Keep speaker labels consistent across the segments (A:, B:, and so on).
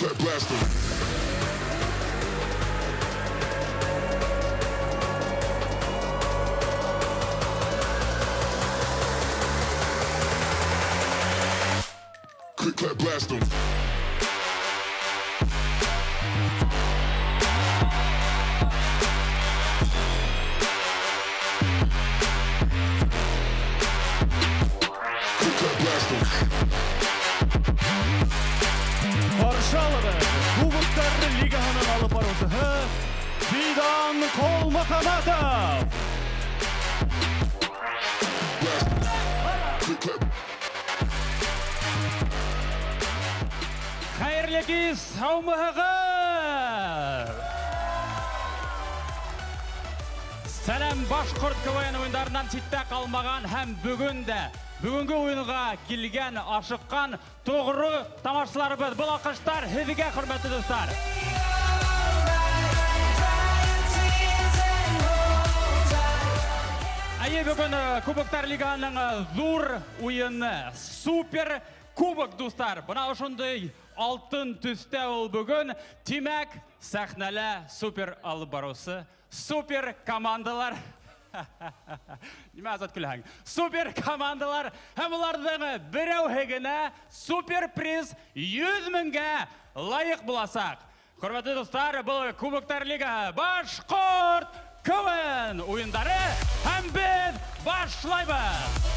A: Click blaster. Click clap blast 'em. Click clap blast 'em.
B: Qarşalığı Kuboklar Ligahanın alıp arasığı Fidan Kolmakanatov.
A: Click clap.
B: Xayrli kez saumağır. Сәлем Башқұрт КВН ойындарынан читтә қалмаған һәм бүгінгі ойынға келген ашыққан тоғыры тамашашыларыбыз. Бұл алқыштар һеҙгә, құрметті достар. Әйе, бүгін Кубоктар Лиганың зур ойыны, супер кубок достар. Бұна ұшындай алтын түсті ол бүгін. Тимәк, сәхнәлі супер алып барусы, супер командалар. Неме азат күләң? Супер командалар һәм олардың біреугенә супер приз 100 меңгә лайық буласақ. Құрметті достар, бұл Кубоктар Лига Башқұрт КВН ойындары һәм біз башлайбыз.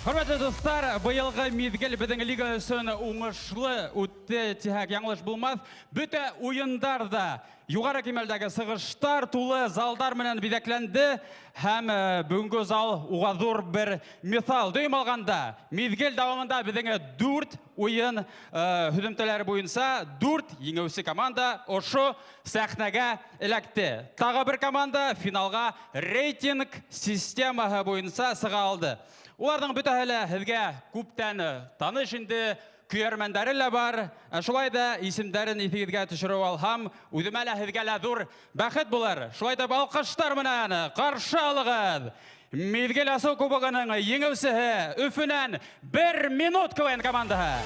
B: Құрметті достар, бұйылғы мезгіл біздің лига үшін оңышлы өтті, тек яңылыш болмаз. Бүті ойындарда юғары кемелдегі сығыштар тулы залдар менен бидекленді, һәм бүгінгі зал уға зор бір мисал. Дөйім алғанда, мезгіл давамында біздің 4 ойын хүдімтілері бойынса, 4 еңеусі команда ошу сәхнәгә ілекті. Тағы бір команда финалға рейтинг системаға бойынса сыға алды. Олардың бүті әлі һеҙгә күптән таныш инде көйәрмәндәре лә бар. Шулай да исемдәрен иҫегеҙгә төшөрөп алһам, үҙемә лә һеҙгә лә ҙур бәхет булыр. Шулай да алҡыштар менән ҡаршы алығыҙ. Миҙгел асыу кубогының еңеүсеһе Өфөнән 1 минут КВН командаһы.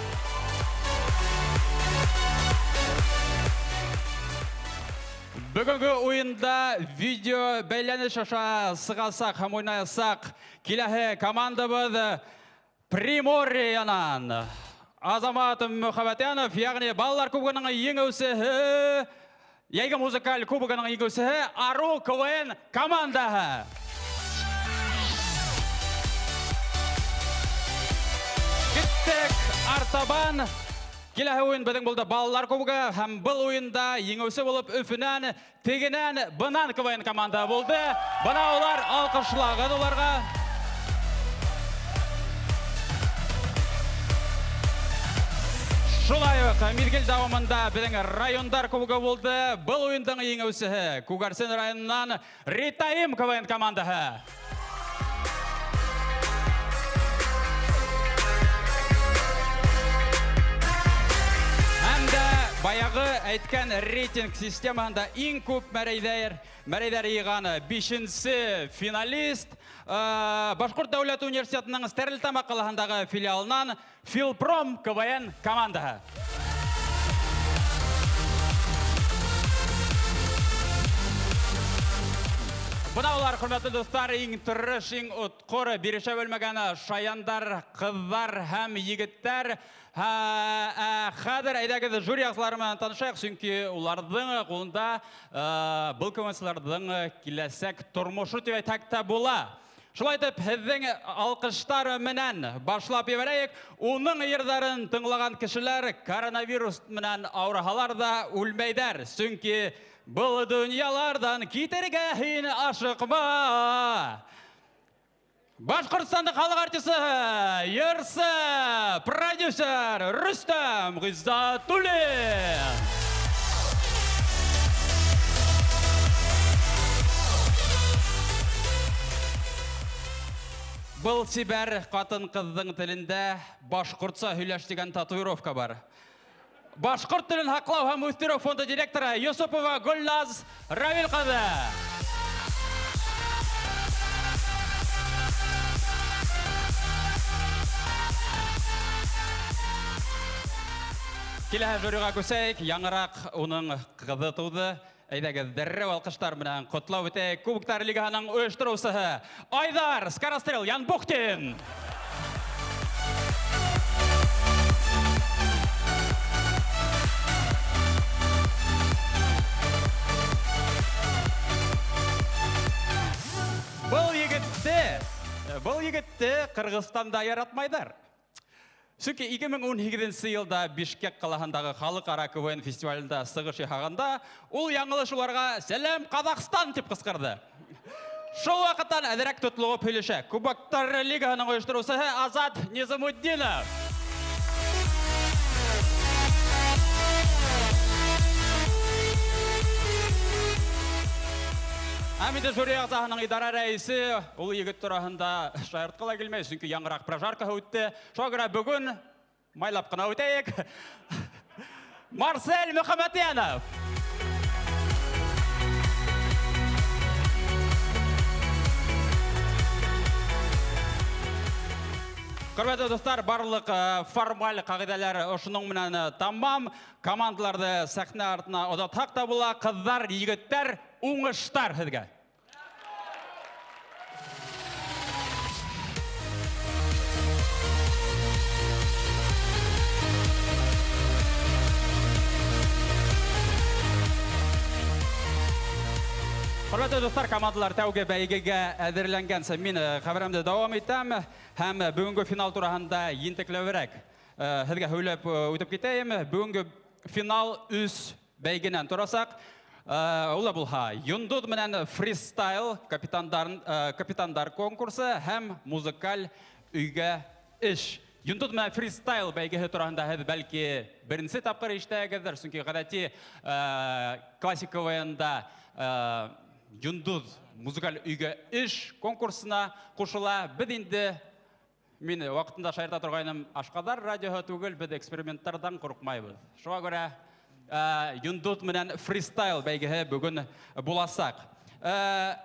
B: Бүгінгі ойында видео бәйләнеш аша сығасақ һәм ойнайсақ киләһе командабыҙ Приморьянан. Азамат Мөхәббәтянов, яғни балалар кубогының еңеүсеһе, Йәйге музыкаль кубогының еңеүсеһе Ару КВН командаһы. Киттек артабан. Келәһе ойын беҙҙең булды балалар кубогы һәм был ойында еңеүсе булып Өфөнән, тегенән, бынан КВН команда булды. Бына улар алҡышлағыҙ уларға. Шулай уҡ миҙгел дауамында беҙҙең райондар кубогы булды. Был ойындың еңеүсеһе Күгәрсен районынан Ритаим КВН командаһы. Баяғы әйткән рейтинг системаһында иң күп мәрәйҙәр йыйған 5-нсе финалист Башҡорт дәүләт университетының Стәрлетамаҡ ҡалаһындағы филиалынан Филпром КВН командаһы. Бына улар, құрметті достар, иң тырыш, иң отҡор, бирешә белмәгән шаяндар, ҡыҙҙар һәм егеттәр. Хәҙер әйҙәгеҙ жюри ағзалары менән танышайыҡ, сөнки уларҙың ҡулында был командаларҙың киләсәк тормошо тип әйтһәк тә була. Шулай итеп, һеҙҙең алҡыштар менән башлап ебәрәйек. Уның йырҙарын тыңлаған кешеләр коронавирус менән ауырһалар да үлмәйҙәр, сөнки был донъялардан китергә һин ашыҡма. Башҡортостандың халық артисы, йырсы, продюсер Рөстәм Ғиззатуллин. Был сибәр ҡатын-ҡыҙҙың телендә башҡортса һөйләш дигән татуировка бар. Башқұрт тілін хақлау һәм өстеру фонды директоры Юсупова Гүлназ Равил қызы. Келесі жөріға көсейік, яңырақ оның қызы туды. Әйдәгі дәрі алқыштар менен құтлау өтек. Кубоктар лиганың өштірусығы Айдар Скорострел Янбухтин. Бұл егітті Қырғызстанда яратмайдар. Сүкі 2012 елда Бишкек қалағандағы халық ара КВН фестивалында сығыш яғанда, ол яңылышуларға «Сәлем Қазақстан» деп қысқырды. Шол вақыттан әдірек тұтылығы пөліші. Кубоктар лиганың ойыштырусы Азат Низамуддинов. Әмеді жөрі ағзағының идара рәйісі ол егіт тұрағында шайыртқыла келмей, сүнкі яңырақ пражарка өтті. Шоғыра бүгін майлап қына өтейік. Марсель Мұхаммадянов. Құрметті достар, барлық формаль қағидалар ұшының мінәні тамам. Командаларды сәхне артына одатақ та бұла, қыздар, егіттер, уңыштар хедге. Құрметті достар, командалар тәуге бәйгеге әдірленген мен қабарамды давам еттім. Һәм бүгінгі финал турағында ентіклеуірек. Хедге хөйлеп өтіп кетейім. Бүгінгі финал үз бәйгенен тұрасақ. Ола бұлға юндуд менен фристайл капитандар конкурсы һәм музыкаль үйге іш. Юндуд менен фристайл бәйгеге тұрағында бәлкі бірінсі тапқыр іштәгіздір. Сүнкі ғадати классиковайында юндуд музыкаль үйге іш конкурсына қошыла. Біз енді мен уақытында шайырта тұрғайным Ашқадар радиоға түгіл, біз эксперименттардан қорқмайбыз. Шуға көрі юндуд менен фристайл бәйгеге бүгін боласақ.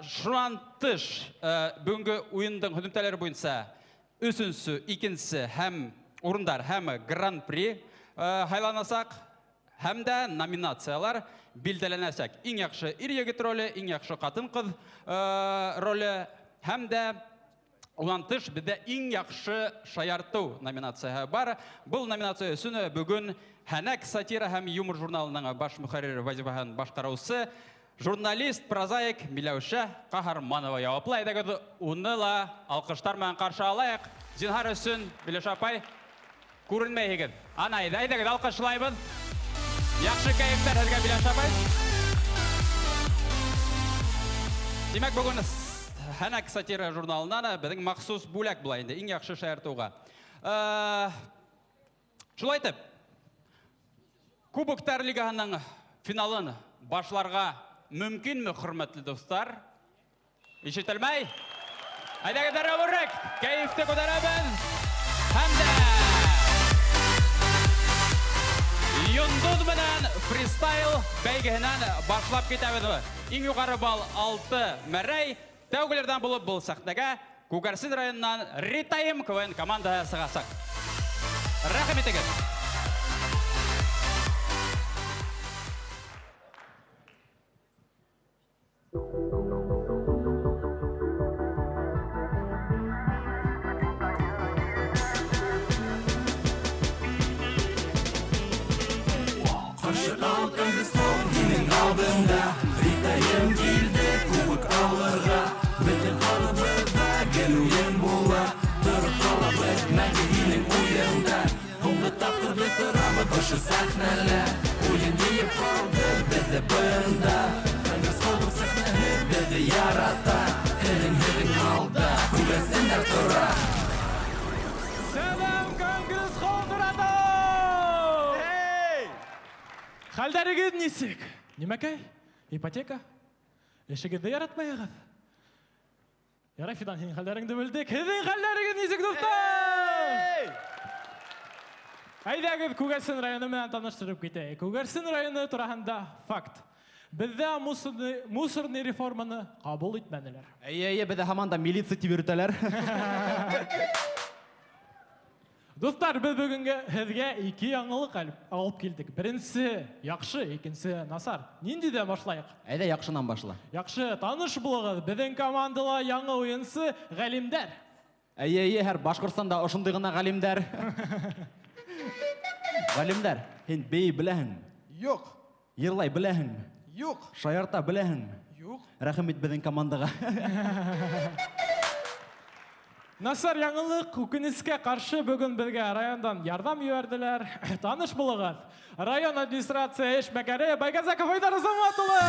B: Шуан тыш бүгінгі ойындың хүдімтәлері бойынша үсінсі, икінсі һәм орындар һәм гран-при хайланасақ, һәм дә номинациялар билдәләнәсәк. Иң яқшы ир-егет ролі, иң яқшы қатын-қыз ролі, һәм дә Улан тыш бізде иң яқшы шаярту номинацияға бар. Бұл номинация үсіні бүгін Хәнәк сатира һәм юмор журналының баш мұхарир вазифаһын башқараусы журналист, прозаик Миләүшә Қаһарманова яуаплай. Әйдәгеді уны ла алқыштармен қаршы алайық. Зинһар өсін Миләүшә апай көрінмей егін. Ана әйдәгеді алқышлайбыз. Яқшы кәйімдер әдіге Миләүшә апай. Демек бүгін Хәнәк сатира журналынан біздің мақсус бөлек бұла енді, ең яқшы шайыртуға. Шулайтып, Кубоктар лиганың финалын башларға мүмкін мі, құрметті достар? Ишетілмей? Әйдәгедер өбірік, кәйіфті көдәрәбіз. Хәмді! Юндуд менен фристайл бәйгеһенән башлап кетәбеді. Иң юғары бал 6 мәрәй. Тәугілерден болып бұл сақтаға Көкәрсін районынан Ритайым КВН команда сығасақ. Рахмет егіз.
C: Қаршы қалған қыстың менің алдында Ритайым келді көбік алырға Бітін қалыбыға келуен бола Тұрып қалабыз мәңгінің ойында Бұлды таптыр біз тұрамы көші сахнәлі Ойын дейіп қалды бізді бұйында Қаңыз қолдың сахнәлі бізді ярата Хірің алда көбесіндер тұра
D: Сәлем көңгіз қолдырады! Халдарыгыз несек? Немәкәй? Ипотека? Эшегізді яратмайығыз? Ярай, Фидан, сенің халдарыңды білдік. Хіздің халдарыгыз несек, достар? Әйдәгез Күгәрсен районы менән таныштырып китәйек. Күгәрсен районы тураһында факт. Бездә мусорный реформаны кабул итмәделәр.
E: Әйе, бездә һаман да милиция тип йөртәләр.
D: Достар, без бүгенге һезгә 2 яңалык алып килдек. Беренчесе яхшы, икенчесе насар. Ниндидән башлайык?
E: Әйдә, яхшынан башла.
D: Яхшы, таныш булыгыз. Безнең командала яңа уенчы Галимдар.
E: Әйе, һәр Башкортстанда ошондый гына галимдар. Галимдар, һин бей беләһең,
F: Юк,
E: йырлай беләһең,
F: юк,
E: шаярта беләһең.
F: юк.
E: Рәхим ит безнең командага.
D: Насар яңалык үкенечкә каршы бүген безгә райондан ярдәм җибәрделәр. Таныш булыгыз. Район администрация эшмәкәре Байгазаков Айдар Азаматулы.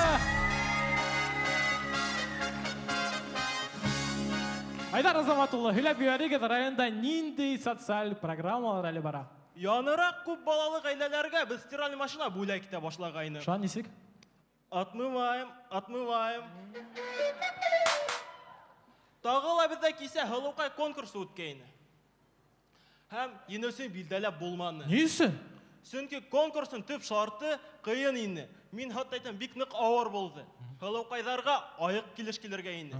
D: Айдар Азаматулы, һөйләп җибәрегез, районда нинди социаль программалар әле бара?
G: Янырак күп балалы гаиләләргә без стиральный машина бүләк итә башлагайны.
D: Шан нисек?
G: Атмываем. Тагыла бездә кисә Хылукай конкурсы үткәйне. Һәм енесен билдәләп булманы.
D: Ни өчен?
G: Чөнки конкурсның төп шарты кыен инде. Мин хатта әйтәм, бик нык авыр булды. Хылукайдарга аяк килеш килергә инде.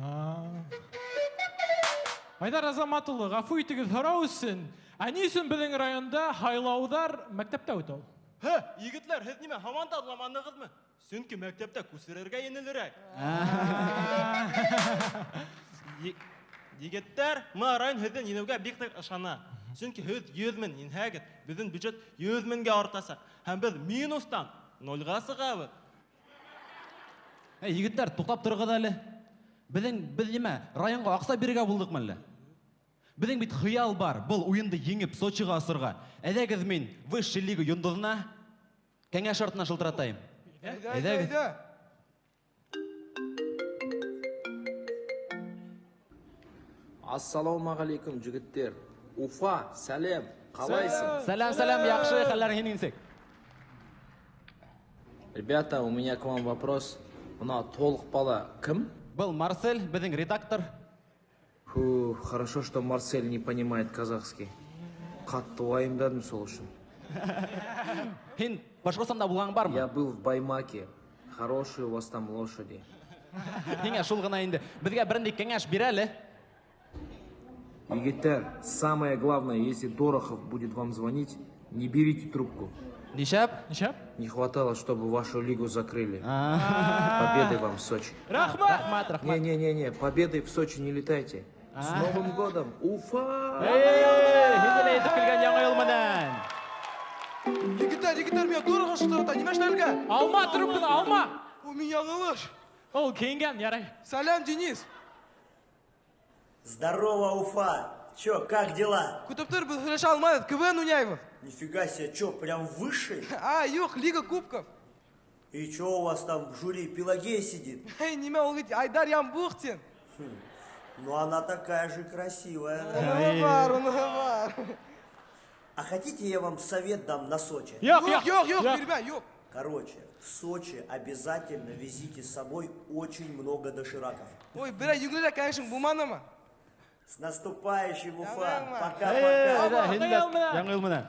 D: Айдар Азаматулы, гафу итегез һорау өчен. Ә ни өчен безнең районда хайлаудар мәктәптә үтә ул?
G: Егетләр, һез нимә һаман да аңламадыгызмы? Чөнки мәктәптә күсерергә еңелрәк. Егетләр, ма район һездән еңүгә бик нык ышана. Чөнки һез 100 мең инһәгез, безнең бюджет 100 меңгә артачак. Һәм без минустан 0га сыгабыз.
E: Егетләр, туктап торыгыз әле. Без нимә, районга акса бирергә булдыкмы әллә? Безнең бит хыял бар. Бул уенды еңеп Сочига асырга. Әйдәгез мин высшая лига йондызына кәңәш артына шылтыратайым.
F: Әйдә.
H: Ассалаумағалейкум, жігіттер. Уфа, сәлем, қалайсың?
E: Сәлам, яхшы, хәлләрең нисек?
H: Ребята, у меня к вам вопрос. Мына толық бала кім?
E: Был Марсель, безнең редактор.
H: Фу, хорошо, что Марсель не понимает казахский. Қатты уайымдадым сол үшін.
E: Һин Башкортстанда булгаң бармы?
H: Я был в Баймаке. Хорошие у вас там лошади.
E: Һиңә шул гына инде. Безгә бернинди кәңәш бир әле.
H: Егиттер, самое главное, если Дорохов будет вам звонить, не берите трубку.
E: Нишәп?
H: Не хватало, чтобы вашу лигу закрыли. Победой вам в Сочи.
E: Рахмат.
H: Не, победой в Сочи не летайте. С Новым годом! Уфа!
E: Һиңә әйтеп килгән яңа ел менән.
F: Егетләр, мен дорого шылтырата, нимә эшләргә?
D: Алма трубканы, алма!
F: У меня яңылыш.
D: Ул кейенгән, ярай.
F: Сәлам, Денис.
I: Здорово, Уфа! Чё, как дела?
F: Көтеп тор, без һөйләшә алмадык. КВН уйнайбыз.
I: Нифига себе, чё, прям высший?
F: Юк, Лига кубков.
I: И чё у вас там в жюри Пелагея сидит?
F: Нимә ул бит Айдар Ямбухтин.
I: Ну она такая же красивая.
F: Уны бар.
I: А хотите, я вам совет дам на Сочи?
F: Юк, бирмә, юк.
I: Короче, в Сочи обязательно везите с собой очень много дошираков.
F: Ой, берә югрерәк кәңәшең булманымы?
I: С наступающим, Уфа!
F: Давай,
I: Пока-пока!
E: Яңа ел менән.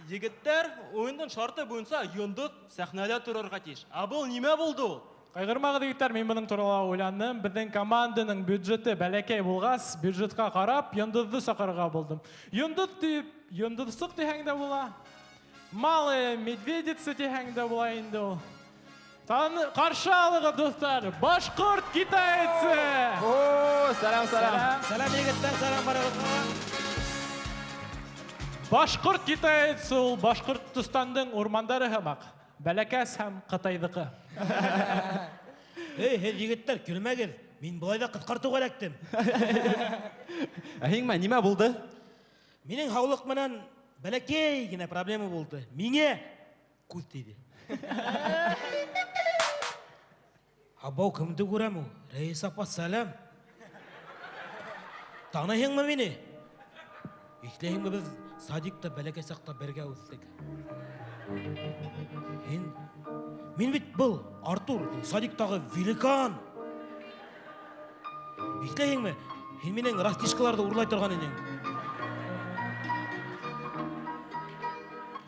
G: Егетләр, уенның шарты буенча йондыз сәхнәдә торырга тиеш. Бұл нимә булды ул?
D: Кайгырмагыз, егетләр, мин моның турында уйландым. Безнең команданың бюджеты бәләкәй булгас, бюджетка карап, йондызды сакырга булдым. Йондыз дип, йондызсык дигән дә була. Малая медведица дигән дә була инде ул. Каршы алыгыз, достар, башкорт китайцы!
E: Сәлам.
G: Сәлам егетләр, сәлам барыгызга.
D: Башкорт китайцы ул Башкортстандың урмандары һымак. Бәләкәс һәм Кытайдыкы.
J: Эй, егетләр, көлмәгез. Мин болай да кыскартуга эләктем.
E: Һиңмә нимә булды?
J: Минең һаулык менән бәләкәй генә проблема булды. Миңә күз тиде. Абау кемде күрәм ул? Рәис апа, сәлам. Таныйһыңмы мине? Ишләйһеңме, без садикта бәләкәй сакта бергә үстек. Мен бит бұл Артур, садиктағы великан. Естілейін ме? Сен менен растишкаларды ұрлай тұрған едің.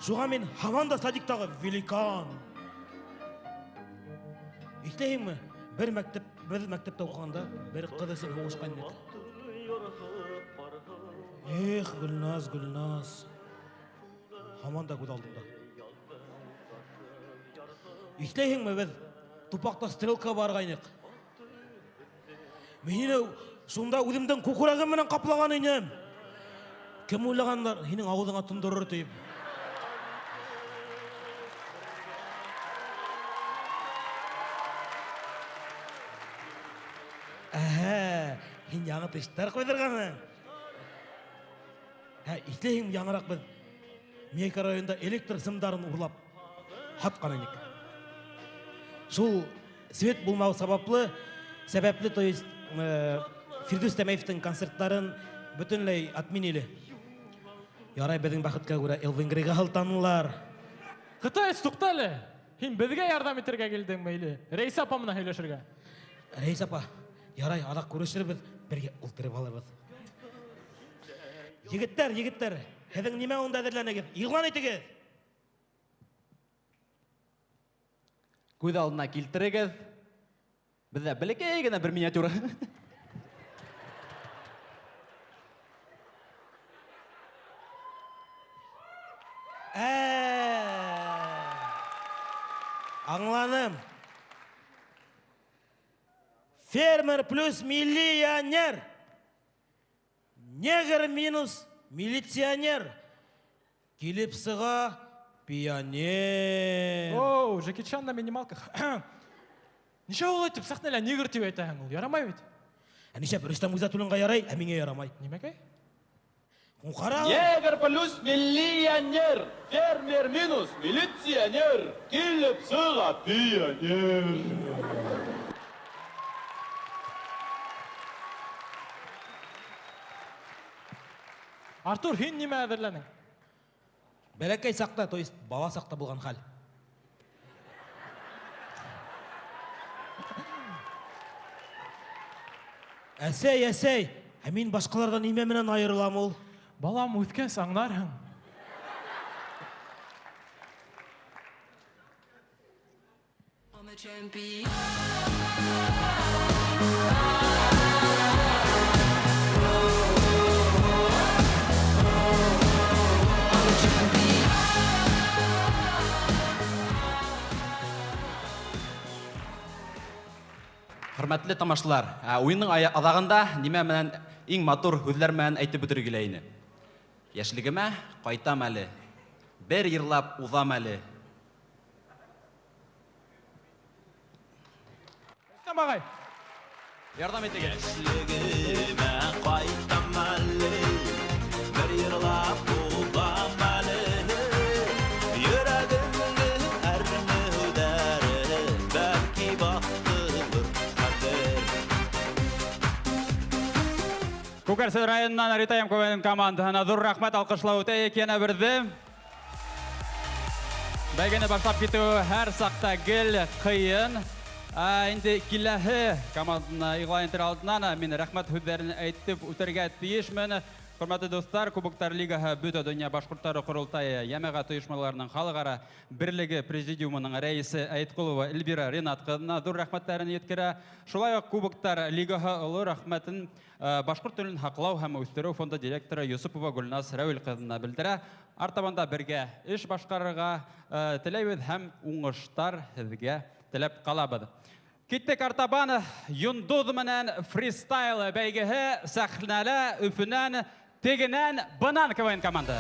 J: Жоға мен хаманда садиктағы великан. Естілейін ме? Бір мәктепте оқығанда, бір қыдысын оғышқан еді. Ех, Гүлназ. Хаманда көз алдымда. Естілейін ме біз Тупақта стрелка барғайнық. Мені сонда өзімдің көкірегімнен қаплаған енем. Кім ойлағандар, сенің аузыңа тұндырыр дейіп. Сен жаңа тыштар қойдырғаны. Естілейін жаңарақ біз Мейка районында электр сымдарын ұрлап қатқан енек. Шул свет болмау сәбәплі, то есть Фирдус Тәмәевтің концерттарын бүтінлей отменили. Ярай бәдің бақытқа көре Элвенгрейға халтанылар.
D: Қытай, тұқталы. Сен бізге ярдам етерге келдің мейлі. Рейс апамына сөйлесірге.
J: Рейс апа, ярай адақ көрішірбіз, бірге ұлтырып алырбыз. Егіттер, хәдің неме онда әдірләнегіз? Иғлан етігіз.
E: Көз алдына келтірегіз. Бізде білекей генә бір миниатюра.
J: Аңланым. Фермер плюс миллионер. Негр минус милиционер. Келіп сыға пионер.
D: Оу, Жеки Чан на минималках. Неше ол айтып, сақнәлі негр теп айтаң ол, ярамай бет?
J: Неше Рүстем Ғизатуллинға ярай, әмеңе ярамай.
D: Немекай?
J: Қара.
C: Негр плюс миллионер, фермер минус милиционер, келіп сыға пионер.
D: Артур, сен неме әдірләнің?
J: Бәләкәй сақта, то есть бала сақта болған хал. Әсәй, әмин башқалардан неме менен айырылам ол?
D: Балам өткен саңнарың.
E: Hürmetli тамашылар, ойынның адағында неме менен ең матур сөздер менен әйтеп бітіргелейіні. Яшілігіме қайтам әлі, бір ерлап узам әлі.
D: Рүстем ағай.
E: Ярдам етеге.
C: Яшілігіме қайтам әлі, бір ерлап узам әлі. Йөрәгімнің әрні өдәрі, бәлки бақты бір қадір.
B: Күкәрсі районынан Ритаем көбенің командасына зор рахмет алқышлау екені бірді. Бәйгені баштап кету әр сақта гел қиын. Енді келәхі командына иғлайынтыр алдынан мен рахмет хүддерін әйттіп өтерге тиешмін. Құрметті достар, Кубоктар Лигаға бүті дүния башқұрттары құрылтайы Ямеға тұйышмаларының халығара бірлігі президиумының рейсі Айтқұлова Эльбира Ринатқына зор рахметтәрін еткері. Шулай Кубоктар Лигаға ұлы рахметін башқұрт тілін хақлау һәм өстеру фонды директоры Юсупова Гүлназ Рәуіл қызына білдірі. Артабанда бірге іш башқарыға тілейбіз һәм уңыштар сізге тілеп қалабыз. Киттек артабан юндуз менен фристайл бәйгеһе сәхнәле үфінен тегінен бынан КВН команда.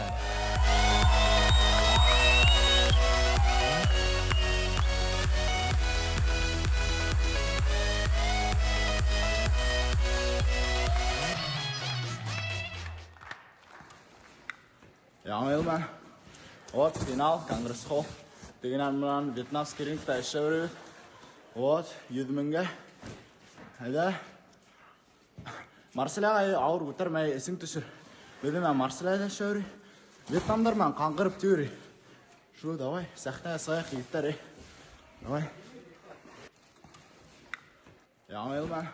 K: Яңа ел мен. Вот, финал, Конгресс-холл. Тегінен бынан Вьетнамский рингта іші өрі. Вот, 100 мыңға. Әді. Марселяға ауыр көтермей есің түсір. Беді мен Марселяға шөри. Вьетнамдар мен қаңғырып түйірі. Шу, давай, сәхнәге саяқ егіттер. Давай. Яңа ел, man.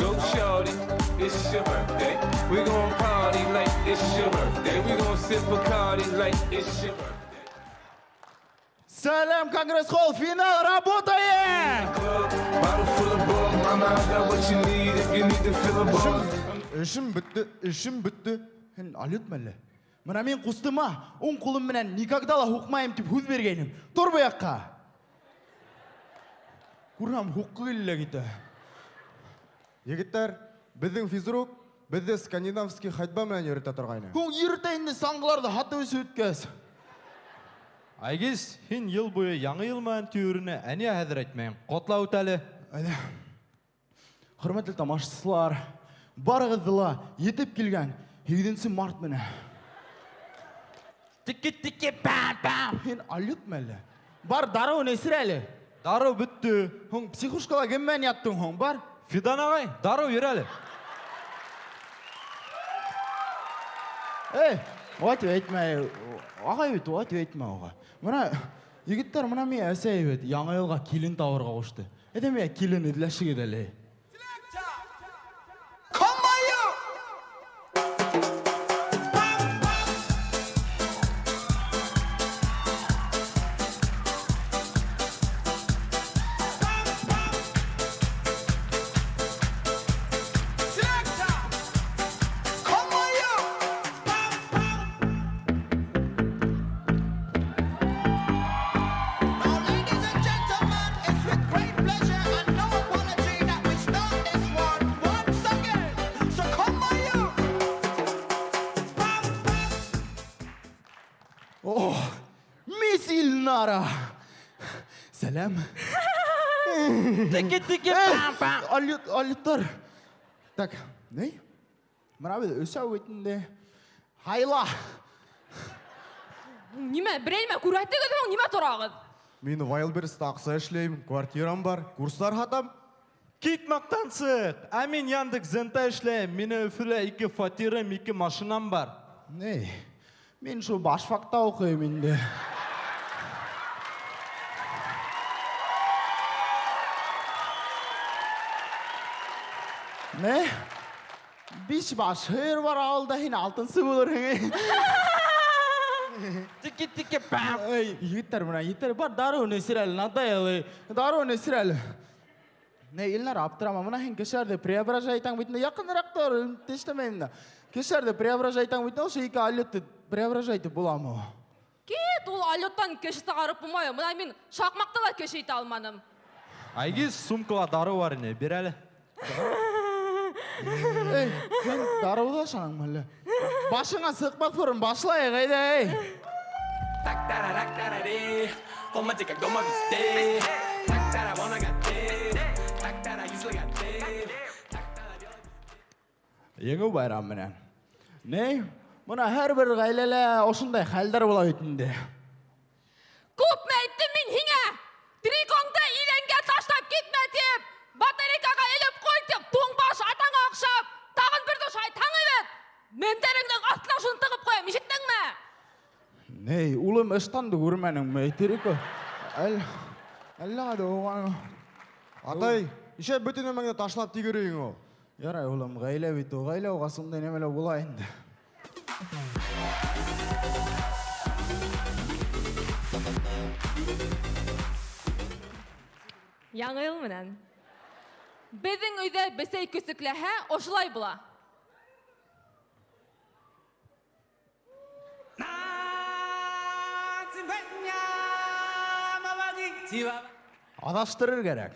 C: Go shorty, it's your birthday. We gon' party like it's your birthday. We gon' sip Bacardi like it's your birthday.
K: Сәлем, Конгресс-холл, финал, работаем!
C: Bottle full of bug, mama, I got what you need if you need to fill a bug.
K: Ішім бүтті. Сен алет мәлі. Мына мен құстыма, оң қолым менен никогда хуқмайым деп хүз бергенім. Тұр бұяққа. Құрам хуққы келі кетті.
L: Егіттер, біздің физрук, бізді скандинавский ходьба менен үйрете тұрғайны.
K: Көң үйретейінді саңғыларды хаты өсі өткіз.
E: Айгиз, хин ел бойы яңы елман түйіріне әне әдір әйтмейін. Қотла өтәлі.
K: Құрметті тамашшылар, барығыздыла етіп келген 7 март мені.
E: Тікі-тікі, пам-пам.
K: Сен алет мәлі. Бар, дару несір әлі.
E: Дару бүтті.
K: Хоң психушкала кеммен яттың хоң, бар.
E: Фидан ағай, дару ерәлі.
K: Оғат өйтмә, ағай өт, оғат өйтмә оға. Мұна, егіттер мұна мен әсәй өт, яңа елға келін тауырға қошты. Әдеме келін үділәші кедәлі. Нара. Сәлем.
E: Тікі-тікі, пам-пам.
K: Алеттар. Так, не? Мұна біз өсі өйтінде. Хайла.
M: Неме, бірейме, күрәтті көдің, неме тұрағыз?
L: Мен Вайлберсті ақса ішлеймін, квартирам бар, курстар хатам.
E: Кит мақтансық. Әмін яндық зінта ішлейм. Мені өфілі 2 фатирым, 2 машинам бар.
K: Не? Мен шу башфақта оқыйым енді. Ne? Biş baş hır var alda hin altın sıvılır hini.
E: Tiki pam.
K: Yitter buna yitter bar daru nesirel nadayalı. Daru nesirel. Ne ilner aptırama buna hin keşerde preobražaytan bitne yakınıraktır testemeninde. Keşerde preobražaytan bitne o şeyi alyetті preobražayты bulamı.
M: Кет, ол алеттан кеші сағарып бұмайы. Мұна мен шақмақтала кеші ете алманым.
E: Айгиз, сумкала дару бар не, берәлі.
K: Sen darıda şanın mılı. Başına sıkmak fırın, başlayın haydi hey. Yeni bayram menen. Ne? Buna her bir gaylele oşunday halder bula ötünde.
M: Көп мәйтті мен хиңе. Трикоңды иленге таштап кетме деп. Батарейкаға еліп қой деп, тоңбаш атаңа ақшап, тағын бір дұшай таңы бет. Ментеріңнің астына шын тығып қойым, ешіттің ме?
K: Ne? Ulum ıstandı görmenin mi? Triko. Әлләғады оған.
L: Атай, ише бүтін өмеңді ташлап тегерейін о.
K: Ярай улым, ғайле бит о. Ғайле оға сондай немелі болайынды.
M: Яңы ел менен. Біздің үйде бесей күсікләһә, ошылай була.
K: Adaştırır gerek.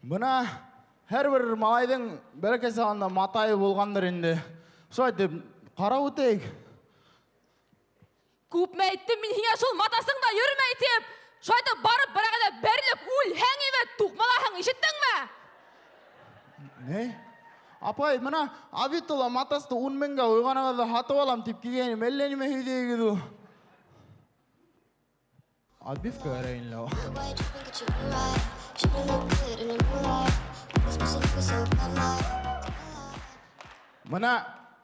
K: Buna her bir malайдың берекесі анда матайы болғандар енді. Шо айтып, қара өтейік.
M: Көп мәйтті мен хиңе шул матасыңда жүрмей теп. Шо айтып барып бірағада бәріліп үл хәңі бет туқмалахың, ешіттің ме?
K: Ne? Apay, mana avitola matasta unmenga uyğanağada hatып алам тип кигенім, әлленіме хүйдегі Отбивка верейін лау. Мына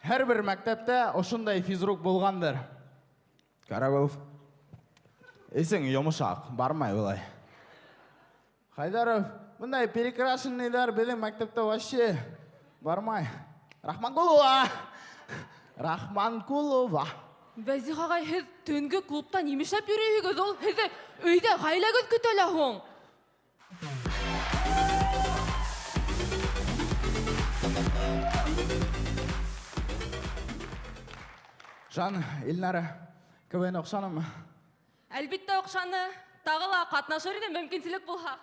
K: һәрбер мәктәптә ошындай физрук булгандыр. Карабов. Исең йомшак, бармай улай. Хайдаров, мындай перекрашенныйлар безнең мәктәптә вообще бармай. Рахманкулова. Рахманкулова.
M: Вәзих ағай, һеҙ төнгө клубта нимешләп йөрөйһөгөҙ ул? Һеҙҙе өйҙә ғаиләгеҙ көтә лә һуң.
K: Жан, Илнара, КВН оҡшанымы?
M: Әлбиттә оҡшаны. Тағы ла ҡатнашыр иде мөмкинселек булһа.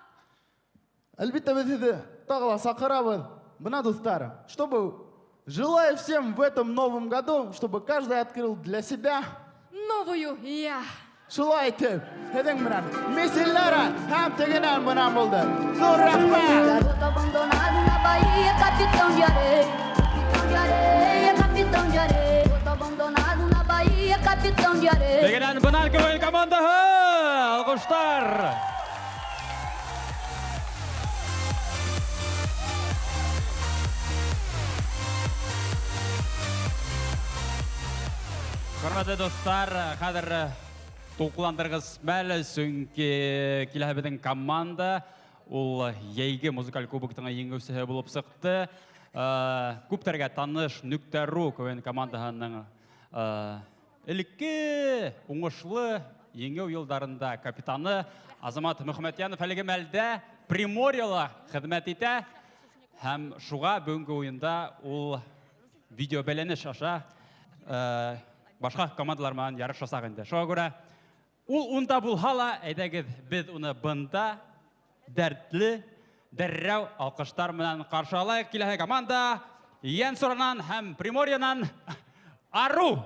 K: Әлбиттә без һеҙҙе тағы ла саҡырабыҙ. Бына, дуҫтар, чтобы желаю всем в этом новом году, чтобы каждый открыл для себя
M: Новую, я.
K: шулай итеп, һеҙҙең менән Мисс Илнара һәм тегенән бынан булды. Зур рәхмәт!
N: Abandonado na Bahia, capitão de areia, capitão de areia. Abandonado na Bahia, capitão de areia.
B: Тегенән бынан КВН командаһы! Алҡыштар! Хөрмәтле достар, хәҙер тулҡындырғыс мәл, сөнки киләһе беҙҙең команда ул йәйге музыкаль кубоктың еңеүсеһе булып сыҡты. Күптәргә таныш Нүктә.ру КВН командаһының элекке уңышлы еңеү йылдарында капитаны Азамат Мөхәммәтйәнов әлеге мәлдә Приморьела хеҙмәт итә һәм шуға бөгөнгө уйында ул видео бәйләнеш аша башка командалар менән ярыш ясак инде. Шуңа күрә ул унда булһа ла, әйдәгеҙ беҙ уны бында дәртле, дәррәү алҡыштар менән ҡаршы алайыҡ. Киләһе команда Йәнсуранан һәм Приморьянан Ару.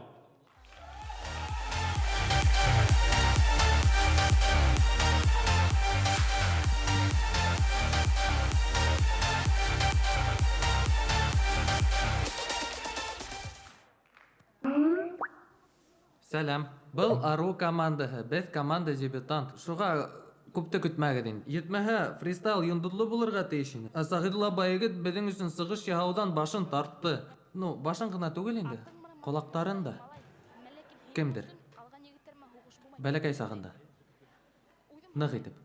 O: Сәлам. Был Ару командаһы. Беҙ команда дебютант. Шуға күпте көтмәгеҙ инде. Етмәһә, фристайл йондоҙло булырға тейеш ине. Сағидулла Байегет беҙҙең өсөн сығыш яһауҙан башын тартты. Ну, башын ғына түгел инде. Ҡолаҡтарын да. Кемдер? Бәләкәй сағында. Ныҡ итеп.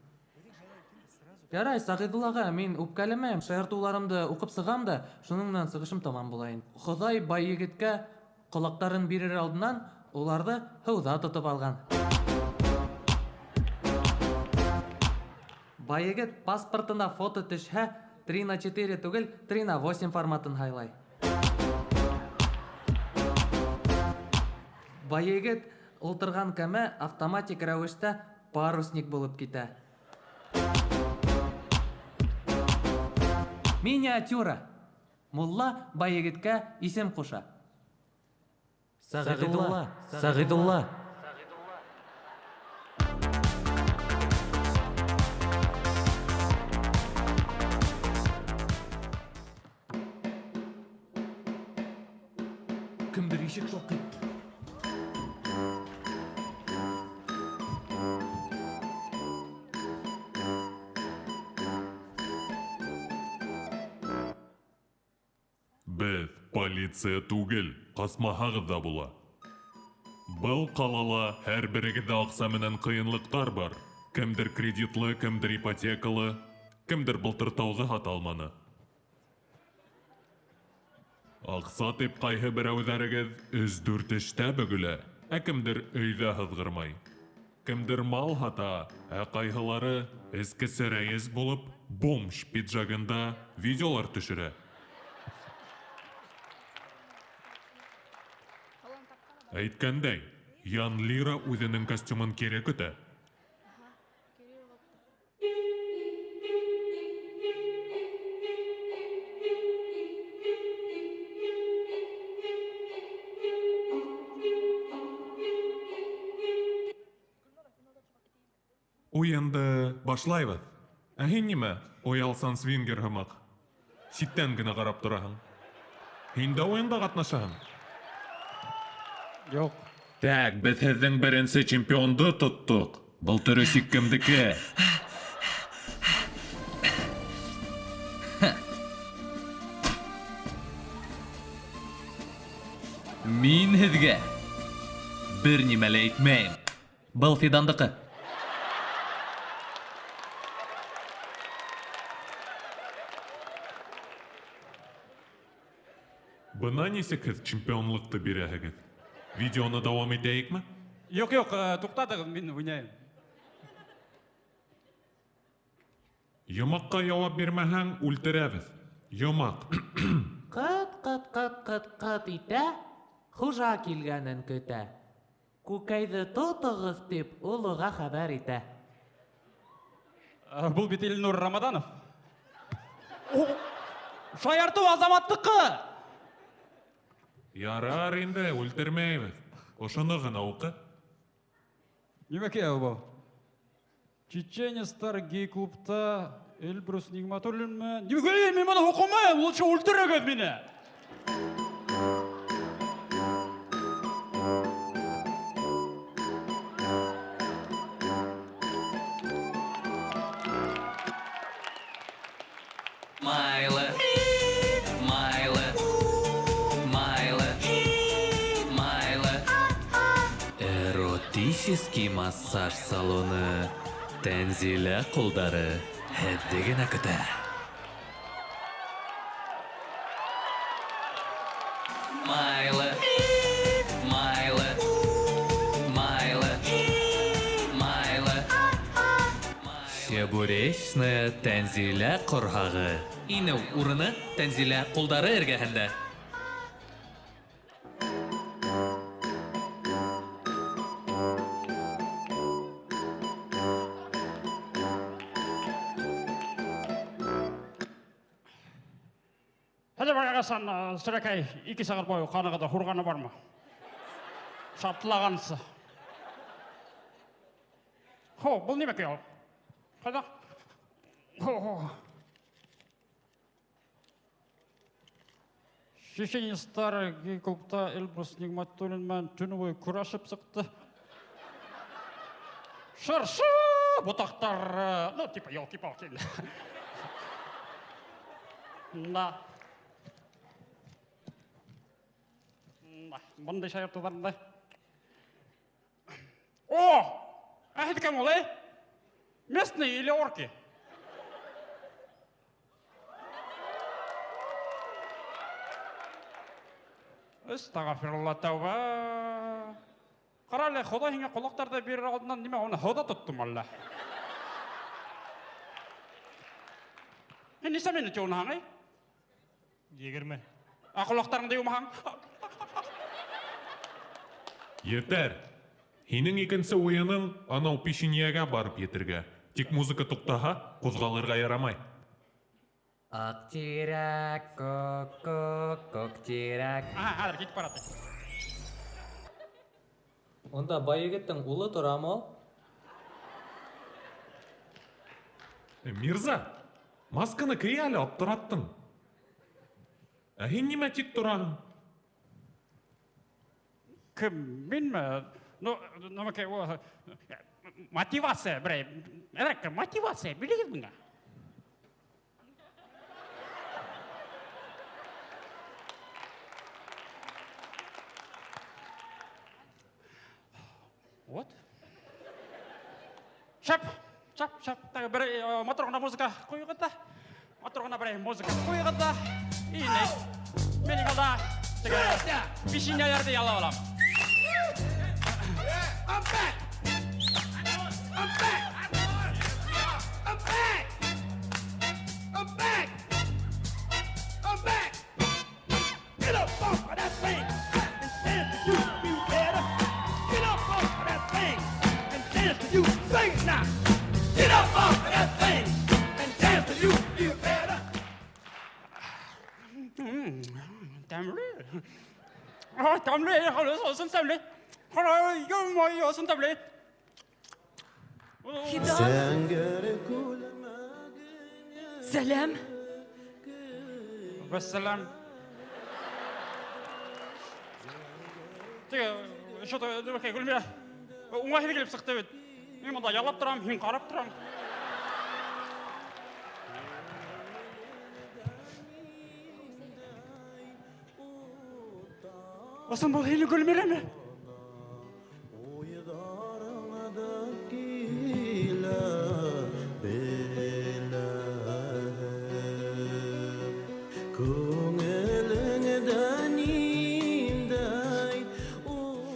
O: Ярай, Сағидуллаға мин үпкәләмәйем. Шаяртыуларымды уҡып сығам да, шуның менән сығышым тамам була инде. Хоҙай Байегеткә ҡолаҡтарын бирер алдынан уларҙы һыуҙа тотоп алған. Байегет паспортына фото төшһә, 3:4 түгел, 3:8 форматын һайлай. Байегет ултырған кәмә автоматик рәүештә парусник булып китә. Миниатюра. Мулла Байегеткә исем ҡуша. Сағидулла, Сағидулла. Кемдер ишек шоҡый.
P: Беҙ полиция түгел, ҡасмаһағыҙ да була. Был ҡалала һәр берегеҙҙә аҡса менән ҡыйынлыҡтар бар. Кемдер кредитлы, кемдер ипотекалы, кемдер былтыртауҙы һата алманы. Аҡса тип ҡайһы берәүҙәрегеҙ 3-4 эштә бөгөлә, ә кемдер өйҙә һыҙғырмай. Кемдер мал һата, ә ҡайһылары эскесе рәйес булып, бомж пиджагында видеолар төшөрә. Әйткәндәй, Ян Лира үҙенең костюмын кире көтә. Уйынды башлайбыҙ. Ә һин нимә, оялсан свингер һымаҡ? Ситтән генә ҡарап тораһың. Һин дә уйында ҡатнашаһың?
B: Юҡ.
P: Так, беҙ һеҙҙең беренсе чемпионды тоттоҡ. Был төрөсик кемдеке?
O: Мин һеҙгә бер нимә лә әйтмәйем. Был Фидандыҡы.
P: Бына нисек һеҙ чемпионлыҡты бирәһегеҙ? Видеоны дауам итәйекме?
B: Юк, туҡтатығыҙ, мин уйнайым.
P: Йомаҡҡа яуап бирмәһәң, үлтерәбеҙ. Йомаҡ.
O: Ҡыт итә, хужа килгәнен көтә. Күкәйҙе тотығыҙ тип, олоға хәбәр итә.
B: Бұл бит Илнур Рамаданов. Шаярту Азаматтыҡы!
P: Ярар инде, үлтермәйбеҙ. Ошоно ғына уҡы.
B: Нимәкә был? Чеченецтар гей-клубта Эльбрус Нигматуллинмы? Нимәкә мин быны уҡымайым, лучше үлтерегеҙ мине!
O: Эротический массаж салоны, Тәнзилә ҡулдары һеҙҙе генә көтә. Майлы. Чебуречная Тәнзилә ҡорһағы. Инеү урыны Тәнзилә ҡулдары эргәһендә.
B: Hadi барғасан, сірәкәй, 2 сағат бойы қанығыда хұрғаны бар ма? Шаптылағанысы. Бұл немеке ол? Қайда? Шешенестар гей-клубта Эльбрус Нигматуллинмен түні бойы күрашып сықты. Шыршы бұтақтар, ну, типа, елки-палки. Да. Бұндай шаяртуларында. Әхет кәм олай? Местные или орки? Estağfirullah tәуба. Қаралы, Құда хеңе құлақтарды берер алдынан неме оны хода тұттым алла. Несі мені жоны хаңай?
G: 20.
B: Құлақтарыңды еумағаң?
P: Етәр. Һинең икенсе уйының анау пешеньеға барып етергә. Тик музыка туҡтаһа, ҡуҙғалырға ярамай.
O: Аҡ тирәк, көк тирәк.
B: Хәҙер китеп барады.
O: Онда байегеттің улы торамы ул?
P: Мирза, масканы кей әле аптыраттың. Ә һин нимә тик тораһың?
B: Кім, менме? Мотивация, бірай. Әдірәкті, мотивация, білегіз бұңа? Вот. Шап. Тағы бір моторғына музыка қойғыда. Моторғына бір музыка қойғыда. Ейней. Менің алда пешеняларды ялап алам. I'm back! I'm back! I'm back! I'm back! I'm back! Get up off of that thing and dance to you, you better. Get up off of that thing and dance to you. Sing it now! Get up off of that thing and dance to you, you better. Тәмле.
M: Сәлем.
B: Вәссәләм. Что-то, Гүлмира, оңай келіп сықты бет. Мен мұнда ялап тұрам, мен қарап тұрам. Осын бұл хейлі гүлмереме?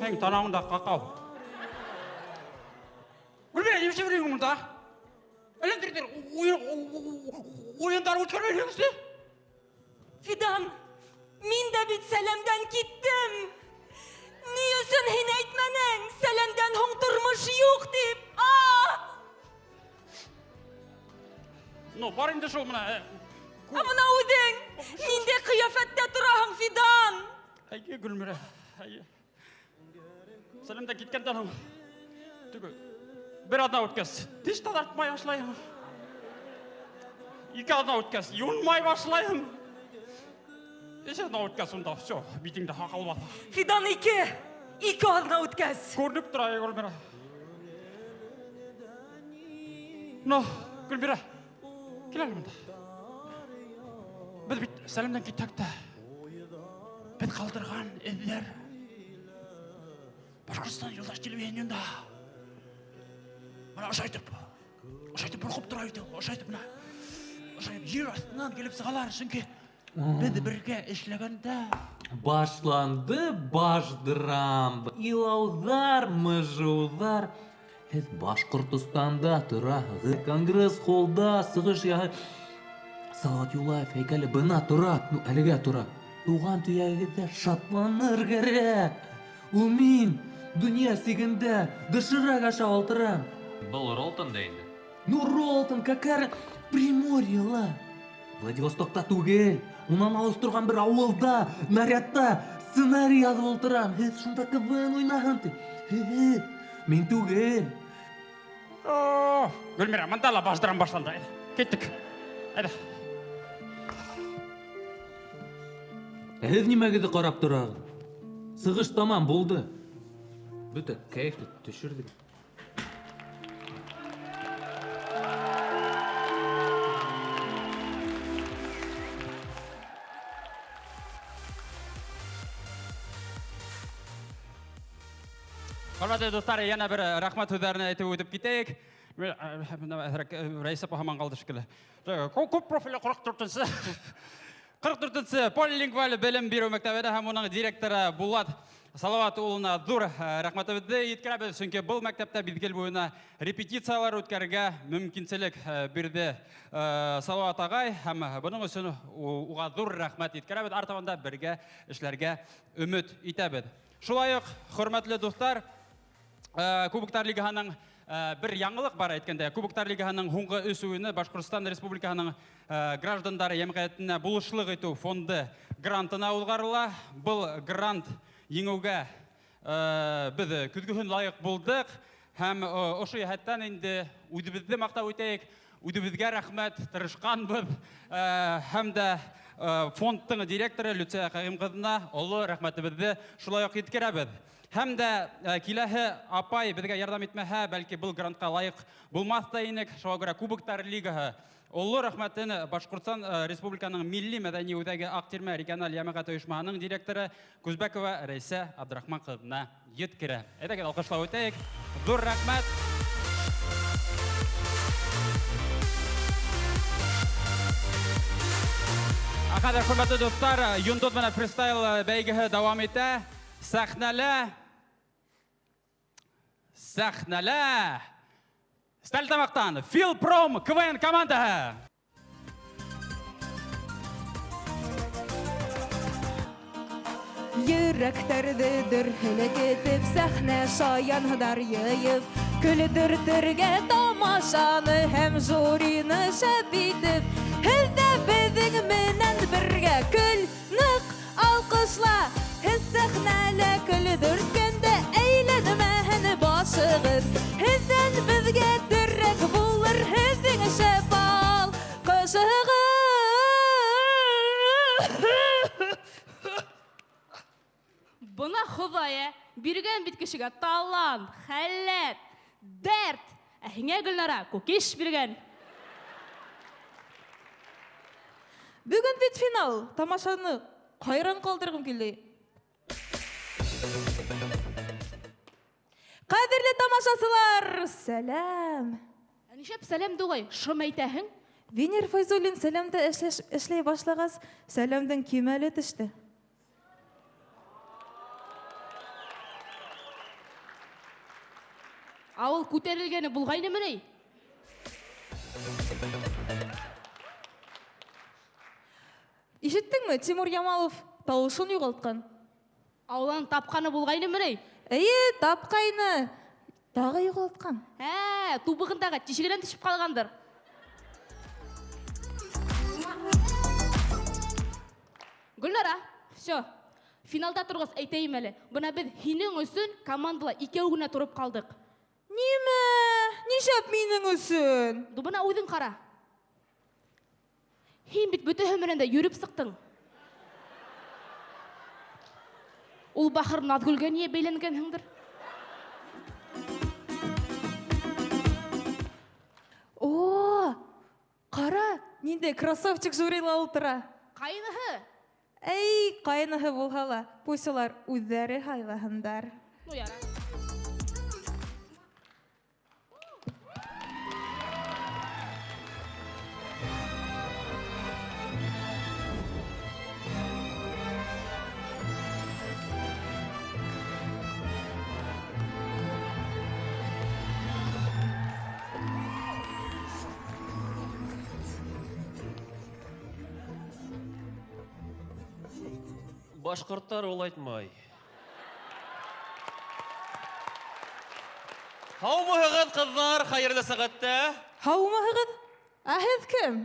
B: Хең танауында қақау. Гүлмере, немше білейін мұнда? Әлемдердер ойындар өткермей жүріңізде?
M: Fidan, min de bit Selem'den gittim. Niyesin hin etmenin, Selem'den hong durmuş yok deyip.
B: No, barın da şol buna.
M: Amına uydun, min de kıyafette durahım Fidan.
B: Hayye Gülmire, hayye. Selim'den gitkenden hong. Tügü, bir adına ötkez. Diş tadartmaya başlayın. İki adına ötkez, yunmaya başlayın. İşte adına ötkez onda, все, meetingde kalmadı.
M: Fidan iki adına ötkez.
B: Görünüp duraya Gülmire. No, Gülmire, gelelim bunda. Biz bit Selim'den gittik de. Ben kaldırgan eller. Başkırısından yoldaş televizyonda. Bana aşaytıp burkup duraydı. Aşaytıp bana. Aşaytıp yer astından gelip sığalar. Çünkü biz birge işlegende.
O: Başlandı başdıram. İlauzar, mıжудар. Hez Başkırtıstanda turağız. Kongres holda sığış yağı. Salat Yulayev heykeli bina turak. Әліге turak. Туған түйәгіде шатланыр керек. Ул мин дүния сигінде дышырақ аша алтырам. Бұл Ролтон дейді. Ну Ролтон, какар Приморьела. Владивостокта түгел. Унан алыс тұрған бір ауылда, нарядта сценарий yazып алтырам. Хез шунда КВН ойнағын ти. Мен түгел.
B: Гүлмира, мындала баждырам башланды. Кеттік. Әді.
O: Һез нимәгеҙ ҡарап торағыҙ? Сығыш тамам булды. Бөтә кәйефте төшөрҙөк.
B: Хөрмәтле достар, yana bir рахмат һүҙҙәрен әйтеп үтеп китәйек. Рәис апа һаман ҡалды шикелле. Күп профиле 44-нсе. 44-нсе полилингваль белем бирү мәктәбендә һәм уның директоры Булат Салават улына зур рәхмәтебезне еткерәбез, чөнки был мәктәптә биҙгел буена репетициялар үткәрергә мөмкинселек бирде Салават агай һәм буның өсөн уға зур рәхмәт еткерәбез. Артабанда бергә эшләргә өмет итәбез. Шулай ук, хөрмәтле достар, Кубоктар лигаһының bir яңылык бар әйткәндә. Кубоктар лигаһының һуңгы 3 уйыны Башкортстан Республикаһының граждандары йәмгыятенә булышлык итү фонды грантына узгарыла. Был грант еңүгә без көзгөһөн лайык булдык һәм ошо яһәттән инде үҙебезне мактап үтәйек. Үҙебезгә рәхмәт, тырышканбыз һәм дә фондның директоры Люция Кагым кызына олы рәхмәтебезне шулай ук еткерәбез. Һәм дә киләһе апай безгә ярдәм итмәһә, бәлки был грантка лайык булмас та инек. Шуңа күрә Кубоктар лигаһы олы рәхмәтен Башкортстан Республиканың милли мәдәни үҙәге Актирмә региональ йәмәгать оешмаһының директоры Күзбәкова Рәйсә Абдрахман кызына еткерә. Әйдәгез алкышлап үтәйек. Зур рәхмәт. Хәзер хөрмәтле достар, Йондот менән фристайл бәйгеһе дәвам итә. Сәхнәлә Стәлтамақтан Филпром КВН командаһы.
M: Йөрәктәрҙе дөрһәлек итеп, сәхнә шаяндар йыйып, көлдөртергә тамашаны һәм жюрины шәп итеп, һеҙ дә беҙҙең менән бергә көл, ныҡ алҡышла. Һеҙ сәхнәлә көлдөрткәндә әйләнмәһен башығыҙ. Һеҙҙән беҙгә терәк булыр һеҙҙең шәп алҡышығыҙ.
N: Бына Хоҙайы биргән бит кешегә талант, хәләт, дәрт. Ә һиңә Гөлнара күкеш биргән.
M: Бөгөн бит финал. Тамашаны ҡайран ҡалдырғым килде. Қадірлі тамашасылар, сәлем.
N: Нишеп сәлем дуғай, шым әйтәһең?
M: Венер Файзуллин сәлемді эшлей башлағас, сәлемдің кемәлі түшті.
N: Ауыл көтерілгені бұлғайны міней?
M: Ишеттің ме, Тимур Ямалов тауышын юғалтқан?
N: Ауылан тапқаны бұлғайны міней?
M: Тапқайны. Тағы юғалтқан.
N: Тубығындағы тешігінен түшіп қалғандар. Гүлнара, все. Финалда тұрғыз әйтейім әлі. Бұна біз хинің өсін командала екеугіне тұрып қалдық.
M: Неме? Нешеп менің өсін?
N: Бұна ойдың қара. Хин бит бүті өмірінде жүріп сықтың. Ол бақыр Назгүлге не бейленген хыңдыр?
M: О, қара, ненде красавчик журила ұлтыра.
N: Қайыныхы?
M: Қайыныхы болғала. Пусть олар өздері хайлағындар.
N: Ну, яра.
Q: Башқұрттар ол айтмай. Хау мұхығыд қыздар, қайырлы сағатта?
M: Хау мұхығыд? Әхіз кім?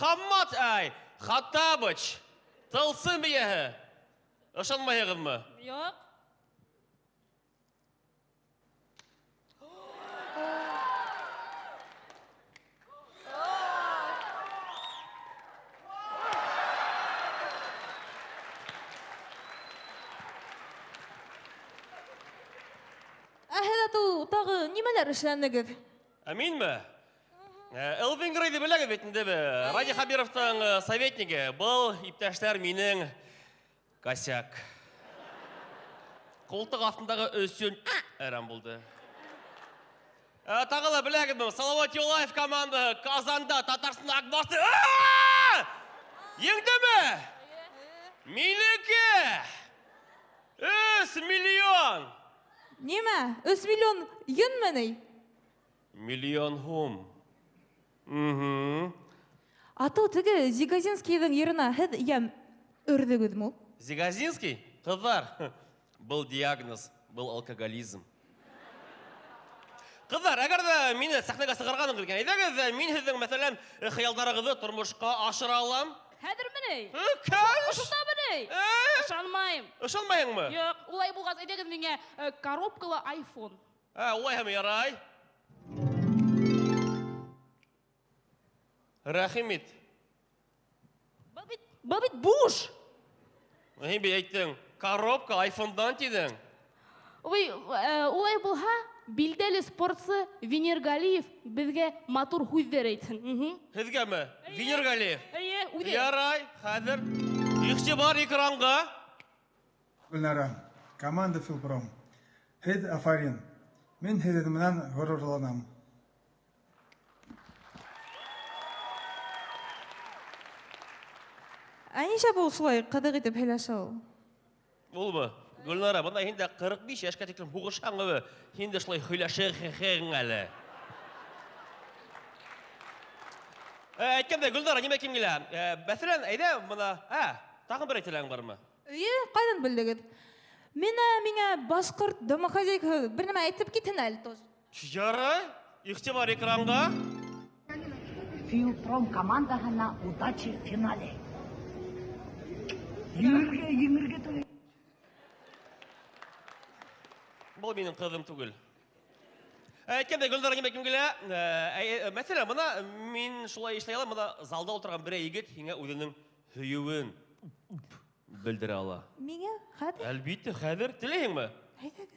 Q: Хаммат әй, Хаттабыч, тылсын бейеғі. Ұшанмайығыз мұ?
N: Yok.
M: Тағы немелер ішләнігіз?
Q: Әмин мі? Элвин Грейді біләгі бетінде бі. Ради Хабировтың советнигі. Бұл иптәштер менің косяк. Қолтық астындағы өсін әрәм болды. Тағыла біләгі бі. Салават Юлаев команды Казанда Татарстан Акбасты. Еңді мі? Менікі! 3 миллион!
M: Неме? 3 миллион ен мәней?
Q: Миллион хум.
M: Атыл түгі Зигазинскийдің еріна хәд ем үрдігіз мұл?
Q: Зигазинский? Қыздар, бұл диагноз, бұл алкоголизм. Қыздар, әгерді мені сәхнеге сығырғаным келген, едіңіз, мен сіздің мәселен қиялдарығызы тұрмышқа ашыра алам.
N: Хәдір міней?
Q: Кәш!
N: Ұшылда міней? Ұшалмайым.
Q: Ұшалмайың мы?
N: Yok, олай болғаз едіңіз менге коробкалы iPhone.
Q: Олай хәм ярай. Рахимет.
N: Бұл бит буш.
Q: Мен бе айттың, коробка iPhone-дан тидің.
N: Олай болға, билдәлі спортсы Венер Галиев бізге матур хуйдер айтын.
Q: Хізге мі? Венер Галиев?
N: Үде.
Q: Ярай, хәзір. Иқші бар екранға.
R: Гүлнара, команда Филпром. Хед Афарин. Мен хедімінен ғұрырланам.
M: Әнеша бұл сұлай қадық етіп хелаша ол?
Q: Бұл мұ? Гүлнара, бұнда хенде 45 яшқа теклім хуғышқан ғыбы, хенде шылай хүйләші қиқиғын әлі. Әйткенде, Гүлнара, неме кем келі? Бәсілен, әйде, мұна, тағын бір әйтеләң бар ма?
M: Қайдан білдігіз? Мені башқұрт домохозяйка бір неме айтып кетін әлі тоз.
Q: Ярай, иқти бар экранға.
S: Филпром командағына удачи в финале. Еңірге той.
Q: Бұл менің қызым түгіл. Әйткенде, Гүлнара, неме кем келі? Мәселен, мұна, мен шулай ешлей алам, мұна залда отырған бір егет хеңе өзінің хүйеуін білдіре ала.
M: Меңе, қадыр?
Q: Әлбетті, қадыр, тілейің ме?
M: Айтағыз.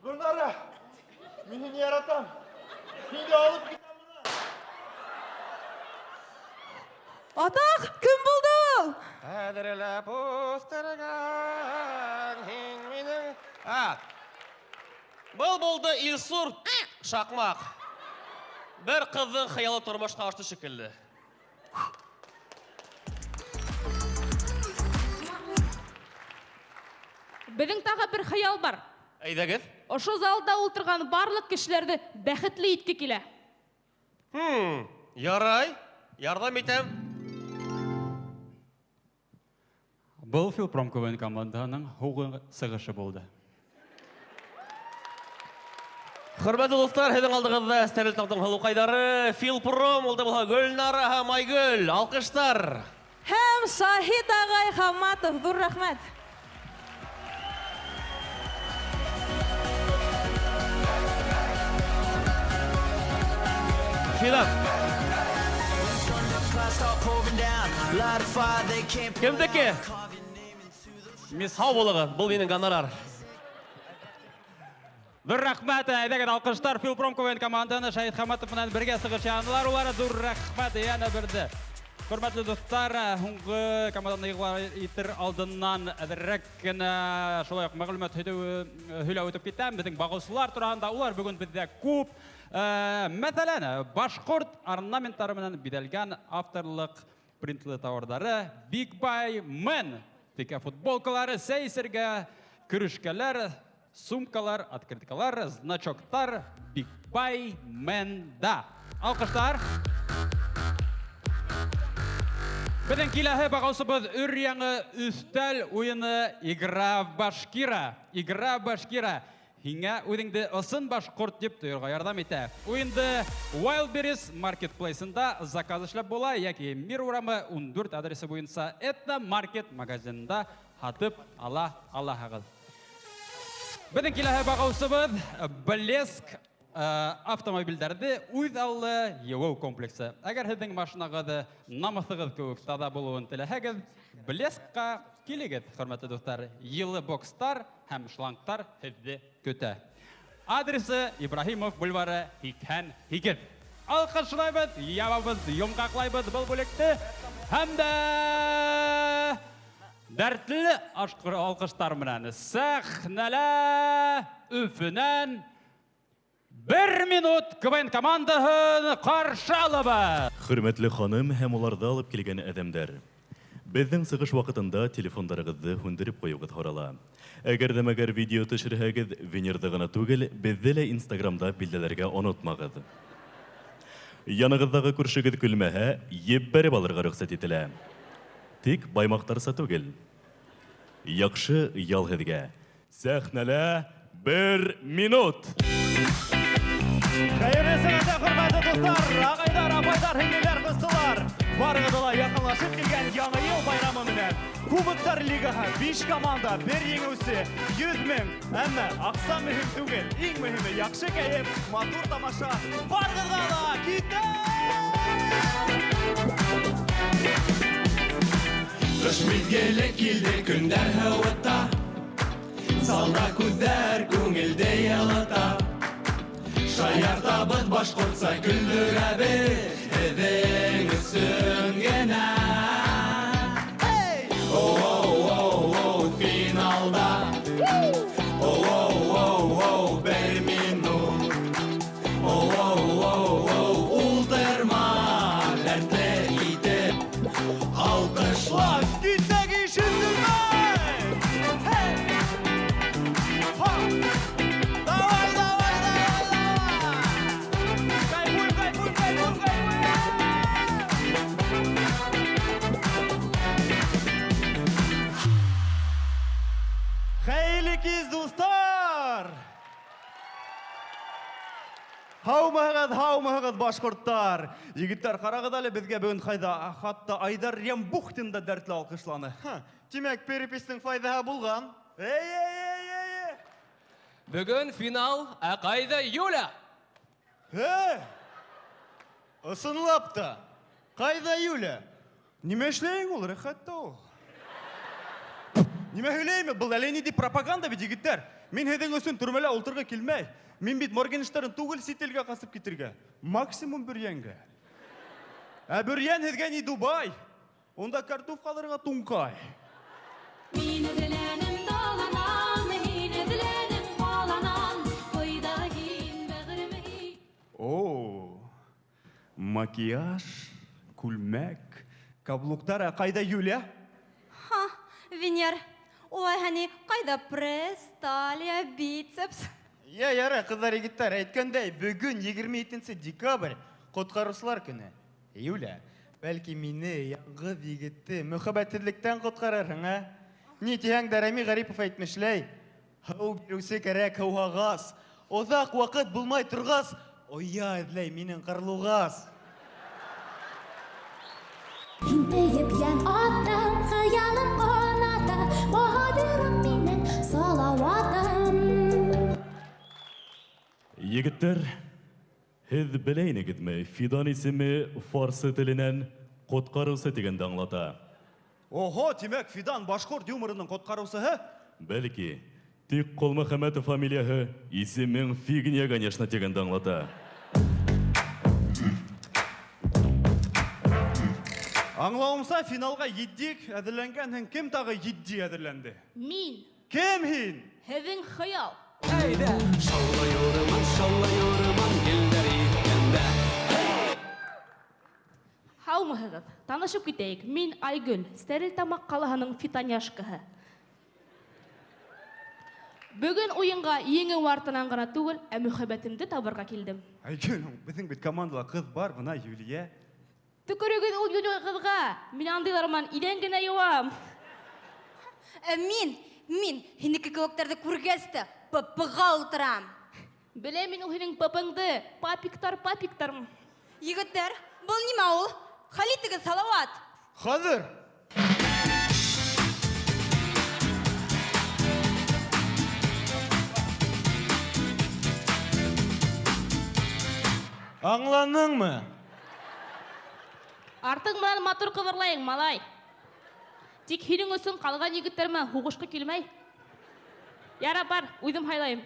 J: Гүлнара, мені не яратам. Сені алып кетам мұна.
M: Атақ, кім болды ол?
Q: Әдірілі өстірген хин менің. Бұл болды Илсур шақмақ. Бір қыздың қиялы тұрмышқа ашты шекілді.
N: Біздің тағы бір хаял бар.
Q: Әйдәгіз?
N: Ошо залда отырған барлық кішілерді бәхетлі етке келе.
Q: Ярай, ярдам етем.
B: Бұл Филпром КВН команданың хуғы сығышы болды.
Q: Құрметті достар, һеҙҙең алдығыҙҙа Стәлел тауҙың һылыуҡайҙары Филпром, ул да булһа Гөлнара һәм Айгөл. Алҡыштар.
T: Һәм Шаһит ағай Хамматов, ҙур рәхмәт.
Q: Финал. Кемдеке? Һау булығыз, бұл менің гонорар.
B: Ҙур рәхмәт, әйҙәгеҙ алҡыштар Филпром КВН команданы Шаһит Хамматов менән бергә сығыш яһанылар. Улары ҙур рәхмәт йәнә берҙе. Хөрмәтле дуҫтар, һуңғы команданы игълан итер алдынан әҙерәк кенә шулай уҡ мәғлүмәт һөйләп үтеп китәм. Беҙҙең бағыусылар тураһында улар бөгөн беҙҙә күп. Мәҫәлән, башҡорт орнаменттары менән биҙәлгән авторлыҡ принтлы тауарҙары Big Buy Men, тикә футболкалары, сәйсергә, көрөшкәләр, сумкалар, открыткалар, значоктар Big Buy Men-да. Алҡыштар. Беҙҙең киләһе бағаусыбыҙ өр-яңы өҫтәл уйыны Игра Башкира. Игра Башкира. Һиңә үҙеңде ысын башҡорт дип тойорға ярҙам итә. Уйынды Wildberries Marketplace-ында заказ эшләп була, йәки Мир урамы 14 адресы буйынса Этно Маркет магазинында һатып ала алаһығыҙ. Беҙҙең киләһе бағаусыбыҙ Блеск автомобилдәрҙе үҙ аллы йыуыу комплексы. Әгәр һеҙҙең машинағыҙ намыҫығыҙ кеүек таҙа булыуын теләһәгеҙ, Блескка килегеҙ, хөрмәтле дуҫтар. Йылы бокстар һәм шлангтар һеҙҙе көтә. Адресы Ибраһимов бульвары 82. Алҡышлайбыҙ, ябабыҙ, йомғаҡлайбыҙ был бүлекте. Һәм дә дәртле алҡыштар менән сәхнәлә Өфөнән 1 минут КВН командаһын ҡаршы алабыҙ.
U: Хөрмәтле ханым һәм уларҙы алып килгән әҙәмдәр. Беҙҙең сығыш ваҡытында телефондарығыҙҙы һүндереп ҡуйыуығыҙ һорала. Әгәр ҙә мәгәр видео төшөрһәгеҙ, Венерҙы ғына түгел, беҙҙе лә Инстаграмда билдәләргә онотмағыҙ. Янығыҙҙағы күршегеҙ көлмәһә, еп бәреп алырға рөхсәт ителә. Тик баймаҡтарса түгел. Яҡшы ял һеҙгә. Сәхнәлә 1 минут.
G: Хәйерле сәғәттә, хөрмәтле дуҫтар, ағайҙар, апайҙар, һеңлеләр, ҡустылар. Барығыҙ ла яҡынлашып килгән яңы йыл байрамы менән. Кубоктар лигаһы 5 команда, 1 еңеүсе, 100 мең. Әммә аҡса мөһим түгел, иң мөһиме яҡшы кәйеф, матур тамаша. Барығыҙға ла китә!
V: Ҡыш миҙгеле килде, көндәр һыуыта. Залда күҙҙәр күңелде йылыта. Шаяртабыҙ башҡортса көлдөрәбеҙ, һеҙҙең өсөн генә. Оу, финалда 1 минут. Ултырма, дәртле итеп, алҡышла.
G: Китәк ишетелмәй! Хәйлікіз дуҫтар! Һаумыһығыҙ, башҡорттар! Егеттәр, ҡарағыҙ әле беҙгә бөгөн ҡайҙа, хатта Айдар Ямбухтин да дәртле алҡышланы. Тимәк, перепистең файҙаһы булған. Эй!
W: Бөгөн финал, ә ҡайҙа Юля?
G: Ысынлап та, ҡайҙа Юля? Нимә эшләйең ул, рәхәттә ул? Нимә һөйләйме? Был әле ни дип пропаганда бит, егеттәр. Мин һеҙҙең өсөн төрмәлә ултырғы килмәй. Мин бит Моргенштерн түгел сит елгә ҡасып китергә. Максимум Бөрйәнгә. Ә Бөрйән һеҙгә ни Дубай? Унда картуф ҡалырға туңҡай. Макияж, күлмәк, каблуктар, қайда Юля?
T: Ха, Венер, олай хәне қайда пресс, талия, бицепс.
K: Яра, қыздар егіттер, әйткәндәй, бүгін 27 декабрь құтқарушылар күні. Юля, бәлки мені яңғыз егітті мұхаббәтсіздіктен құтқарырың, а? Не тияң Дәрәми Ғарипов әйтмешләй, хау берусе кәрәк хауағас, ұзақ уақыт булмай тұрғас, оя эзләй минең қарлуғас.
V: Интегеп ян аттым, хаялым қаната, баһадырым минең салаватым.
U: Егеттер, һез беләйнегезме, Фидан исеме фарсы теленән коткарусы дигәнде аңлата.
G: Ого, тимәк Фидан башкорт юморының коткарусыһы?
U: Бәлки, тик Колмөхәммәтов фамилияһы исемен фигня, конечно, дигәнде аңлата.
G: Аңлауымса, финалға еддик әзірләнгән һәм кем тағы едди әзірләнде?
N: Мин.
G: Кем һин?
N: Һеҙҙең хыял. Һаумыһығыҙ, танышып китәйек. Мин Айгөл, Стәрлетамаҡ ҡалаһының фитоняшкаһы. Бөгөн уйынға еңеү артынан ғына түгел, ә мөхәббәтемде табырға килдем.
G: Айгөл, безнең бит командала кыз бар, бына Юлия.
N: Төкөрөгөҙ ул Юлия ҡыҙға. Мин андыйларман идән генә йыуам.
T: Мин һинеке кеүектәрҙе күргәс тә пыпыға ултырам.
N: Беләм мин ул һинең пыпыңды. Папиктар.
T: Егеттәр, был нимә ул? Хәл Салават.
G: Хәҙер. Аңланыңмы?
N: Артың менән матур ҡыбырлайың, малай. Тик һинең өсөн ҡалған егеттәрмә һуғышҡы килмәй. Яра бар, үҙем һайлайым.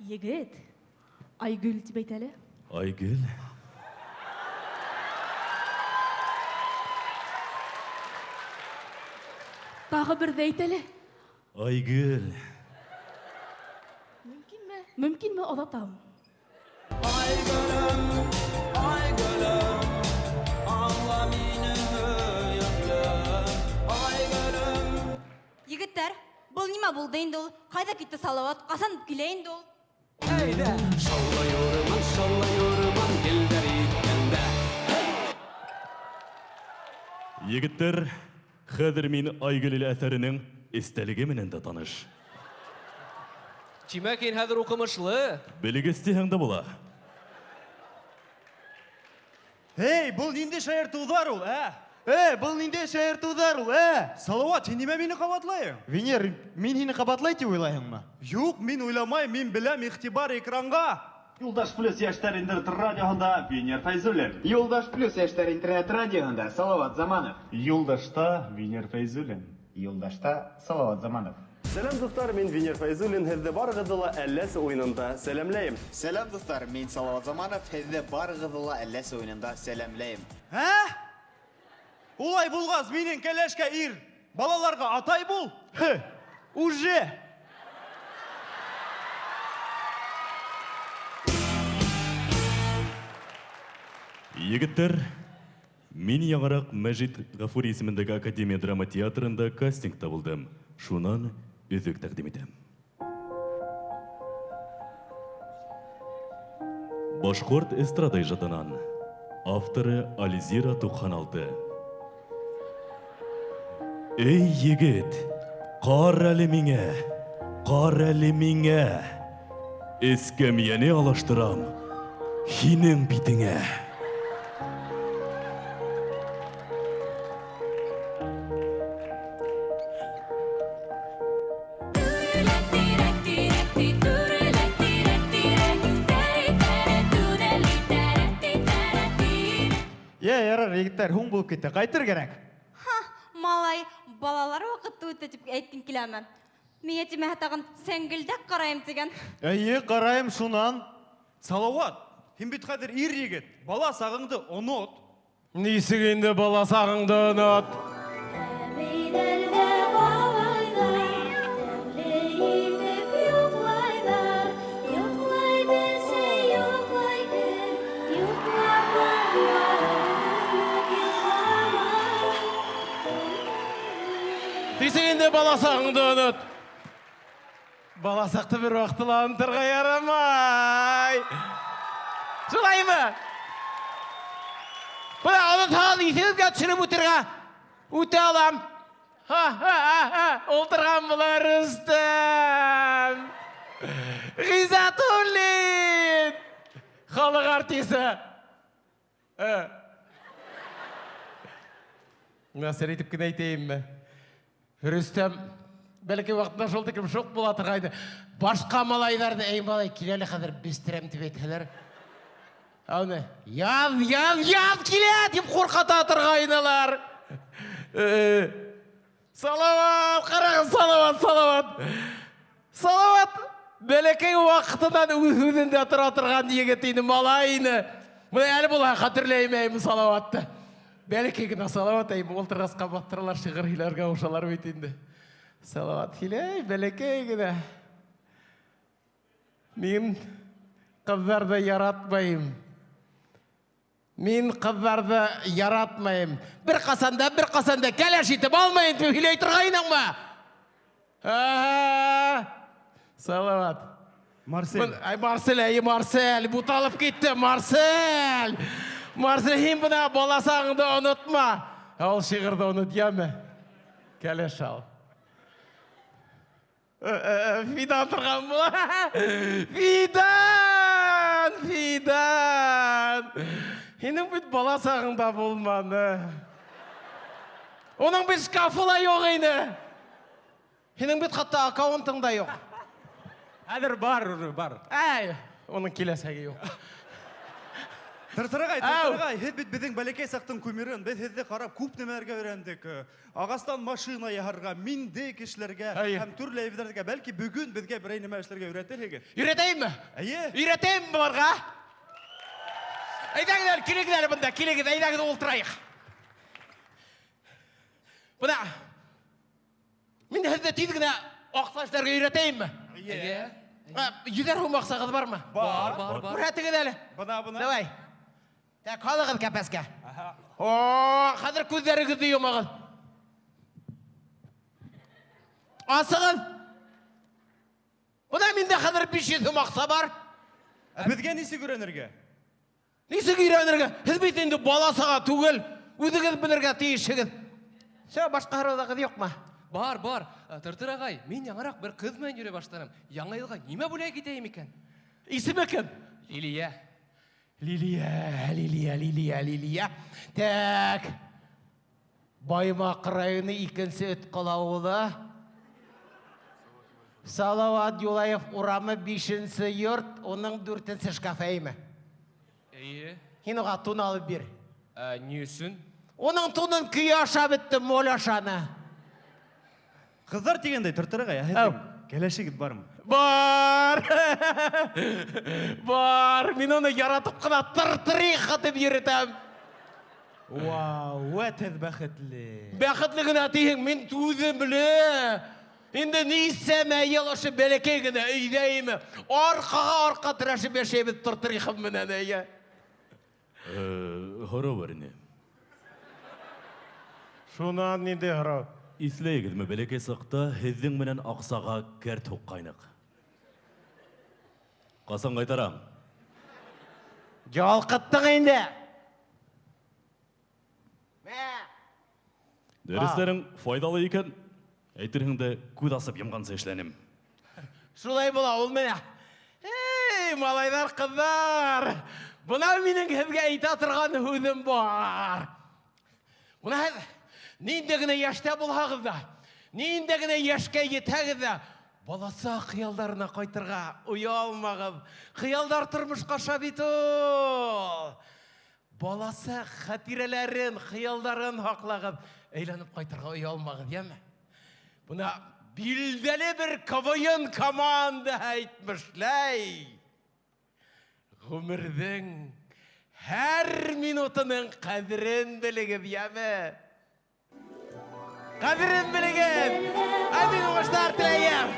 N: Егет, Айгөл тип әйт әле.
U: Айгөл.
N: Тағы берҙе әйт әле.
U: Айгөл.
N: Мөмкинме, оҙатам.
T: Егеттәр, был нимә булды инде ул? Ҡайҙа китте Салават? Ҡасан килә инде ул?
U: Егеттер, хәҙер мин Айгөл әҫәренең эстәлеге менән дә таныш.
O: Тимәк, һин хәҙер уҡымышлы.
U: Белегез тиһәң дә була.
G: Эй, был нинди шаяртыуҙар ул, ә? Был нинди шаяртыуҙар ул, ә? Салауат, һин нимә мине ҡабатлайың?
K: Венер, мин һине ҡабатлай тип уйлайһыңмы?
G: Юҡ, мин уйламай, мин беләм иғтибар экранға.
A: Юлдаш плюс яшьтәр интернет радиоһында Венер Фәйзуллин. Юлдаш плюс яшьтәр интернет радиоһында Салават Заманов. Юлдашта Венер Фәйзуллин. Юлдашта Салават Заманов.
F: Сәлам дуслар, мин Венер Фәйзуллин, һеҙҙе барығыҙҙы ла әлләсе уйынында сәләмләйем.
H: Сәлам дуслар, мин Салават Заманов, һеҙҙе барығыҙҙы ла әлләсе уйынында сәләмләйем.
G: Улай булғас, минең кәләшкә ир, балаларға атай бул. Уже.
U: Егеттер, мин яңарақ Мәжит Ғафури исемендәге Академия драма театрында кастингта булдым. Шунан өҙөк тәҡдим итәм. Башҡорт эстрада ижадынан. Авторы Ализира 96. Эй, егет, ҡар әле миңә. Эскәмйәне алаштырам һинең битеңә.
G: Ярар, егеттәр, һуң булып китте. Ҡайтыр кәрәк.
T: Малай, балалар ваҡыты үтте тип әйткем киләме? Миңә тимәһә тағын сәңгелдәк ҡарайым тигән.
G: Әйе, ҡарайым шунан. Салауат, һин бит хәҙер ир егет. Бала сағыңды онот.
J: Нисек инде бала сағыңды онот?
V: Юҡлайҙар,
K: Десегенде баласағыңды ұныт. Баласақты бір вақтыландырға ярамай. Жылай ма? Бұна ұныт ал, есіңізге түсіріп өтірға. Өте алам. Олтырған бұлар Рүстем. Ғизатуллин. Халық артисі. Насыр етіп кін айтайын ба? Рүстем, бәліке уақытында жолды кім жоқ бола тұрғайды. Башқа малайларды, әй малай, келелі қадыр бестірем деп етілер. Ауны, яз, келе деп қорқата тұрғайналар. Салават, қарағын, салават. Бәліке уақытынан өзінде тұра тұрған егетейні малайыны. Мұны әлі бұла қатырлаймайым салаватты. Бәлікегіна салават әйім олтырғасқа баттыралар шығыр хиларға ұшалар өйтінді. Салават хилей, бәлікегіна. Мен қыздарды яратмайым. Бір қасанда кәләш етіп алмайын түп хилей тұрғайның ма? Салават. Марсель, бұталып кетті, Марсель, хем бұна баласағыңды ұнытма. Ал шығырды ұныт емі? Кәлеш ал. Фидан тұрған бұла. Фидан. Енің бүт баласағыңда болманы. Оның бүт шкафыла жоқ ені. Енің бүт қатта аккаунтыңда жоқ. Әдір бар. Әй, оның келесәге жоқ.
G: Тыртырағай, хет біздің бәлекей сақтың көмерін, біз хетте қарап көп немерге өрендік. Ағастан машина яғарға, минде кешілерге, әм түрлі евдерге, бәлкі бүгін бізге бір әйнеме әшілерге өретер еге.
K: Үйретейм ме? Үйретейм ме барға? Әйдәгідер, келегідер бұнда, келегід, әйдәгіді олтырайық. Бұна, мен хетте түйдігіне оқсаштарға үйретейм ме? Юдер хум ақсағыды бар ма?
G: Бар.
K: Үретігін әлі?
G: Бұна.
K: Давай. Тәк қалығын кәпәске. Қадыр көздеріңізді емағын. Асығын. Бұна менде қадыр 500 ақса бар.
G: Бізге несі көренерге?
K: Несі көренерге? Хізбейтінде баласыға түгіл. Өзігіз білірге тейішігіз. Башқа қараудағы жоқ ма?
W: Бар. Тыртыр ағай, мен яңарақ бір қызмен жүре баштарым. Яңа елға неме бұлай кетейім екен?
K: Исім екен? Лилия. Тәк. Баймақ районы екінші өт қалауылы. Салават Юлаев ұрамы 5-ші йорт, оның 4-ші шкафайымы. Хиноға тұн алып бер.
W: Не үшін?
K: Оның тұнын күй аша бітті, мол ашаны.
G: Қыздар дегендей Тыртырағай, келешегіт бар ма?
K: Бар. Мен оны яратып қына тыртыры қатып еретем.
G: Өтед бәқітлі.
K: Бәқітлігін әтейін, мен түзім білі. Енді нейсем әйел ұшы бәлекегіні үйдейімі. Арқа тірәші бәшебіт тыртыры қымынан әйе.
U: Хоро барыне.
K: Шунан ненде хоро?
U: Ислейгіз ме бәлекей сақта хездің менен ақсаға кәрт хоққайнық. Қасан қайтарам?
K: Жалқыттың енді.
U: Дәрістерің файдалы екен, әйтіріңді көд асып емған сәшленім.
K: Шулай бола, ол мені. Малайлар, қыздар. Бұна менің хізге айта тұрған өзім бар. Бұна нендегіне яшта болғағызда, нендегіне яшқа етәғызда, баласа қиялдарына қайтырға ұялмағыз. Қиялдар тұрмышқа шабиту. Баласа қатирелерін, қиялдарын хақлағыз, әйланып қайтырға ұялмағыз, емі? Бұна білдәлі бір КВН команда айтмышлай. Ғұмырдың әр минутының қадірін білігіз, емі? Қадірін білігін, әмін ұғыштар тілейім.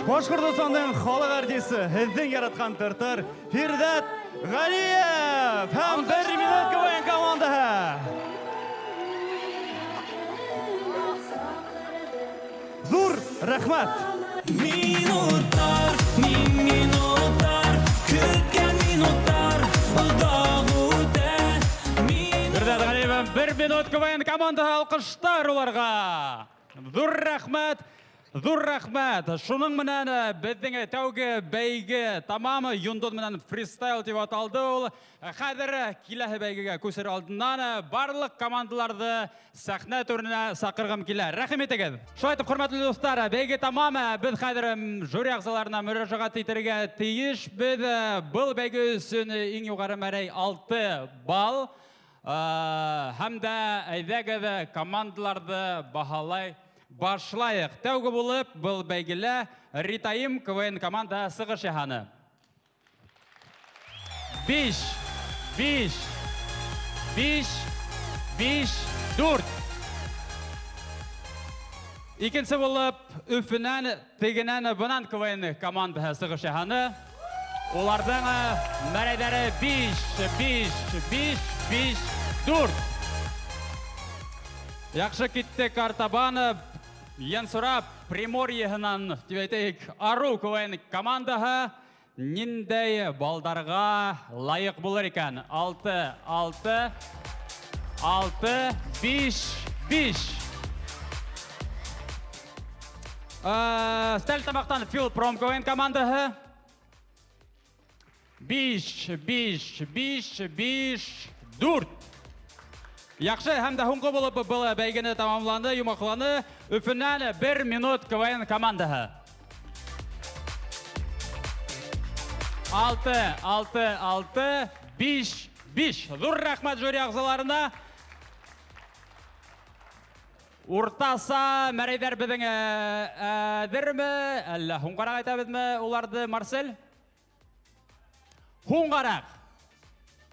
G: Башқұртстанның халық артисі, хіздің яратқан Тыртыр, Фирдат Ғалиев, һәм 1 минут КВН командаһы. Рахмат.
C: Минуттар, минуттар, күткен минуттар, ұзақ өте.
B: Үрдәд Ғалиева, 1 минут КВН команда алқыштар оларға. Зур рахмат. Шуның менән безнең тәүге бәйге тамамы юндын менән фристайл дип аталды ул. Хәзер киләһе бәйгегә күсер алдыннан барлык командаларны сәхнә түренә сакыргым килә. Рәхмәт итегез. Шулай итеп, хөрмәтле дуслар, бәйге тамамы без хәзер жюри әгъзаларына мөрәҗәгать итәргә тиеш. Без был бәйге өчен иң югары мәрәй 6 балл. Һәм дә әйдәгез командаларны баһалай башлайык. Тәүге булып был бәйгелә Ритаим КВН команда сыгыш яһаны. 5, 4. Икенче булып Өфенән, Тегенән, Бынан КВН команда сыгыш яһаны. Уларның мәрәйдәре 5, 4. Яхшы китте Картабан. Янсура Приморьеһынан тибәйтәйек Ару КВН командаһы ниндәй балдарга лайык булыр икән? 6, 5. Стәлтамақтан Филпром КВН командаһы 5, 4. Яхшы, һәм дә һуңгы булып был бәйгене тамамланды, юмакланы. Өфенән 1 минут КВН командаһы. 6, 5. Зур рәхмәт жюри әгъзаларына. Уртаса мәрәйдәр безнең әдерме? Әллә һуңгарак әйтәбезме уларны, Марсель? Һуңгарак.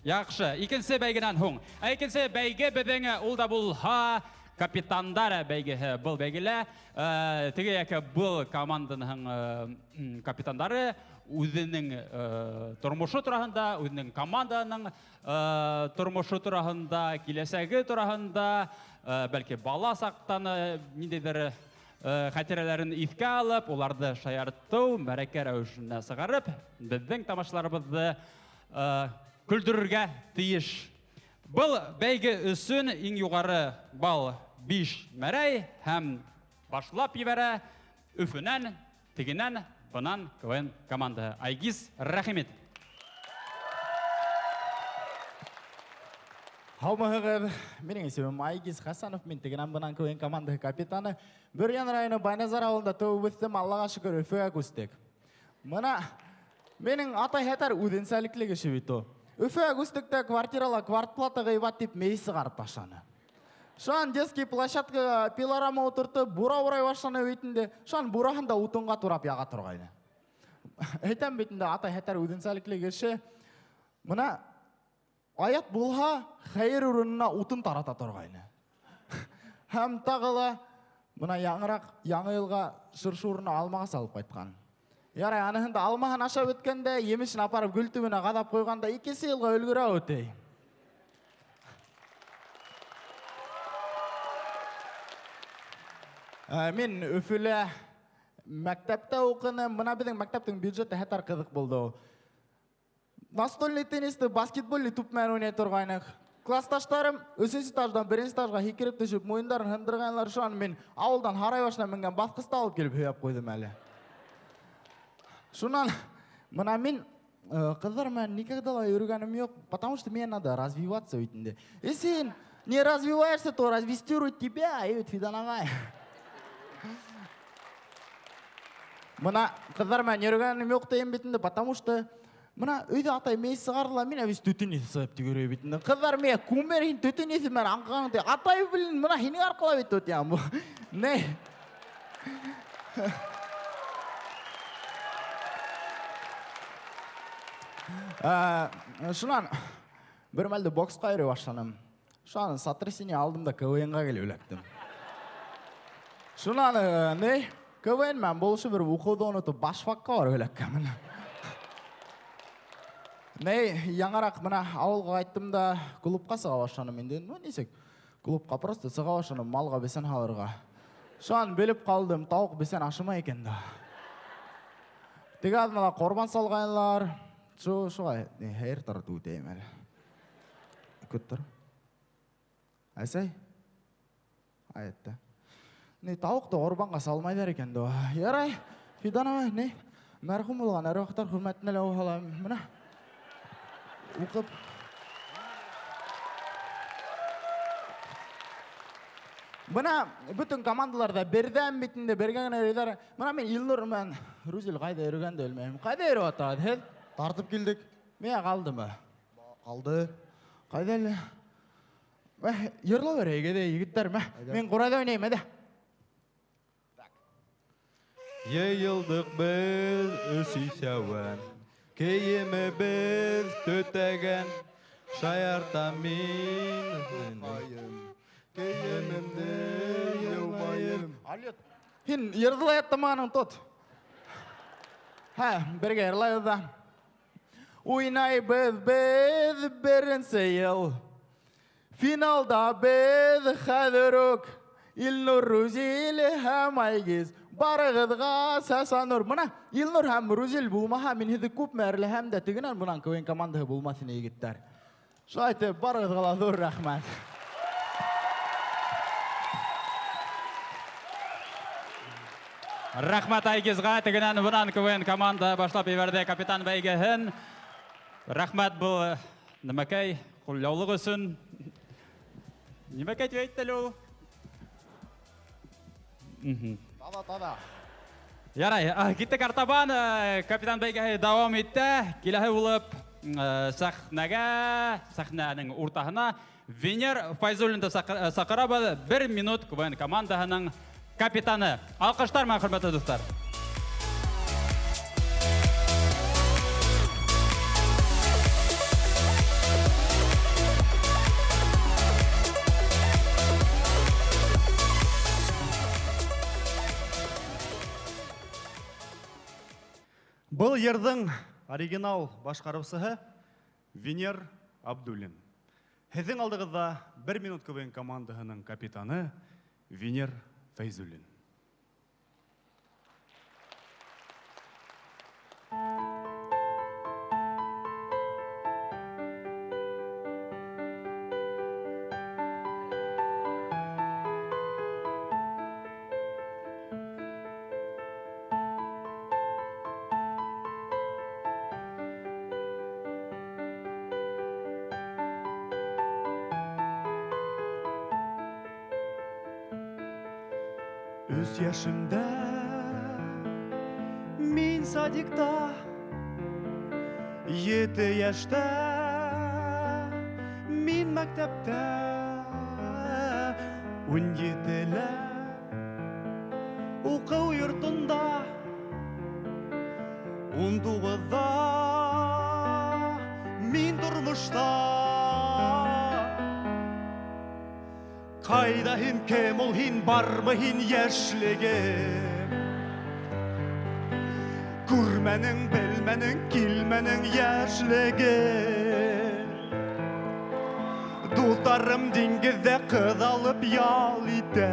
B: Яхшы, икенче бәйгенән һуң. Икенче бәйге безнең ул да булһа капитандар бәйгеһе. Был бәйгелә теге яки был команданың капитандары үзенең тормышы турында, үзенең команданың тормышы турында, киләсәге турында, бәлки бала сактан ниндидер хатирәләрен искә алып, уларны шаярту, мәрәкә рәвешенә сыгарып, безнең тамашаларыбызны күлдерергә тиеш. Был бәйге өсөн иң югары балл 5 мәрәй һәм башлап ебәрә Өфенән, Тегенән, Бынан КВН командаһы. Айгиз, рәхмәт.
K: Һаумыгыз, минең исемем Айгиз Хасанов, мин Тегенән, Бынан КВН командаһы капитаны. Бөрьян районы Байназар авылында тәүбәттем, Аллага шөкер, Өфөгә күстек. Мына менің атай хәтәр үденсәліклігі шевито. Өфе күстікті квартирала квартплата ғайбат деп мейсі қарып башланы. Шан детский площадка пилорама отырты, бура урай башланы өйтінде, шан бурахында утынға турап яға тұрғайды. Әйтен бетінде атай хәтәр үденсәліклігі ше, мына аят болға хайыр үрініне утын тарата тұрғайды. Хәм тағыла, мына яңы елға шыршурына алмаға салып қайтқан. Ярай, анығында алмахан аша өткенде, емешін апарып гүл түбіне қадап қойғанда 2 жылға өлгіре өтей. Мен Өфілі мәктәптә оқыны, мына біздің мәктәптің бюджеті хәтәр қызық болды. Настольный теннисті, баскетболны тупмен ойнай тұрғайнық. Классташтарым 3-ші этаждан 1-ші этажға хекеріп түшіп, мойындарын хындырғанлар шуан мен ауылдан Харай башына мінген басқысты алып келіп өйіп қойдым әлі. Шунан, мына мен қыздар мен никогда үйрегенім жоқ, потому что мне надо развиваться өйтінде. Сен не развиваешься, то развестирует тебя, өйт фиданағай. Мына қыздар мен үйрегенім жоқ дейін бетінде, потому что мына өйді атай мей сығарыла, мен әвес төтін есі сығып түгірей бетінде. Қыздар мен көмерін төтін есі мен аңғағынды, атай білін, мына хені арқыла бет өтем бұл. Не? Шунан, бір мәлді боксқа үйре башланым. Шунан, сотрясение алдымда КВН-ға келе өләктім. Шунан, не? КВН мен болшы бір ұқуды ұнытып башфаққа бар өләккәмін. Не, яңарақ мына ауылға айттым да клубқа сыға башланым енді. Ну, несек, клубқа просто сыға башланым малға бесен халырға. Шан біліп қалдым, тауық бесен ашыма екен да. Теге адмала қорбан салғайлар. Шуға, әйір тұрды өтейм әлі. Күт тұр. Әсәй? Айетті. Тауықты қорбанға салмайдар екен да. Ярай, Фидан ағай, не? Мәрхум болған әрі вақтар құрмәттін әлі оғалайым. Мына. Оқып. Бұна бүтін командаларда берден бітінде берген өрелер. Мұна мен Илнұр мен Рузил қайда өрігенді өлмеймін. Қайда өрі отады?
L: Тартып келдік.
K: Мен қалды ма?
L: Қалды.
K: Қайда әлі? Ерлау өрейге де егіттер ме? Мен құрайда ойнайым әді.
D: Yayıldık biz üsüseven, keyimi biz tütegen, şayarta min.
L: Keyimimde yılmayım.
K: Hин ерлай аттамағаның тот. Бірге ерлай да. Ойнай біз бірінші ел. Финалда біз қадырық. Илнұр Рузилі хәм айгіз. Барығыдға сәсанұр. Мұна Илнұр хәм Рузил болмаға мен хеді көп мәрлі хәм дә тігінен бұнан көйін командағы болмасын егіттер. Шайды барығыдғала зор рахмет.
B: Рахмат Айгизға тігінен бұнан көйін команда башлап еверді капитан бәйгіхін. Рахмат бұл німекей құллаулық өсін. Немекей түйеттілі ол?
K: Тада.
B: Ярай, кеттік артабан, капитан бәйгіхі давам етті. Келәхі олып сахнаның ортағына Венер Файзулинді сақырабы 1 минут көйін команданың капитаны. Алқыштар ма, құрметті достар?
F: Бұл ердің оригинал башқарушысы Венер Абдуллин. Хездің алдығызда 1 минут көбейін команданың капитаны Венер Файзуллин. Өз яшымда, мен садикта, 7 яшта, мен мактапта, 17-лі, оқу йұртында, 19-да, мен тұрмышта. Қайда хин кем ол хин бармы хин яшілігім Көрменің, білменің, келменің яшілігім Достарым деңгізде қыз алып ял еді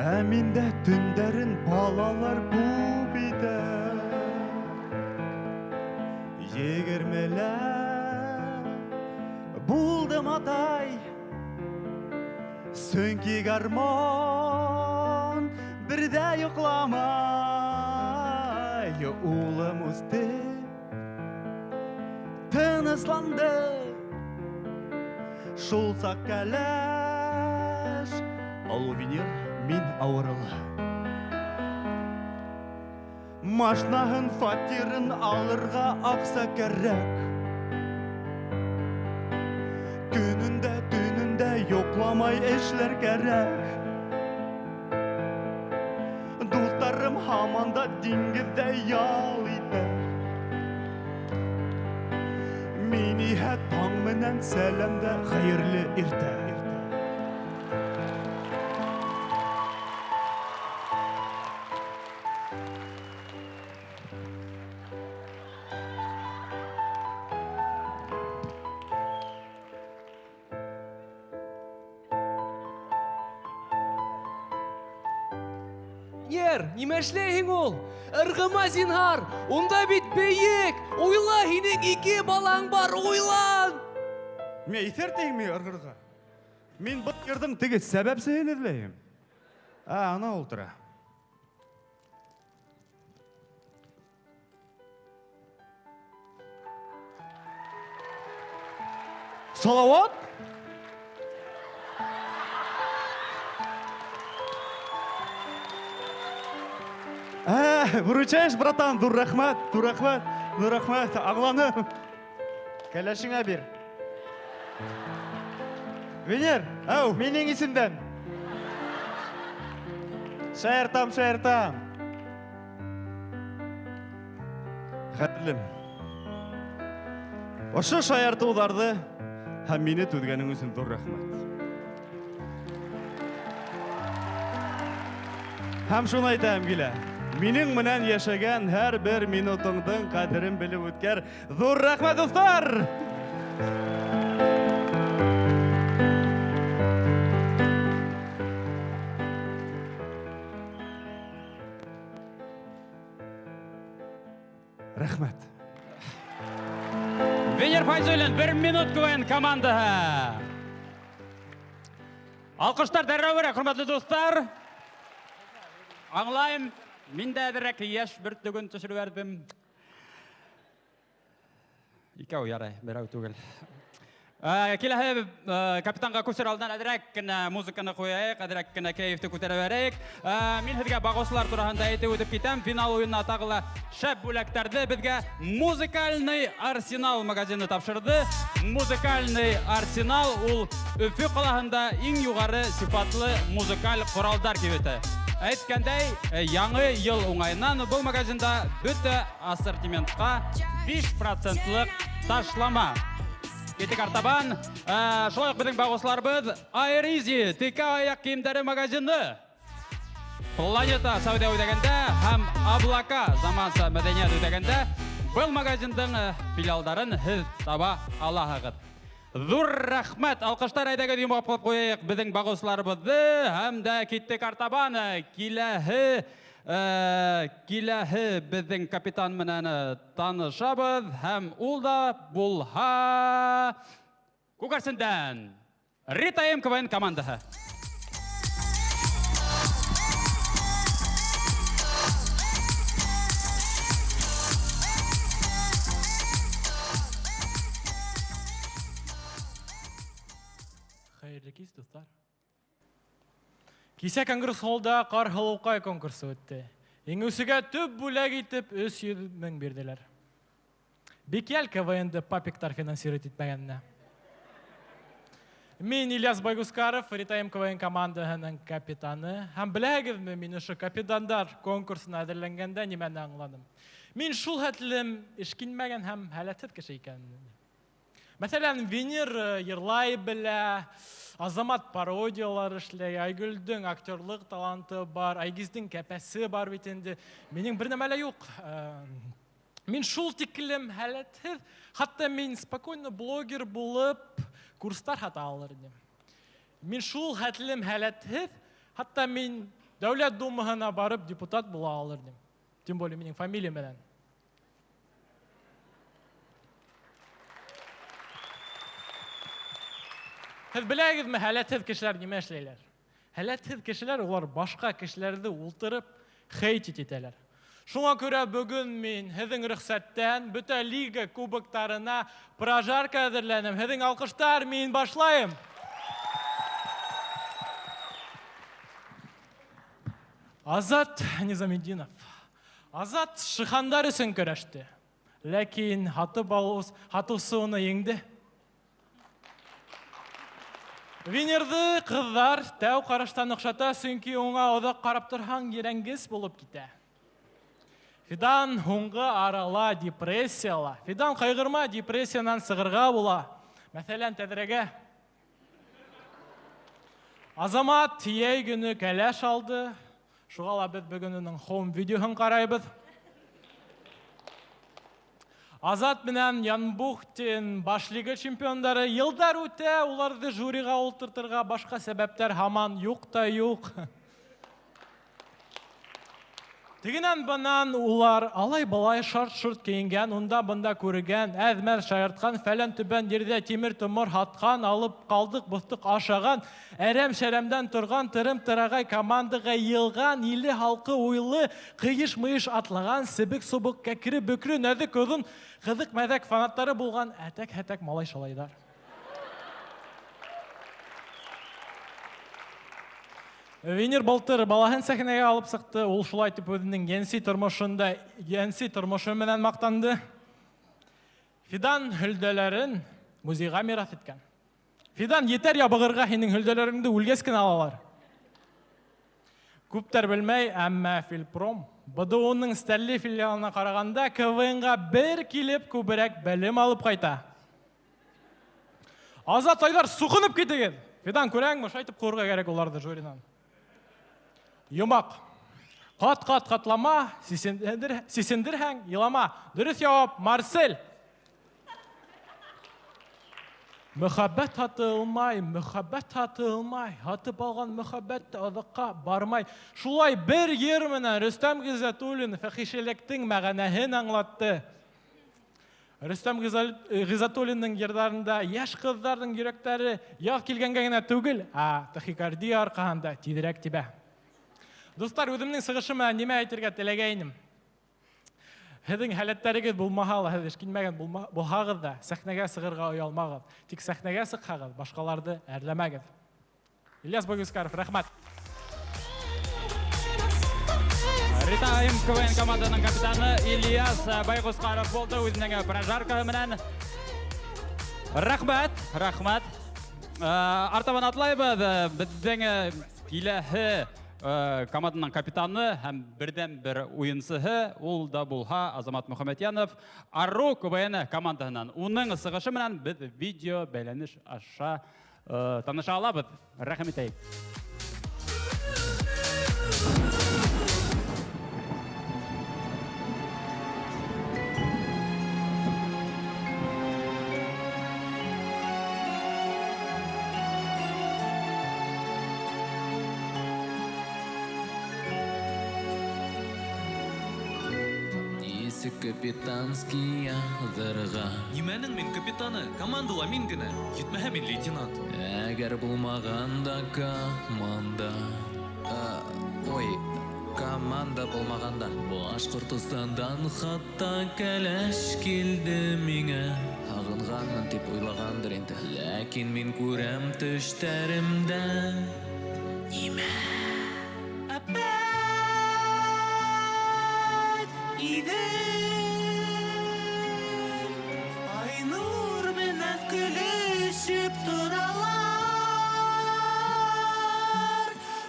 F: Әмінде түндерін балалар бұп еді Егермелер Buldum aday Sönki garmon Bir de yoklamay Oğlum üstü Tınıslandı Şulsak keleş Al Vенер min ağırılı Maşnahın fatirin alırga aksa kerek Gününde, dününde yoklamay eşler gerek Dostlarım hamanda dingizde yal ide Mini het tang menen selemde hayırlı irte
W: Венер, ниме эшлейһең ул? Ыргыма зинһар, унда бит бейек. Уйла, һинең 2 балаң бар, уйлан.
G: Мен итертейме ыргырга? Мен бұл ердің тіге сәбәпсігін эзлейм. Ана ултыра. Салават? Выручаешь, братан, дуррахмат, ағланым. Кәләшіңа бер. Венер, менің есімден. Шайыртам. Қадірлім. Ошы шайыртуларды һәм мені түдгенің үшін зор рахмат. Һәм шуны айтам келе. Менің менен яшәгән һәр бер минутыңдың қадірін біліп өткер. Зор рахмат, достар! Рахмат.
B: Венер Файзуллин, 1 минут КВН командаһы. Алқыштар дәррәү бере, құрметлі достар. Аңлайым, мин дә әҙерәк яш бер түгін төшөрөп бәрдем. Икәү ярай, берәү түгел. Киләһе капитанға күсер алдан әдерәк кенә музыканы қуяйық, әдерәк кенә кәйефте күтәреп берәйек. Мин һеҙгә бағыусылар тураһында әйтеп үтеп китәм. Финал уйынына тағыла шәп бүләктәрҙе беҙгә Музыкальный Арсенал магазины тапшырҙы. Музыкальный Арсенал ул Өфө ҡалаһында иң юғары сифатлы музыкаль ҡоралдар кибете. Әйткәндәй, яңы йыл уңайынан бұл магазинда бөтә ассортиментҡа 5%-лыҡ ташлама. Кетик артабан, шулай уҡ беҙҙең бағыусыларыбыҙ Air Easy текә аяҡ кейемдәре магазины. Планета сәүҙә үҙәгендә һәм Облака заманса мәҙәниәт үҙәгендә был магазиндың филиалдарын һеҙ таба алаһығыҙ. Ҙур рәхмәт, алҡыштар әйҙәгеҙ йомғаплап ҡуяйыҡ беҙҙең бағыусыларыбыҙҙы һәм дә киттек артабан киләһе беҙҙең капитан менән танышабыҙ һәм ул да булһа Күгәрсендән Рита М. КВН командаһы.
E: Хәйерле кис, достар. Кисә Конгресс холлда ҡар һылыуҡай конкурсы үтте. Еңеүсегә төп бүләк итеп 300 мең бирҙеләр. Бик йәл КВН-ды папиктар финансировать итмәгәненә. Мин Ильяс Байгускаров, Рита М. КВН командаһының капитаны. Һәм беләһегеҙме, мин ошо капитандар конкурсына әҙерләнгәндә нимәне аңладым? Мин шул хәтлем эшкинмәгән һәм һәләтһеҙ кеше икәнен. Мәсәлән, Венер йырлай белә, Азамат пародиялар эшләй, Айгөлдең актерлык таланты бар, Айгиздең кәпәсе бар бит инде. Минең бер нәмә лә юҡ. Мин шул тиклем һәләтһеҙ, хатта мин спокойно блогер булып курстар һата алыр идем. Мин шул хәтлем һәләтһеҙ, хатта мин Дәүләт Думаһына барып депутат була алыр идем. Тем более минең фамилия менән. Һеҙ беләгеҙме, һәләтһеҙ кешеләр нимә эшләйләр? Һәләтһеҙ кешеләр улар башҡа кешеләрҙе ултырып хейт итәләр. Шуңа күрә бөгөн мин һеҙҙең рөхсәттән бөтә лига кубоктарына прожарка әҙерләнем. Һеҙҙең алҡыштар, мин башлайым. Азат Низамеддинов. Азат шихандар өсөн көрәште. Ләкин һатыусы уны еңде. Венерҙы ҡыҙҙар тәү ҡараштан оҡшата, сөнки уңа оҙаҡ ҡарап торһаң ерәнгес булып китә. Фидан һуңғы арала депрессияла. Фидан ҡайғырма, депрессиянан сығырға була. Мәҫәлән, тәҙрәгә. Азамат йәй көнө кәләш алды. Шуға ла беҙ бөгөн уның хоум видеоһын ҡарайбыҙ. Азат менән Янбухтин башлига чемпиондары йылдар үтә, уларҙы жюриға ултыртырға башҡа сәбәптәр һаман юҡ та юҡ. Тегенән бынан улар алай-балай шарт-шұрт кейінген, онда-бында көрген, әзмәр шайыртқан, фәлән түбән ерде темір тұмыр хатқан, алып қалдық, бұстық ашаған, әрәм-шәрәмден тұрған, тырым-тырағай командаға елған, елі халқы ойлы, қиыш-мыйыш атлаған, сібік-сұбық, кәкірі-бүкірі, нәзік өзін, қызық-мәзәк фанаттары болған әтәк-әтәк малай-шалайдар. Винер былтыр балаһын сәхнәгә алып сықты, ул шулай итеп үзенең янси тормышы менән мактанды. Фидан хөлдәләрен музейга мирас иткән. Фидан, етәр ябыгырга, һинең хөлдәләреңне үлгәс кенә алалар. Күптәр белмәй, әмма Филпром БДУның Стәлли филиалына караганда КВНга бер килеп күбрәк белем алып кайта. Азат Айдар, суқынып китегез. Фидан, күрәңме, шайтып курга кирәк уларны жюринан. Юмак. Кат-кат катлама, сисендерһәң, елама. Дөрес җавап, Марсель. Мөхәббәт хатылмай, хатып алган мөхәббәт азакка бармай. Шулай бер йыр менән Рөстәм Гыйззәтуллин фәхишәлектең мәгънәһен аңлатты. Рөстәм Гыйззәтуллинның йырдарында яшь кызларның йөрәкләре ял килгәнгә генә түгел, тахикардия аркаһында тизрәк тибә. Достар, үземнең сыгышы менән нимә әйтергә теләгәйнем? Һеҙҙең һәләттәрегеҙ булмаһа ла, һеҙ эшкинмәгән булһағыҙ да, сәхнәгә сығырға оялмағыҙ. Тик сәхнәгә сыҡһағыҙ, башҡаларҙы әрләмәгеҙ. Ильяс Бойгускаров, рәхмәт.
B: Ритаим КВН команданың капитаны Ильяс Байгускаров булды үзенең прожаркаһы менән. Рәхмәт. Артабан атлайбыҙ. Беҙҙең киләһе команданың капитаны һәм бердән-бер уйынсыһы, ул да булһа Азамат Мөхәмәтьянов, Ару КВН командаһынан. Уның сығышы менән беҙ видео бәйләнеш аша таныша алабыҙ. Рәхмәт әйтәйек.
C: Капитанский ағдарға.
W: Нимәнең мин капитаны? Командала мин генә. Етмәһә мин лейтенант.
C: Әгәр булмағанда команда.
O: Команда булмағанда.
C: Башҡортостандан хатта кәләш килде миңә.
O: Ағынғанмын тип уйлағандыр инде.
C: Ләкин мин күрәм төштәремдә. Нимә? Айнур менән көлөшөп торалар.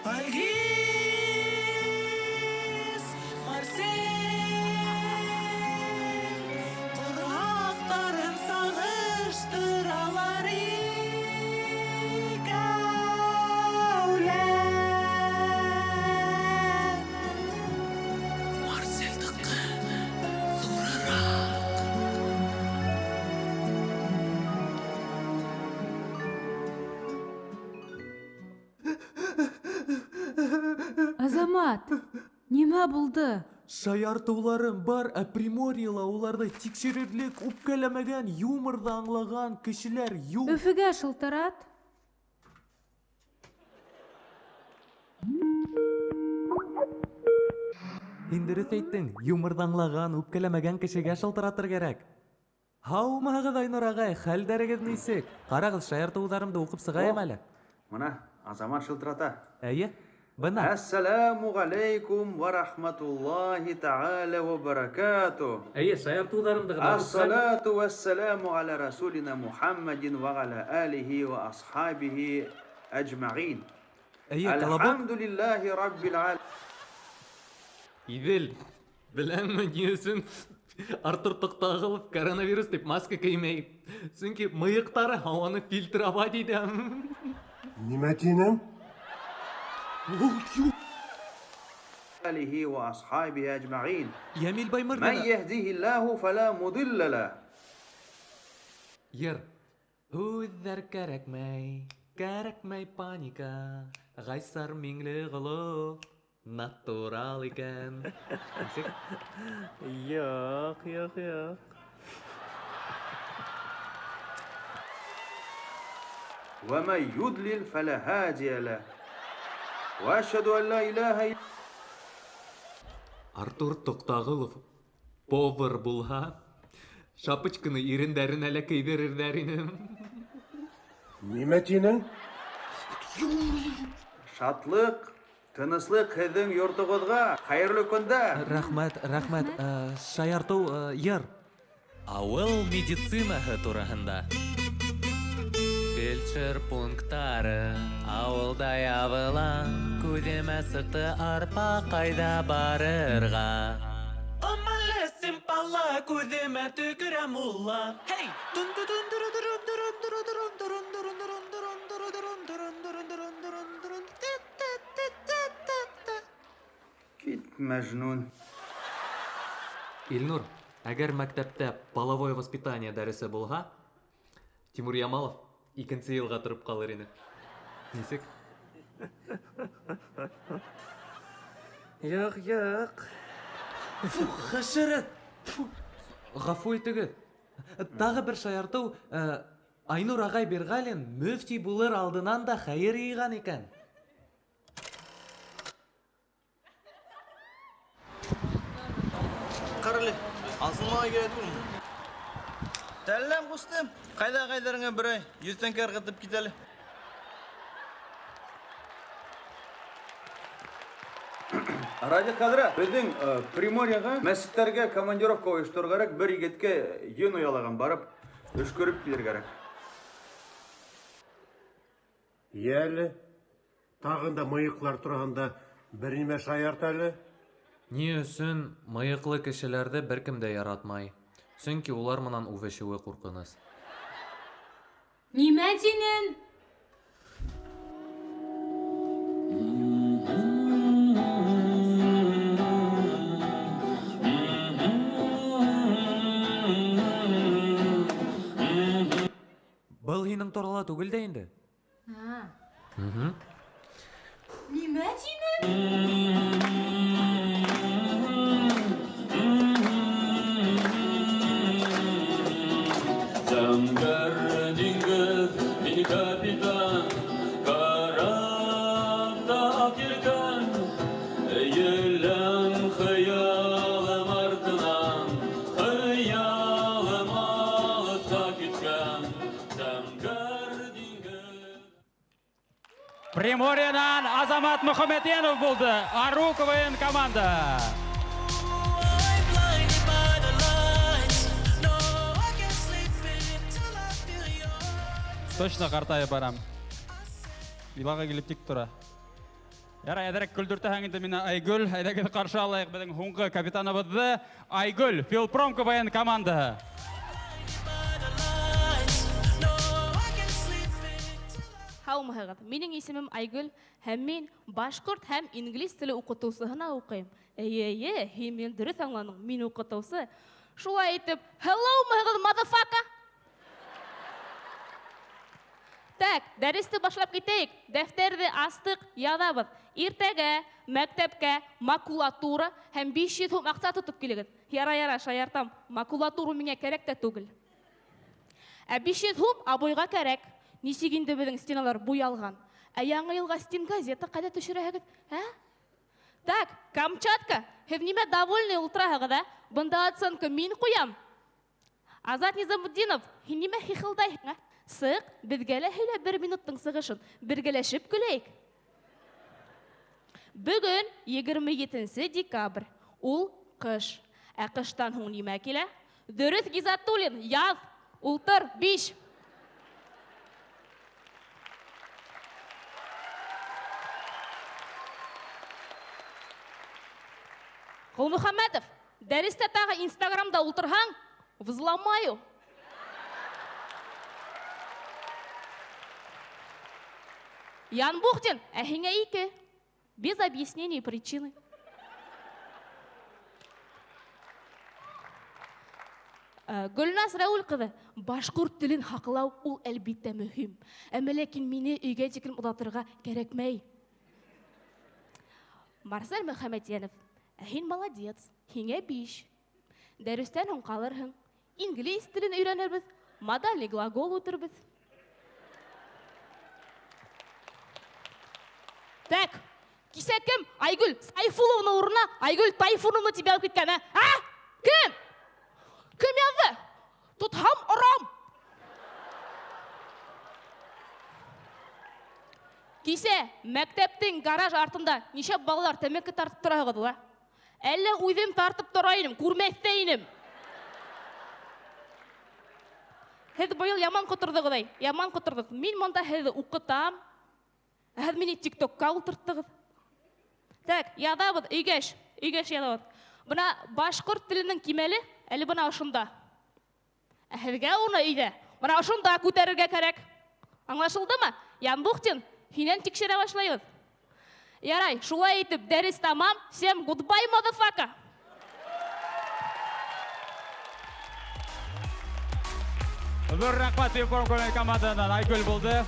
C: Альгиз, Марсель, ҡорһаҡтарын сағыштыралар икәүләп. Марсельдыҡы ҙурыраҡ.
I: Азамат, нимә булды?
P: Шаяртыуларым бар, ә Приморьела уларҙы тикшерерлек үпкәләмәгән, юморҙы аңлаған кешеләр юҡ.
I: Өфөгә шылтырат.
P: Һин дөрөҫ әйттең, юморҙы аңлаған, үпкәләмәгән кешегә шылтыратыр кәрәк. Һаумыһығыҙ, Айнур ағай, хәлдәрегеҙ нисек? Ҡарағыҙ, шаяртыуҙарымды уҡып сығайым әле.
A: Мына, Азамат шылтырата.
P: Әйе, бына.
A: Ассаламу алейкум ва рахматуллахи та'ала ва баракату.
P: Әйе, шаяртыуҙарымды ғына.
A: Ассалату вассаламу аля расулина Мухаммадин ва аля алихи ва асхабихи аджмаин.
P: Әйе, колобок.
A: Алхамдулиллахи раббил алам.
P: Идел, беләмме ни өсөн Артур Тоҡтағылов коронавирус дип маска кеймәй. Сөнки мыйыҡтары һауаны фильтровать итә.
L: Нимә тинем?
A: آله وأصحابه أجمعين
P: Ямил Баймырдана.
A: من يهديه الله فلا مضل له.
P: Йыр. Үҙҙәр кәрәкмәй паника. Ғайсар Миңлеғолов. Натурал икән. Нисек?
F: Юк.
M: ومن يضلل فلا هادي له وأشهد أن لا إله إلا
P: Артур Тоқтағылов повар булһа, шапочканы ирендәрен әле кейдерердәр инем.
M: Нимә тинең? Шатлык, тыныслык һеҙҙең йортоғоҙға, хәйерле көндә.
P: Рәхмәт, шаяртыу йыр. Ауыл медицинаһы тураһында. Фельдшер пункттары ауылда ябыла, күҙемә сыҡты арпа ҡайҙа барырға.
C: Омалесим пала күҙемә төкөрә мулла. Хей!
M: Кит, Мәжнүн.
P: Илнур, әгәр мәктәптә половое воспитание дәресе булһа, Тимур Ямалов 2-нче йылға торып калыр ине. Нисек?
M: Юк.
P: Хәшәрәт. Гафу итегез. Тагы бер шаярту, Айнур агай Бергалин мөфти булыр алдынан да хәйер йыйган икән.
K: Қарылы, асылмаға келетім. Тәлләм құстым, қайда-қайдарыңа бір ай, 100 тәңке арғытып кетелі.
M: Ради кадра, біздің Приморьяға мәсіттәргә командировка ойыштырғарак бір егетке ен ұялаған барып, үш көріп келер керек.
R: Елі, тағында мыйықлар тұрғанда бір неме шаярт әлі?
P: Ни өсөн мыйыклы кешеләрде беркем дә яратмай. Чөнки улар менән үбешүе куркыныс.
I: Нимә тинең?
P: Был һинең турала түгел дә инде.
I: Нимә тинең?
C: Капитан, карапта акирган, елем хыялым артынан, хыялым алыпка киткән, зәңгәр диңгез.
B: Приморьянан Азамат Мөхәммәтенов булды. Ару КВН команда. Точно қартайып барам. Илаға келіп тик тұра. Ярай, әдірек күлдіртәһәң инде мине Айгүл. Әйдәгез қаршы алайық біздің һуңғы капитаныбызды. Айгүл, Филпром КВН командаһы.
N: Һаумыһығыҙ, минең исемем Айгүл, һәм мин башҡорт һәм инглиз теле уҡытыусыһына уҡыйым. Эйе, һин мине дөрөҫ аңланың, мин уҡытыусы. Шулай итеп, hello-мыһығыҙ, motherfucker! Так, дәресте башлап китәйек. Дәфтәрҙе астыҡ, яҙабыҙ. Иртәгә мәктәпкә макулатура һәм 500 һум аҡса тотоп килегеҙ. Ярай, шаяртам. Макулатура миңә кәрәк тә түгел. 500 һум абойға кәрәк. Нисек инде беҙҙең стеналар буялған. Яңы йылға стен газета ҡайҙа төшөрәһегеҙ? Так, Камчатка, һеҙ нимә довольный ултыраһығыҙ, а? Бында оценка мин ҡуям. Азат Низамутдинов, һин нимә хихылдайһың, а? Сыҡ, беҙгә лә һөйлә 1 минуттың сығышын. Бергәләшеп көләйек. Бөгөн 27 декабрь. Ул ҡыш. Ә ҡыштан һуң нимә килә? Дөрөҫ, Гизатуллин, яҙ. Ултыр, 5. Ҡулмөхәмәтов, дәрестә тағы Инстаграмда ултырһаң, взломаю. Ян Бухтин, ә һиңә 2. Без объяснений причины. Гөлназ Рәүл ҡыҙы, башҡорт телен һаҡлау ул әлбиттә мөһим. Әммә ләкин мине өйгә тиклем оҙатырға кәрәкмәй. Марсель Мөхәммәтьянов, һин молодец, һиңә 5. Дәрестән һуң калырһың. Инглиз телен өйрәнербез, модальный глагол үтербез. Так, кисә кем? Айгүл Сайфуловна урынына Айгүл Тайфуновна тебя алып киткән, а? Кем? Кем язды? Тутһам орам. Кисә мәктәптең гараж артында ничә балалар тәмәке тартып торагыдылар. Әллә үҙем тартып тора инем, күрмәктә инем. Һеҙ быйыл яман ҡоторҙоғоҙ, яман ҡоторҙоғ. Мин монда һеҙҙе уҡытам. Һеҙ мине тиктокка ултырттығыҙ. Так, яҙабыҙ, өйгәш яҙабыҙ. Бына башҡорт теленең кимәле әле бына ошонда. Ә һеҙгә уны өйҙә бына ошонда күтәрергә кәрәк. Аңлашылдымы? Янбухтин, һинән тикшерә башлайбыҙ. Ярай, шулай итеп, дәрес тамам. Всем goodbye, motherfucker.
B: Ҙур рәхмәт Юфорум командаһынан Айгөл булды.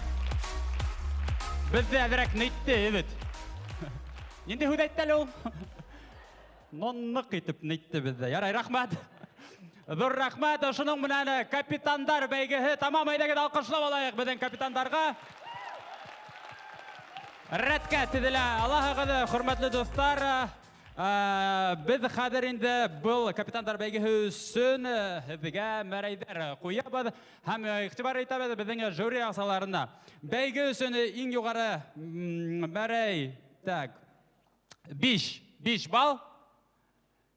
B: Беҙҙе әҙерәк нитте, бит. Нинди һүҙ әйтте әле ул? Ныҡ итеп нитте беҙҙе. Ярай, рәхмәт. Ҙур рәхмәт. Шуның менән капитандар бәйгеһе тамам. Әйҙәгеҙ алҡышлап алайыҡ беҙҙең капитандарға. Рәткә теҙелә алаһығыҙ, хөрмәтле дуҫтар. Беҙ хәҙер инде был капитандар бәйгеһе өсөн һеҙгә мәрәйҙәр ҡуябыҙ һәм иғтибар итәбеҙ беҙҙең жюри ағзаларына. Бәйге өсөн иң юғары мәрәй, 5 балл.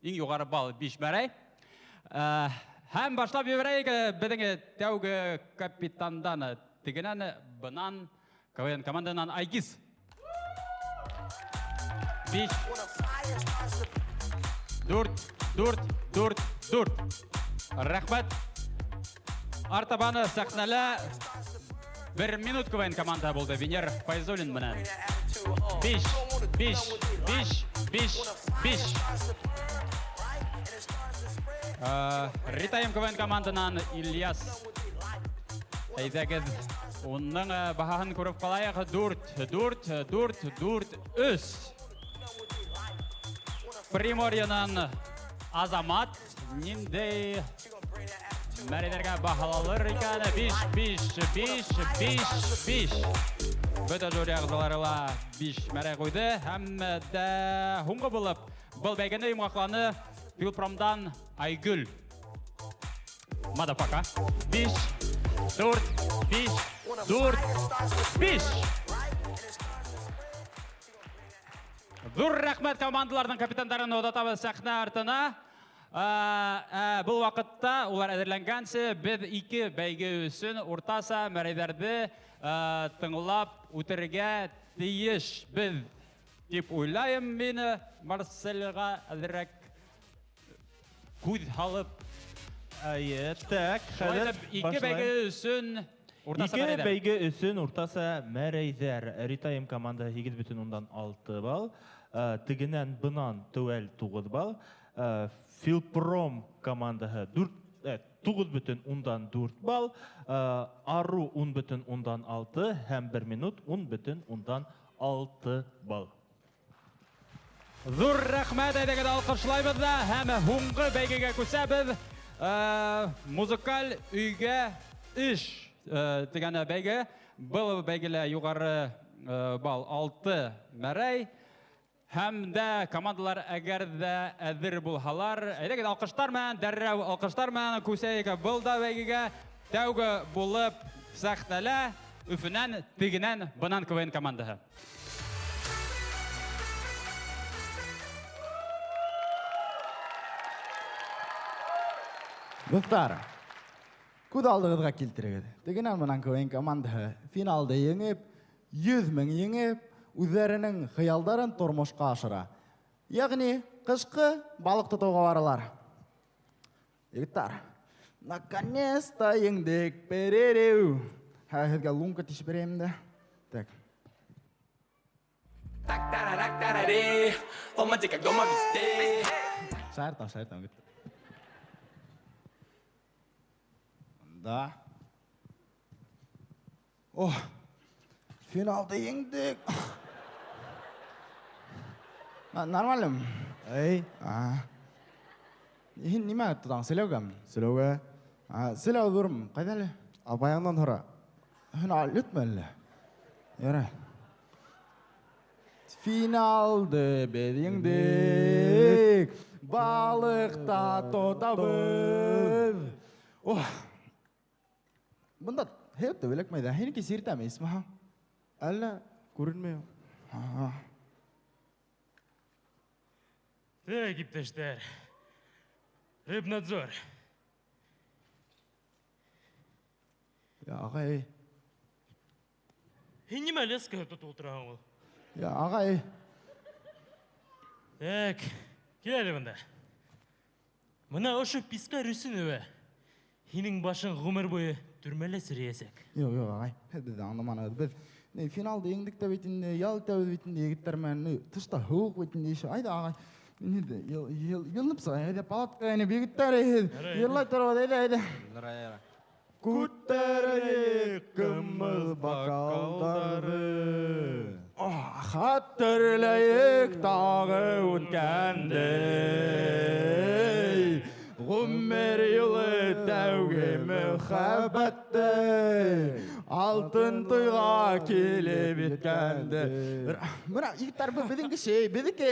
B: Иң юғары балл 5 мәрәй. Һәм башлап ебәрәйек беҙҙең тәүге капитандан, тегенән бынан КВН команданан Айгиз. 5 4 Рәхмәт. Артабаны сәхнәлә 1 минут КВН команда булды. Венер Файзуллин менән. 5 Ритаем КВН команданан Ильяс. Әйҙәгеҙ уның баһаһын күреп ҡалайыҡ. 4 3 Приморьянан Азамат. Ниндәй мәрәйҙәргә баһалалыр икән? 5 Бөтә жюри ағзалары 5 мәрәй ҡуйҙы. Һәм дә һуңғы булып был бәйгене йомғаҡланы Филпромдан Айгөл. Мадафака. 5 Ҙур рәхмәт командаларының капитандарын оҙатабыҙ сәхнә артына. Был ваҡытта улар әҙерләнгәнсе беҙ 2 бәйге өсөн уртаса мәрәйҙәрҙе тыңлап үтергә тейеш беҙ дип уйлайым мин. Марселға әҙерәк күҙ һалып.
D: Хәҙер
B: 2 бәйге өсөн уртаса мәрәйҙәр.
D: 2 бәйге өсөн уртаса мәрәйҙәр. Ритаем команда 8,6 балл. Тегенән бынан тәүәл 9 балл. Филпром командаһы 9,4 балл. Ару 10,6 һәм 1 минут 10,6 балл.
B: Ҙур рәхмәт, әйҙәгеҙ алҡышлайбыҙ ҙа һәм һуңғы бәйгегә күсәбеҙ. Музыкаль өйгә эш дигән бәйге. Был бәйгелә юғары балл 6 мәрәй. Һәм дә командалар әгәр дә әҙер булһалар, әйҙәгеҙ алҡыштар менән, дәррәү алҡыштар менән күсәйек был да бәйгегә. Тәүге булып сәхнәлә Өфөнән, тегенән бынан КВН командаһы.
K: Дуҫтар, күҙ алдығыҙға килтерегеҙ. Тегенән бынан КВН командаһы финалды еңеп, 100 мең еңеп, үҙҙәренең хыялдарын тормошҡа ашыра. Яғни, ҡышҡы балыҡ тотоуға баралар. Егеттәр, наконец-то еңдек, перереу. Һеҙгә лунка тишеп берәйем дә. Так. Шаяртам. Да. Финалды еңдек. Нормально.
L: Эй.
K: Хин неме тұтаң, сөйлеугем? Сөйлеуге. Сөйлеу дұрым, қайда әлі?
L: Абаяңнан тұра.
K: Хин алып әлі? Ярай. Финалды бедіңдік, балықта тотабыз. Бұнда хепті білік мәйді, хені кесірті әмейсі ма?
L: Әлі көрінмеу.
J: Так, иптештер. Рыбнадзор.
K: Ағай.
J: Неме леска тут отырған ол?
K: Ағай.
J: Так, келелі бұнда. Мұна ошы писка рүсін өе. Хенің башын ғұмыр бойы түрмелі сіресек.
K: Yok ağay. Hadi de anlamanız. Biz ne finalda yendik de bitinde, yal da bitinde yigitler men tışta hukuk bitinde işi. Haydi ağay. Ne de yılınıp say. Hadi palatka yani yigitler yıllar tarafı haydi. Kutterlik kımıl bakalları. Hatırlayık dağı utkende. Ғұмер yılı тәуге мұхаббатты алтын тойға келіп еткенді. Мұна егіттер біздің кіші, біздікі.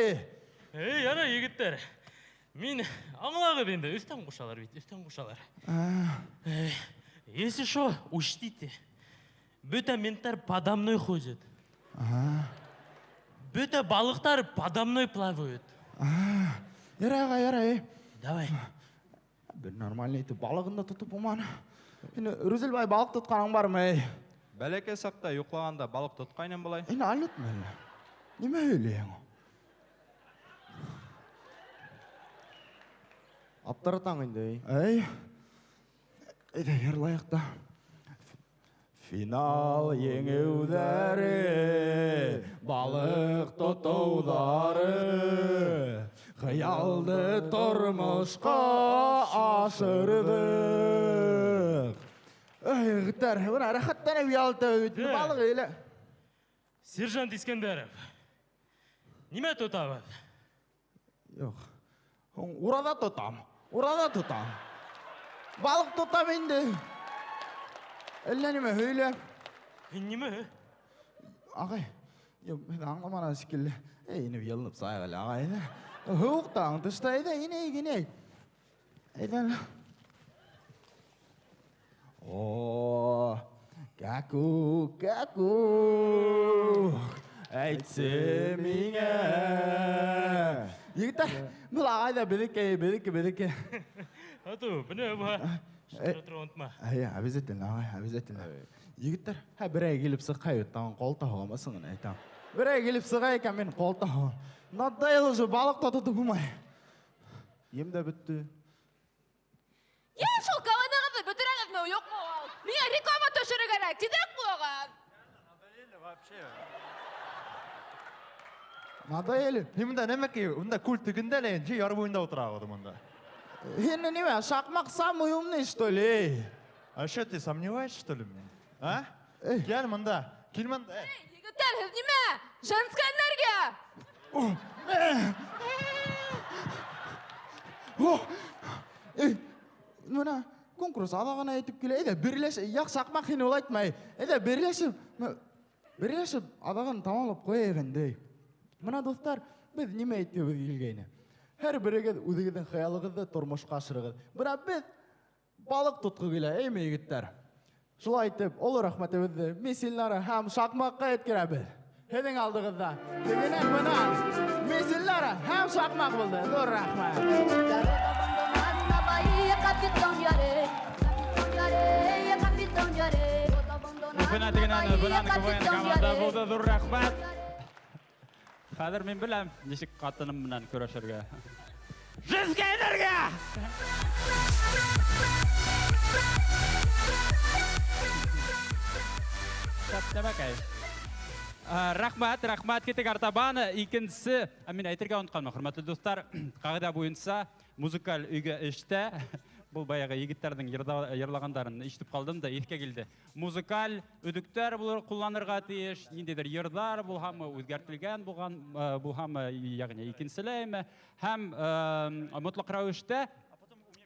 J: Ей, ана егіттер. Мен аңлағы бенді, үстен құшалар бейт, үстен құшалар. Если шо, учтите. Бөті менттер подамной ходят. Бөті балықтар подамной плавают.
K: Ярай.
J: Давай.
K: Bir normal neydi, balığında tutup uman. Yine Rüzülbay balık tutkanın var mı?
D: Бәләке сақта юқлағанда балық тұтқайнен бұлай.
K: Yine anlatma öyle. Nime öyle yani?
L: Аптыратаң енді.
K: Ey. Eyde yerlayық da. Final yеңеудері, балық тұтудары, қиялды тұрмышқа ашырдық. Егіттер, бұна рахаттан өйалты өйтін балық өйлі.
J: Сержант Искендеров, неме тұтабыз?
K: Жоқ, урада тұтам. Балық тұтам енді. Әлі неме өйлі?
J: Неме?
K: Ағай, мен аңламана шекілі. Ейні елініп сайғалы ағай. Хуқтан тұштайды, ине. Әйден. Кәку. Әйтсе меңе. Егіттер, бұл ағайда бедеке.
J: Ату, бұны бұға.
K: Обязательно. Егіттер, бір әй келіп сықай өттіған қолта хоғамасыңын айтам. Bir ay gelip sığayken beni kolta hon. Nadayılıcı balık da tutup umay. Yem de bitti.
N: Ya şu kavanağınızı götüren etme yok mu? Niye reklama taşırı gerek? Tidek bu oğlan.
K: Nadayılı.
L: Himda nemek ki? Onda kul tıkında ne? Yarı boyunda oturağıdım onda.
K: Hindi не ме, шакмак самый умный, что ли?
L: А что, ты сомневаешься, что ли, мне? А? Гел мында. Кел мында.
N: Егіттер, неме? Женская энергия!
K: Мына конкурс адағана етіп келе, әйді бірлесіп, яқ шақмақ хин олайтмай. Әйді бірлесіп адағын тамалып қойығынды. Мына достар, біз неме етті біз келгейні? Her birege үзегедің хыялыгызды тормышка ашырыгыз. Бына biz балык туткы келе, эми егиттер. Шулай айтып, олы рахметибизди мисиллары һәм шакмакка еткерәбез. Һеҙҙең алдығыҙҙа. Дегенән бынан мисиллары һәм шакмак булды. Зур рәхмәт.
B: Команда зур рәхмәт. Хәҙер мин беләм, нисек ҡатыным менән көрәшергә. Женская энергия! Тәбәкәй. Рәхмәт, китек артабан. Икенсе, мин әйтергә онытҡанмын, хөрмәтле дуҫтар, ҡағиҙә буйынса музыкаль өйгә эштә Бұл баяғы егіттердің йырлағандарын ишетіп қалдым да еске келді. Музыкаль үдіктер бұлар қолланырға тиеш, ниндейдер йырдар бұл хамы өзгертілген болған, бұл хамы яғни икенселейме, һәм мұтлақ рәвештә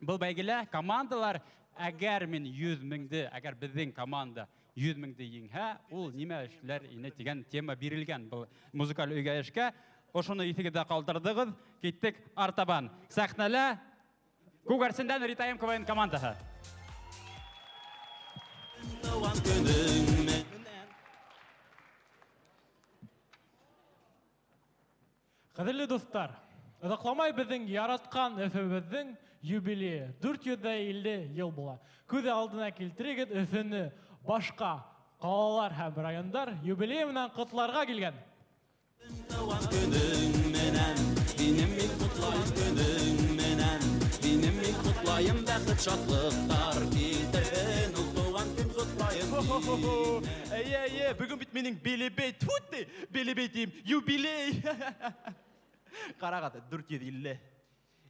B: бұл бәйгеле командалар әгәр мен 100 меңді, әгәр біздің команда 100 меңді еңһә, ул нимә эшләр ине дигән тема бирелгән бұл музыкаль өйгәешкә. Ошоны исегездә калдырдыгыз, киттек артабан. Сәхнәлә Күгәрсендән Ритаем КВН командаһы.
E: Кадерле достар, озакламай безнең яраткан Өфебезнең юбилее 450 ел була. Күз алдына килтерегез Өфене башка калалар һәм райондар юбилей менән котларга килгән.
G: Бүгін бит менің белебейт, белебейтім, юбилей. Қарағады, 450.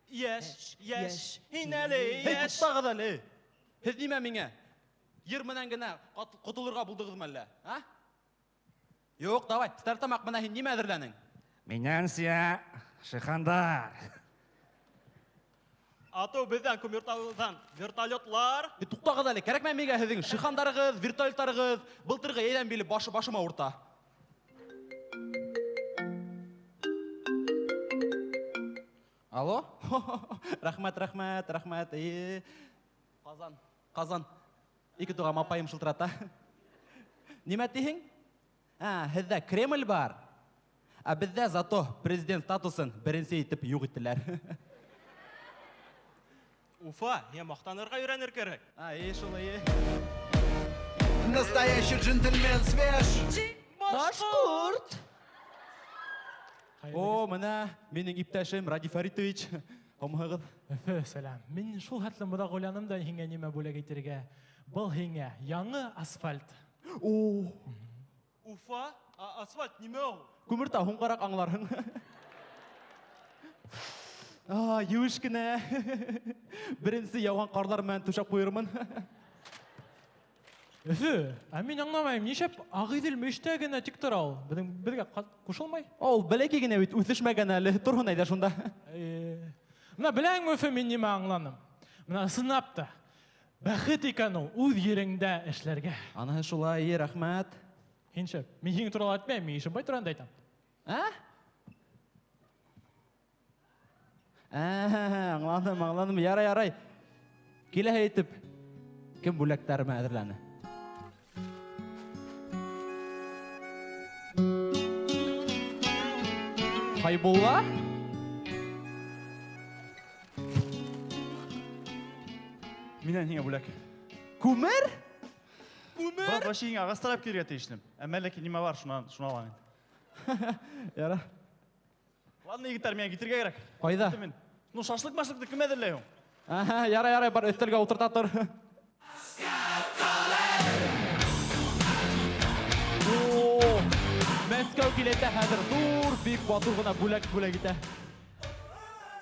G: Еш, инәлі, еш. Тұттағыз әлі. Сіз неме меңе? 20-нен гіне құтылырға бұлдығыз мәлі? Yok, давай, стартамақ мына неме әзірленің?
H: Менен сия шықандар.
G: Ату бізден көміртауыздан вертолетлар.
E: Тұқтағыз әлі, кәрек мән меге сіздің шықандарығыз, вертолеттарығыз, бұлтырғы елен белі башыма ұрта. Алло? Рахмет. Қазан. Екі туға мапайым шылтырата. Неме дейін? Сізде Кремль бар. Бізде зато президент статусын бірінсе етіп юг еттілер.
G: Уфа, мақтанырға үйренер керек. Шулай.
H: Настоящий джентльмен свеж.
E: Башқұрт! О, мына менің иптәшім Ради Фаритович. Омығыз. Сәлам. Мен шул хәтлі мұда ғоланым да хинге неме бөлек етерге. Бұл хинге яңы асфальт.
G: Уфа, асфальт неме ол?
E: Күмірта хуңғарақ аңларың. Юш кіне. Бірінсі яуған қарлар мән түшап қойырмын. Мен аңламайым, нешеп ағиділ мөштәгіне тіктір ал? Бізге қошылмай? Ол білекегіне өт, өтішмәген әлі, тұрғын айда шында. Мына біләң өфі мен неме аңланым. Мына сынапты. Бәхет екен ол, өз еріңді әшлерге. Ана шулай, рахмет. Хеншеп, мен ең туралы айтмайым, мен ешім бай тұрғанда айтам. Аңладым, ярай. Келе айтып, кім бөлектәріме әдірләні? Хайболла?
L: Менен хеңе бөлек.
E: Күмір?
L: Брат, вообще ең ағастырап келге тейшінім. Әмәлікі неме бар, шуна алаңын.
E: Яра.
L: Ладно, егіттер, мен кетерге керек.
E: Қайда?
L: Ну, шашлык-машлыкты кім әдірлейін?
E: Ярай, бар, өстелге отырта тұр. Мәскәу келеті әдір тұр, бек батырғына бөлек еті.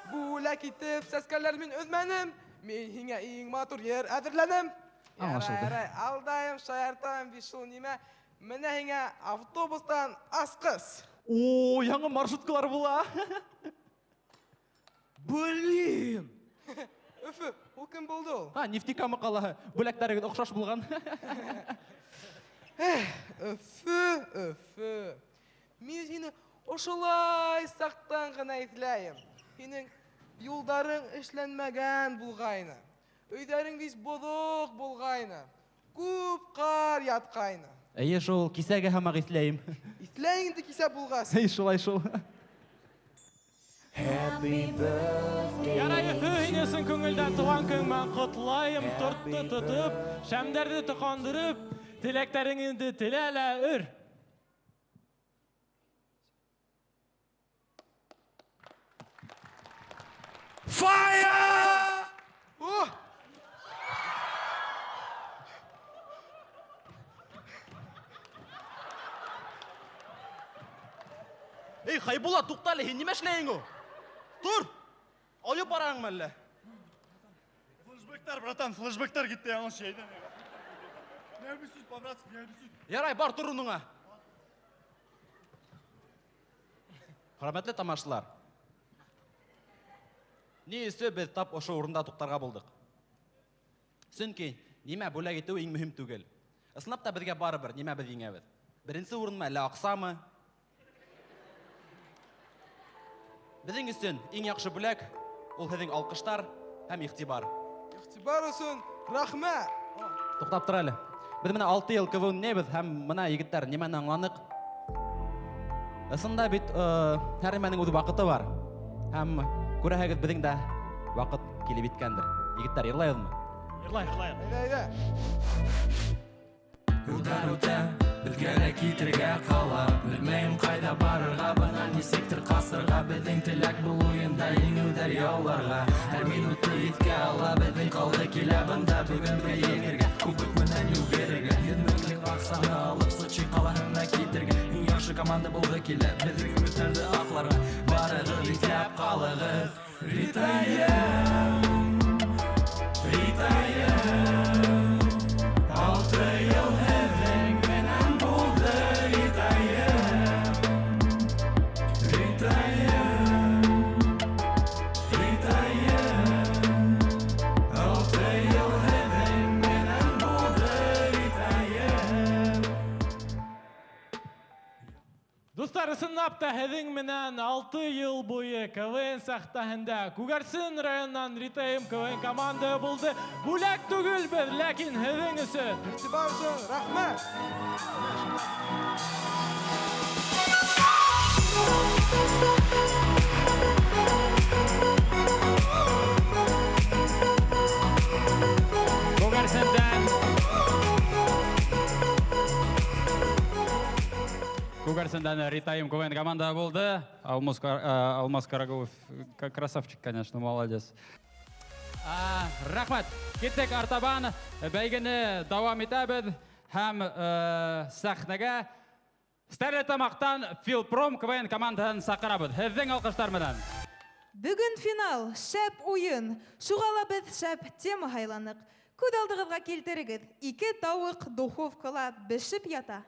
W: Бөлек етіп, сәскәлермен өзмәнім. Мен хиңе ең матур ер әдірләнім. Ярай, алдайым, шаяртайым, бишыл неме. Мене хиңе автобустан асқыз.
E: Яңы маршруткалар бұла.
W: Блин! Өфі, ол кім болды ол?
E: Нефтикамы қалағы, бөлектәрігін ұқшаш болған.
W: Өфі. Мен сені ошылай сақтан ғана етіләйім. Сенің юлдарың ішленмәген болғайны. Өйдерің біз бодық болғайны. Көп қар ятқайны.
E: Шол, кисәге хамақ етіләйім.
W: Етіләйіңді кисе болғасын.
E: Шол. Ярай, өйнесін көңілден туған көңмен құтлайым, тұртты тұтып, шәмдерді тұқандырып, тілектеріңізді тіләлі үр.
H: Fire!
G: Ей, Хайбулла, туқталы, неме шілейін о? Тұр! Ойып бараң мәлі.
L: Флешбектер, братан, флешбектер кетті яңыл шейден. Не обессудь, по-братски, не обессудь.
G: Ярай, бар тұрыныңа. Құрметлі тамашылар. Не есе біз тап ошы орында тоқтарға болдық. Сүнки, неме бөләк ету ең мүхім түгел. Ысынап та бізге бары бір, неме біз еңәбіз. Бірінші орынма әлі ақсамы. Біздің үстін ең яқшы бөләк, ол біздің алқыштар һәм иқтибар.
W: Иқтибар өсін, рахмә.
G: Тоқтап тұр әлі. Біз мына 6 ел көвін небіз һәм мына егіттер немен аңланық. Ысында бит әріменің өді вақыты бар. Һәм көрәһәгіз біздің дә вақыт келе биткәндір. Егіттер, ерлайыз мы?
W: Әйдә.
C: Удар үтә, бізге дә китергә қала. Білмейм қайда барырға, бына нисектір қасырға. Біздің тіләк бұл ойында еңеудер яуларға. Әр минутты итке ала, біздің қалғы келә бұнда. Бүгін бізге егерге, күпік менен югерге. 100 меңлік ақсаны алып, Сочи қалағына кетерге. Ең яқшы команда болғы келе, біздің үміттерді ақларға. Барығы битләп қалығыз. Ритайым, Ритайым, 6 ел һеҙҙең менән булды. Ритайым, Ритайым, Ритайым, 6 ел һеҙҙең менән булды. Ритайым.
E: Достар, ысынлап та һеҙҙең менән 6 йыл буйы КВН сахтаһында Күгәрсен районынан Ритайым КВН команда булды. Бүләк түгел беҙ, ләкин һеҙҙең өсөн.
W: Иқтибар өсін, рахмә.
B: Күгәрсендән Ритайым КВН команда болды. Алмаз Карагулов красавчик, конечно, молодец. Рахмат. Кеттек артабан бәйгені давам итәбез һәм сәхнәгә Стәрлетамақтан Филпром КВН командаһын саҡырабыҙ. Һеҙҙең алҡыштар менән.
Q: Бүгін финал, шәп ойын. Шуғала беҙ шәп тема һайланыҡ. Күҙ алдығыҙға килтерегеҙ. 2 тауыҡ духовкала бешеп ята.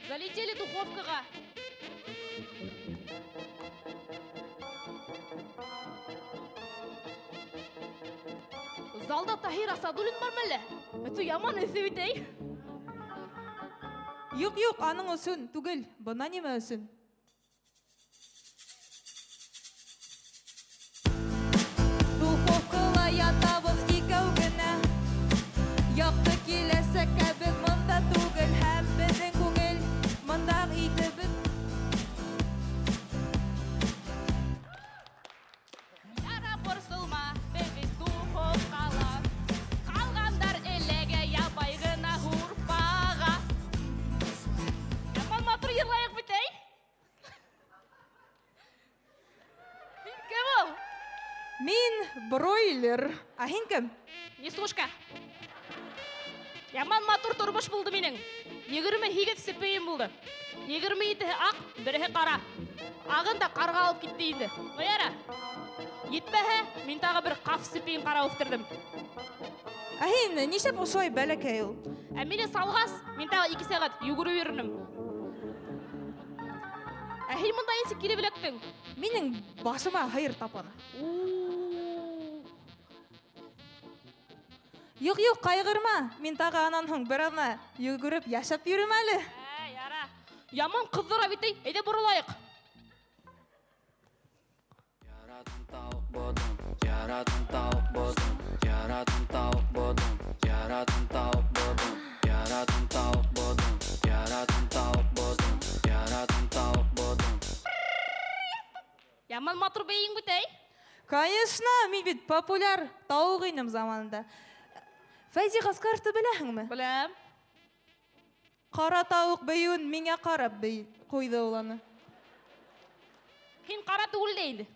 N: Залетели духовкаға. Залда Тахир Асадулин бар мәлі? Өту яман өсі бітей.
Q: Юк, аның өсөн түгел. Бына неме өсөн? Духовкала ятабыз икәү генә. Яҡты киләсәк кәбез мында түгел. Һәм беҙҙең күңел мында итебеҙ.
N: Яра борсолма, беҙ духовкала. Ҡалғандар эләгә ябай ғына һурпаға. Яман матур йырлайыҡ бит, әй? Һин кем ул?
Q: Мин бройлер. Ә һин кем?
N: Несушка. Яман матур тормош булды минең. 28 сепейім булды. 27-һе аҡ, 1-һе ҡара. Ағын да ҡарға алып китте инде. Нояра. Етмәһә, мин тағы бер ҡаф сепейім ҡара үҫтерҙем.
Q: Ә һин нисәп осой бәләкәй ул?
N: Ә мине салғас, мин тағы 2 сәғәт йүгереп йөрөнөм. Ә һин мында нисек килеп эләктең?
Q: Минең башыма һыйыр тапаны. Юк, ҡайғырма. Мин тағы анан һуң бер аҙна йүгереп йәшәп йөрөм әле.
N: Яра. Яман ҡыҙҙыра бит, әйҙә боролайыҡ.
C: Яратым тауыҡ бодом, яратым тауыҡ бодом, яратым тауыҡ бодом, яратым тауыҡ бодом, яратым тауыҡ бодом, яратым тауыҡ бодом, яратым тауыҡ бодом.
N: Яман матур бейең бит, әй?
Q: Конечно, мин бит популяр тауыҡ инем заманында. Фәйзи Ғаскаровты беләһеңме?
N: Беләм.
Q: Ҡара тауыҡ бейеүен миңә ҡарап ҡуйҙы ул аны.
N: Һин ҡара түгел дә инде.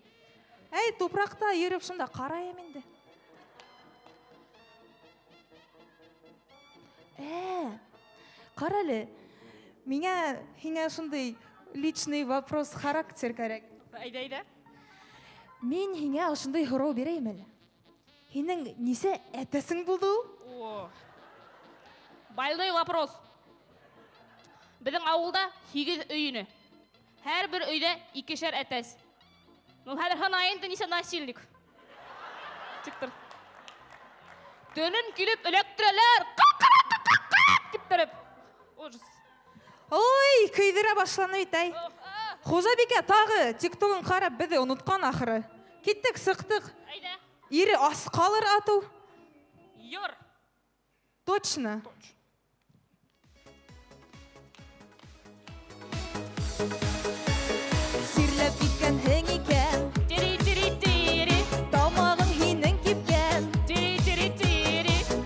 Q: Әй, тупраҡта йөрөп шунда ҡарайым инде. Ҡара әле, Миңа һиңа шундый личный вопрос характер кәрәк.
N: Әйдә.
Q: Мин һиңа шундый һорау бирәйем әле. Һинең нисә әтәсең булды ул?
N: О. Больной вопрос. Безнең авылда 8 өйне. Һәр бер өйдә 2шәр әтәс. Ну хәзер һанайында нисә насильник. Тиктер. Төнен килеп электрәләр. Дип торып. Ужас.
Q: Ой, көйдерә башланы бит әй. Хужабикә тагы TikTok'ын карап безне уныткан ахыры. Киттек, сыктык.
N: Әйдә.
Q: Ире ас калыр ату.
N: Юр.
Q: Точно. Сирләп киткән һең икән.
N: Тири.
Q: Тамагың һинең кипкән.
N: Тири.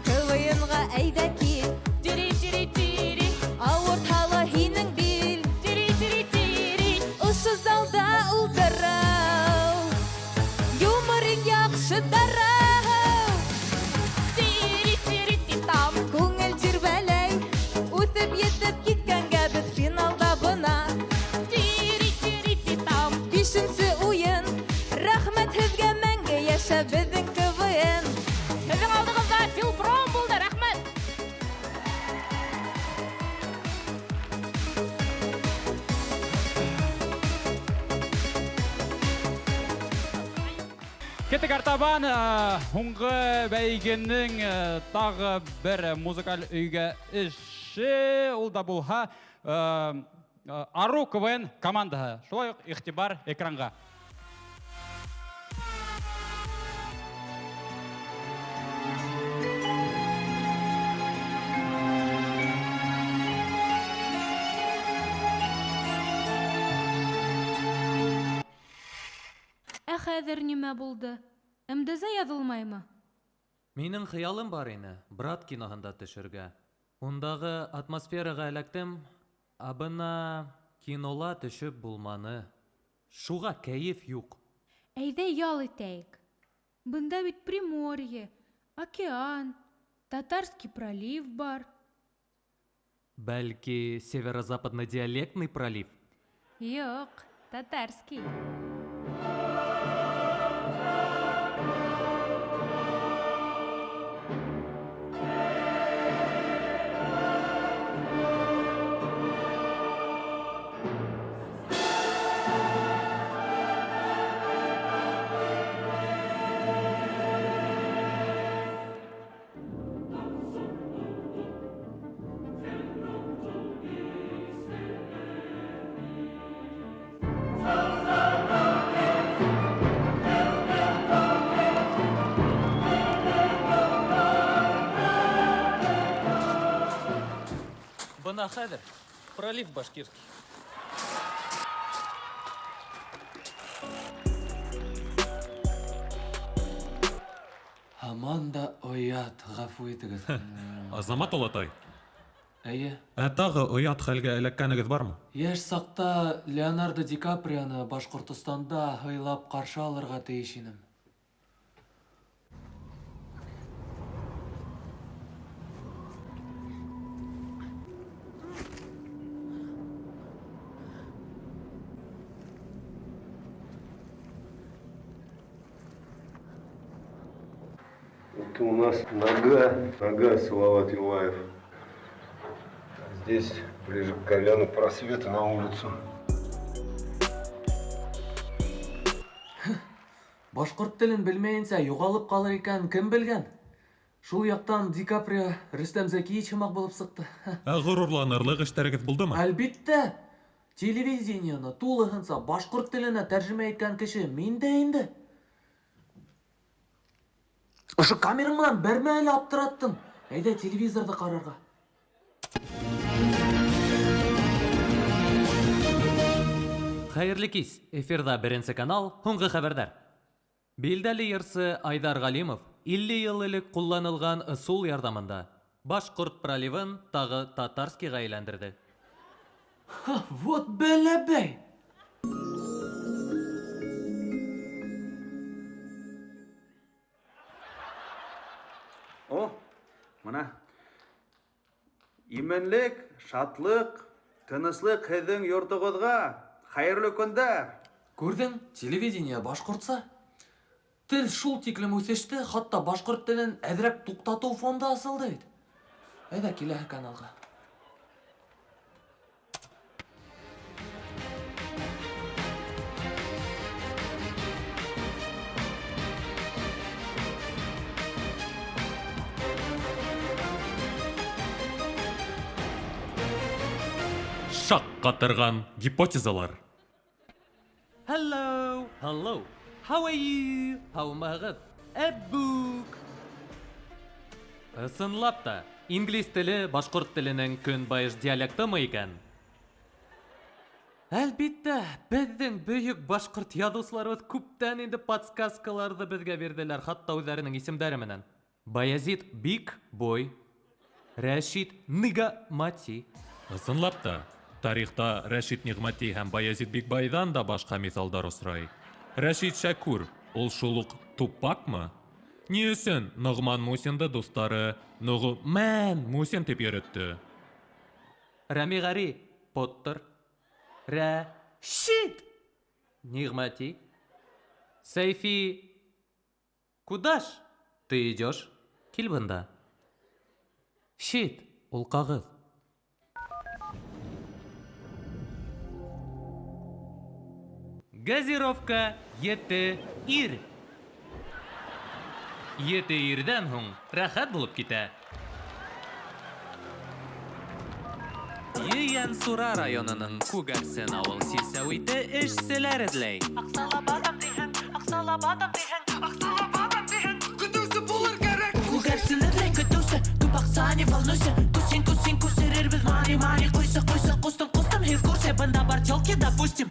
Q: Кылыйынга әйдә кил.
N: Тири.
Q: Авыртала һинең бил.
N: Тири.
Q: Ошо залда ултырау. Юморың яхшы дарау.
N: Тири.
Q: Там күңел җирбәләй. Үтеп етеп киткәнгә без финалда бына. Бишенче уен. Рәхмәт һезгә мәңге яшә безнең КВН.
N: Безнең алдыгызда Филпром булды. Рәхмәт.
B: Кеттік артабан, һуңғы бәйгенің тағы бір музыкаль өйге іші, ол да болға Ару КВН командаға. Шулай ук ихтибар экранға.
I: Ә хәзер нимә булды? МДЗ язылмаймы?
O: Минең хыялым бар ине, брат киноһында төшергә. Ундағы атмосфераға эләктем, абына кинола төшөп булманы. Шуға кәйеф юк.
I: Әйдә ял итәйек. Бында бит Приморье, океан, Татарский пролив бар.
O: Бәлки, северо-западный диалектный пролив?
I: Юк, татарский.
P: Бына хәзер пролив башкирский.
O: Һаман да оят, гафу итегез.
S: Азамат олатай.
O: Әйе.
S: Тағы оят хәлгә эләккәнегез бармы?
O: Яшь сакта Леонардо Ди Каприоны Башкортостанда һыйлап каршы алырга тиеш инем.
R: Это у нас нога Салават Юлаев. Здесь, ближе к колену просвета на улицу.
O: Башкорт телен белмәенсә югалып калыр икән, кем белгән? Шул яктан Ди Каприо Рөстәм Зәкиевич һымак булып сыкты.
S: Горурланырлык эшләрегез булдымы?
O: Әлбиттә. Телевидениены тулыгынса башкорт теленә тәрҗемә иткән кеше мин дә инде. Ошо камераң менән бер мәл аптыраттым. Әйдә телевизорда карарга. Хәерле кис. Эфирда Беренче канал, һуңгы хәбәрдар. Билдәле йырсы Айдар Галимов 50 ел элек кулланылган ысул ярдәмендә башкорт проливын тагы татарскийга әйләндерде. Вот бәләбәй!
M: О, мына. Именлек, шатлык, Тыныслык һеҙҙең йортоғоҙға. Хәйерле көндәр.
O: Күрдің, телевидение башҡортса. Тел шул тиклем үҫеште, хатта башҡорт телен әҙерәк туҡтатыу фонды асылды бит. Әйҙә киләһе каналға.
S: Шаҡ ҡатырған гипотезалар.
O: Hello, hello. How are you? Һаумыһығыҙ? Әббүк. Ысынлап та, инглиз теле башҡорт теленең көнбайыш диалектымы икән? Әлбиттә, беҙҙең бөйөк башҡорт яҙыусыларыбыҙ күптән инде подсказкаларҙы беҙгә бирҙеләр, хатта үҙҙәренең исемдәре менән. Баязит Бик Бой, Рәшит Нигамати.
S: Ысынлап та, тарихта Рәшит Нигмати һәм Баязит Бикбайҙан да башҡа миҫалдар осрай. Рәшит Шәкүр, ул шул уҡ Тупакмы? Ни өсөн Ноғман Мусинды дуҫтары Ноғман Мусин тип йөрөттө?
O: Рәмиғәри Поттер, Рәшит Нигмати, Сәйфи Кудаш, ты идешь? Кил бында. Шит, ул ҡағыҙ. Газировка 7 ир. 7 ирҙән һуң рәхәт булып китә. Йыян Сура районының Күгәрсен ауыл силсәүите эшселәр эҙләй.
C: Аҡсалабаҙам диһәң, көтөүсе булыр кәрәк. Күгәрсен эҙләй көтөүсе, күп аҡса, не волнуйся. Күсин, күсерербеҙ, мани, ҡуйсы, ҡустым, һеҙ күрсе, бында бар тёлки, допустим.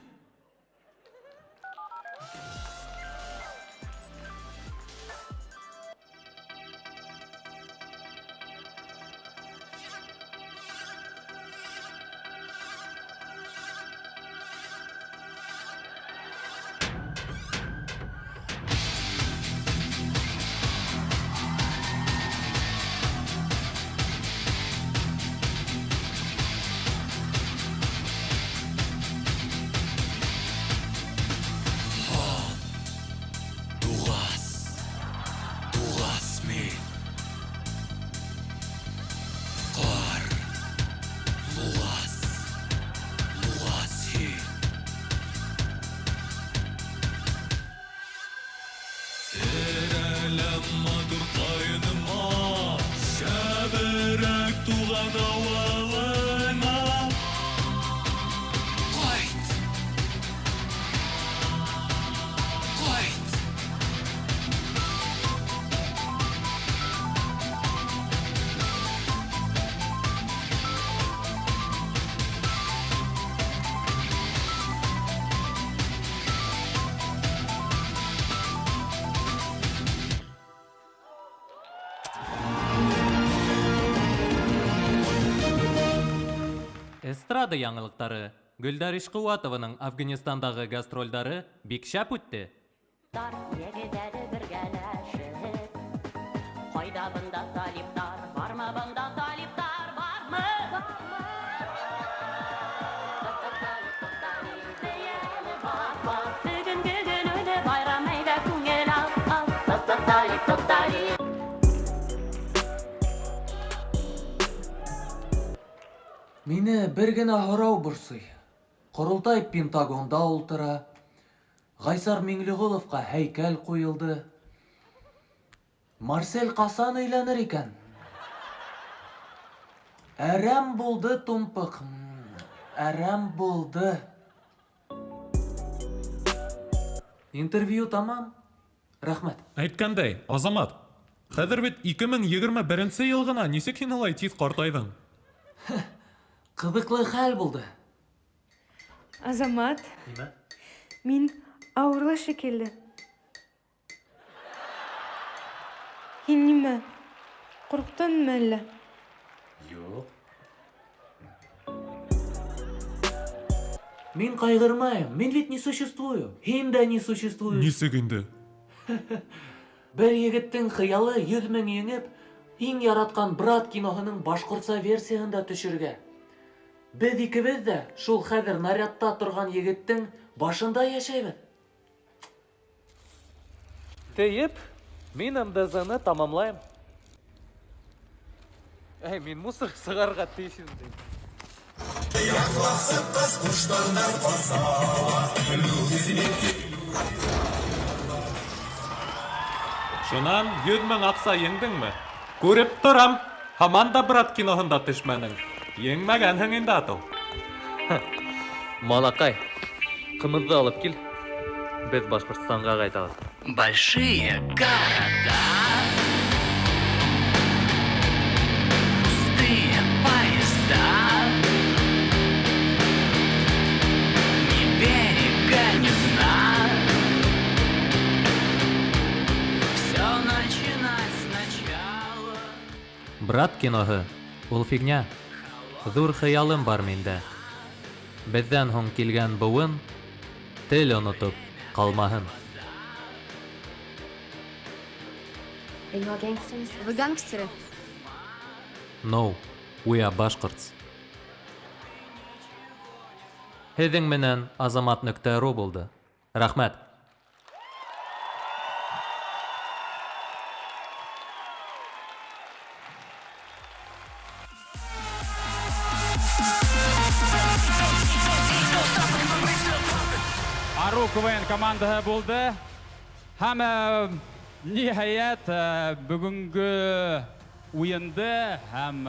O: Эстрада яңылыҡтары. Гөлдар Ишҡыуатованың Афганистандағы гастролдары бик шәп үтте.
C: Егедәре бергәләшеп, ҡайҙа бында талиптар, бармы бында талиптар, бармы? Бөгөнгө көнөҙө байрам, әйҙә күңел ал.
O: Мине бер генә һорау борсой. Ҡоролтай Пентагонда ултыра. Ғайсар Миңлеғоловҡа һәйкәл ҡуйылды. Марсель ҡасан өйләнер икән? Әрәм булды, тумпыҡ. Әрәм булды. Интервью тамам. Рәхмәт.
S: Әйткәндәй, Азамат, хәҙер бит 2021 йыл ғына, нисек һин алай тиҙ ҡартайҙың?
O: Ҡыҙыҡлы хәл булды.
I: Азамат,
O: Нимә?
I: мин ауырлы шикелле. Һин нимә? Ҡурҡтыңмы әллә?
O: Юҡ. Мин ҡайғырмайым. Мин бит не существую. Һин дә не существуешь.
S: Нисек инде?
O: Бер егеттең хыялы 100 мең еңеп, иң яратҡан брат киноһының башҡортса версияһында төшөргә.
P: Біз икебез дә шул хәзер нарядта торган егеттең башында яшәйбез. Тейеп, мин МДЗны тамамлайм. Мин мусор сыгарга тиешим.
S: Шунан 100 мең акса еңдеңме? Күреп торам. Һаман да брат киноһында төшмәнең. Еңмәгәнһең инде ату.
O: Малакай, кымызды алып кил. Без Башкортстанга кайтабыз.
C: Большие города, пустые поезда, ни берега, ни дна. Все начинать сначала.
O: Брат киноһы, ул фигня. Зур хыялым бар миндә. Бездән һуң килгән буын тел онотып калмаһын.
T: Are you all gangsters? Вы гангстеры?
O: No, we are Bashkirts. Һеҙҙең менән Азамат.ру булды. Рәхмәт.
B: Ару КВН командаһы булды. Һәм ниһаят бүгенге уйынды һәм